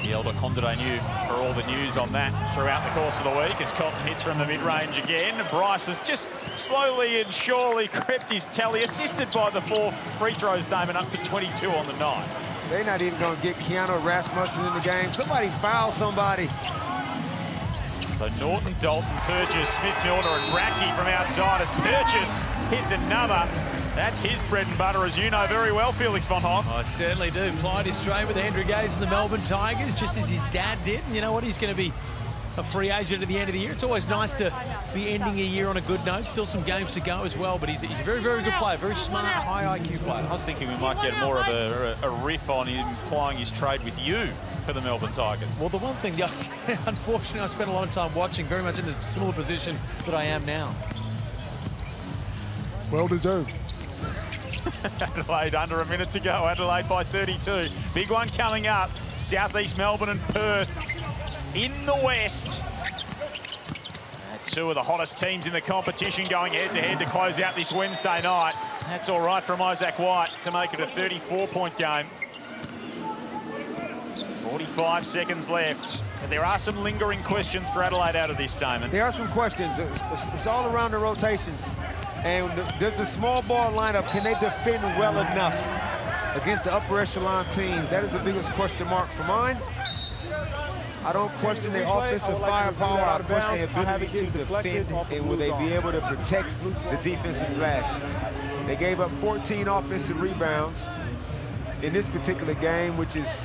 the elder Condé knew for all the news on that throughout the course of the week as Cotton hits from the mid-range again. Bryce has just slowly and surely crept his tally, assisted by the 4 free throws, Damon, up to 22 on the night. They're not even going to get Keanu Rasmussen in the game. Somebody foul somebody. So Norton, Dalton, Purchase, Smith-Milner and Radke from outside as Purchase hits another. That's his bread and butter, as you know very well, Felix von Hoff. I certainly do. Plied his trade with Andrew Gaze and the Melbourne Tigers, just as his dad did. And you know what? He's going to be a free agent at the end of the year. It's always nice to be ending a year on a good note. Still some games to go as well, but he's a very, very good player. Very smart, high IQ player. I was thinking we might get more of a riff on him plying his trade with you for the Melbourne Tigers. Well, the one thing, unfortunately, I spent a lot of time watching, very much in the similar position that I am now. Well deserved. Adelaide under a minute to go. Adelaide by 32. Big one coming up. Southeast Melbourne and Perth in the West. Two of the hottest teams in the competition going head-to-head to close out this Wednesday night. That's all right from Isaac White to make it a 34-point game. 45 seconds left. But there are some lingering questions for Adelaide out of this, Damon. There are some questions. It's all around the rotations. And does the small ball lineup, can they defend well enough against the upper echelon teams? That is the biggest question mark for mine. I don't question their offensive firepower. I question their ability to defend, and will they be able to protect the defensive glass? They gave up 14 offensive rebounds in this particular game, which is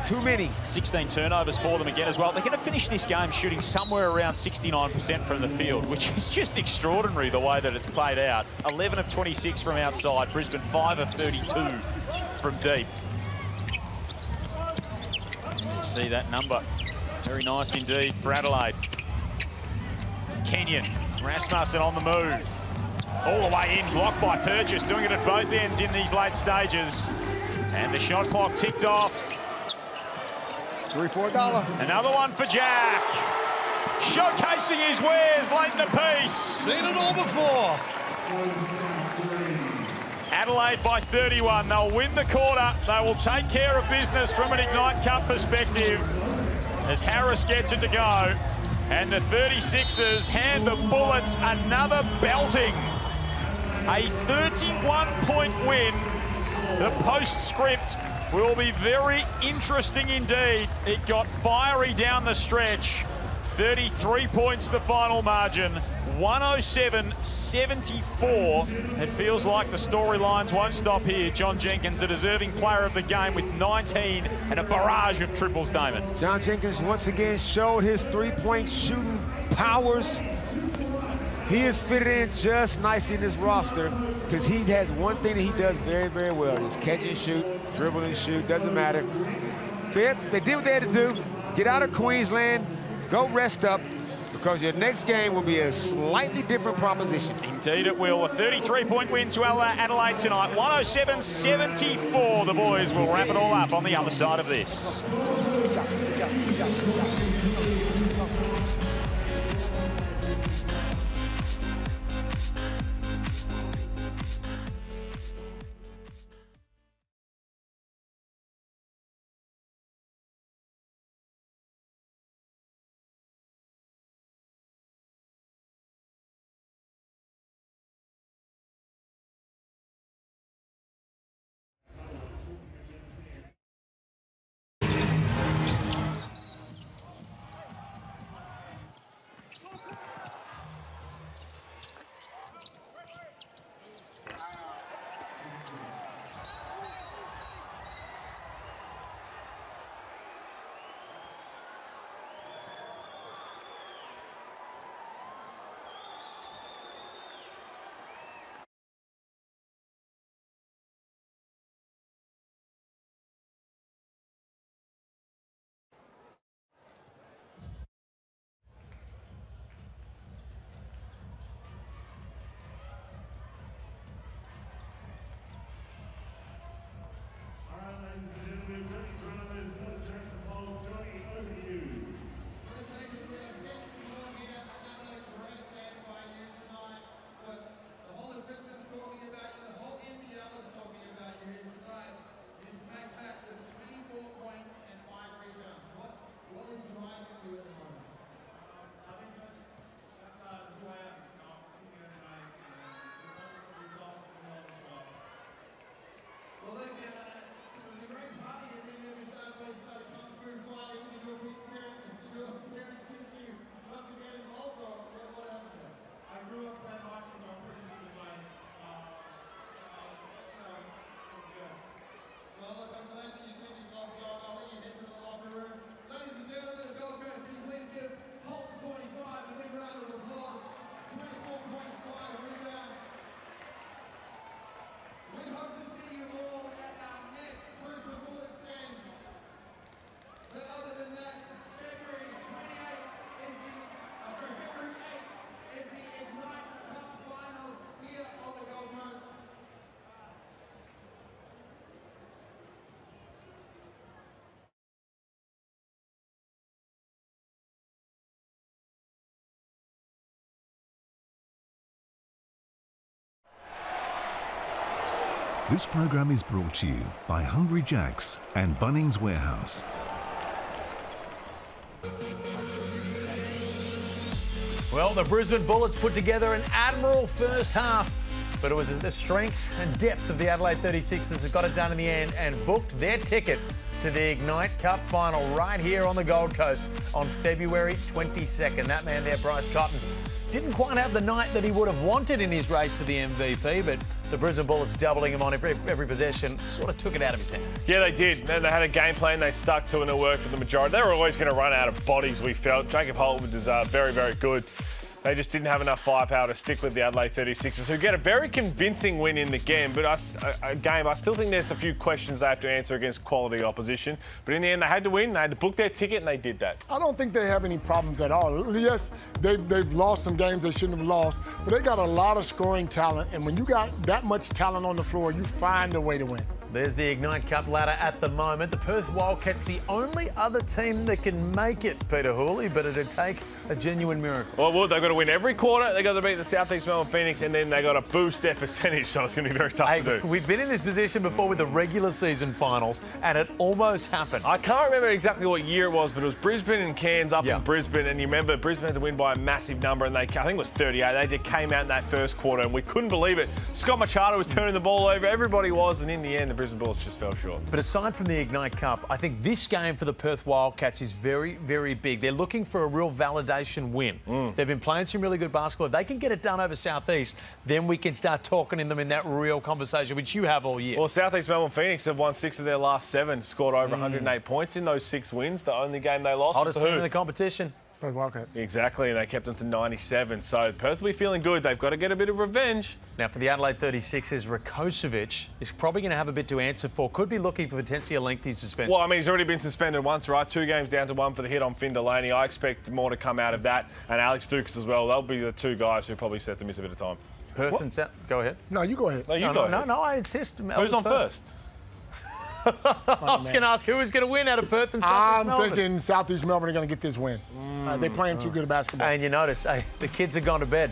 too many. 16 turnovers for them again as well. They're going to finish this game shooting somewhere around 69% from the field, which is just extraordinary the way that it's played out. 11 of 26 from outside. Brisbane 5 of 32 from deep. You see that number. Very nice indeed for Adelaide. Kenyon, Rasmussen on the move. All the way in, blocked by Purchase, doing it at both ends in these late stages. And the shot clock ticked off. $3 for $1. Another one for Jack. Showcasing his wares late in the piece. Seen it all before. Adelaide by 31. They'll win the quarter. They will take care of business from an Ignite Cup perspective as Harris gets it to go. And the 36ers hand the Bullets another belting. A 31-point win. The postscript will be very interesting indeed. It got fiery down the stretch. 33 points the final margin. 107-74. It feels like the storylines won't stop here. John Jenkins, a deserving player of the game with 19 and a barrage of triples, Damon. John Jenkins once again showed his three-point shooting powers. He is fitted in just nicely in this roster because he has one thing that he does very, very well. Is catch and shoot, dribble and shoot, doesn't matter. So yes, they did what they had to do. Get out of Queensland, go rest up, because your next game will be a slightly different proposition. Indeed it will. A 33-point win to Adelaide tonight. 107-74. The boys will wrap it all up on the other side of this. This program is brought to you by Hungry Jack's and Bunnings Warehouse. Well, the Brisbane Bullets put together an admirable first half, but it was the strength and depth of the Adelaide 36ers that got it done in the end and booked their ticket to the Ignite Cup final right here on the Gold Coast on February 22nd. That man there, Bryce Cotton, didn't quite have the night that he would have wanted in his race to the MVP, but the Brisbane Bullets doubling him on every possession sort of took it out of his hands. Yeah, they did. They had a game plan. They stuck to it and it worked for the majority. They were always going to run out of bodies, we felt. Jacob Holt was very, very good. They just didn't have enough firepower to stick with the Adelaide 36ers, who get a very convincing win in the game. But I still think there's a few questions they have to answer against quality opposition. But in the end, they had to win. They had to book their ticket, and they did that. I don't think they have any problems at all. Yes, they've lost some games they shouldn't have lost, but they got a lot of scoring talent. And when you got that much talent on the floor, you find a way to win. There's the Ignite Cup ladder at the moment. The Perth Wildcats, the only other team that can make it, Peter Hooley, but it'd take a genuine miracle. Well, they've got to win every quarter. They've got to beat the South East Melbourne Phoenix, and then they've got to boost their percentage, so it's going to be very tough to do. We've been in this position before with the regular season finals, and it almost happened. I can't remember exactly what year it was, but it was Brisbane and Cairns up in Brisbane, and you remember Brisbane had to win by a massive number, and I think it was 38. They came out in that first quarter, and we couldn't believe it. Scott Machado was turning the ball over. Everybody was, and in the end, the Brisbane Bullets just fell short. But aside from the Ignite Cup, I think this game for the Perth Wildcats is very, very big. They're looking for a real validation win. They've been playing some really good basketball. If they can get it done over South East, then we can start talking in them in that real conversation, which you have all year. Well, South East Melbourne Phoenix have won 6 of their last 7, scored over 108 points in those 6 wins. The only game they lost was hottest team in the competition. Wildcats. Exactly, and they kept them to 97. So Perth will be feeling good. They've got to get a bit of revenge. Now, for the Adelaide 36ers, Rakocevic is probably going to have a bit to answer for. Could be looking for potentially a lengthy suspension. Well, I mean, he's already been suspended once, right? 2 games down to 1 for the hit on Finn Delaney. I expect more to come out of that. And Alex Dukes as well. They'll be the 2 guys who probably set to miss a bit of time. Perth and South. Go ahead. No, you go ahead. No, you go ahead. No, I insist. Who's on first? I was going to ask who was going to win out of Perth and South East Melbourne. I'm thinking South East Melbourne are going to get this win. They're playing too good basketball. And you notice, the kids have gone to bed.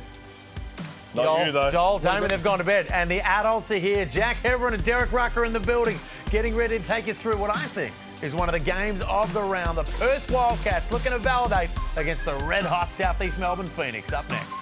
Not you, though. Joel, Damon, they've gone to bed. And the adults are here. Jack Heverin and Derek Rucker in the building, getting ready to take you through what I think is one of the games of the round. The Perth Wildcats looking to validate against the red-hot South East Melbourne Phoenix. Up next.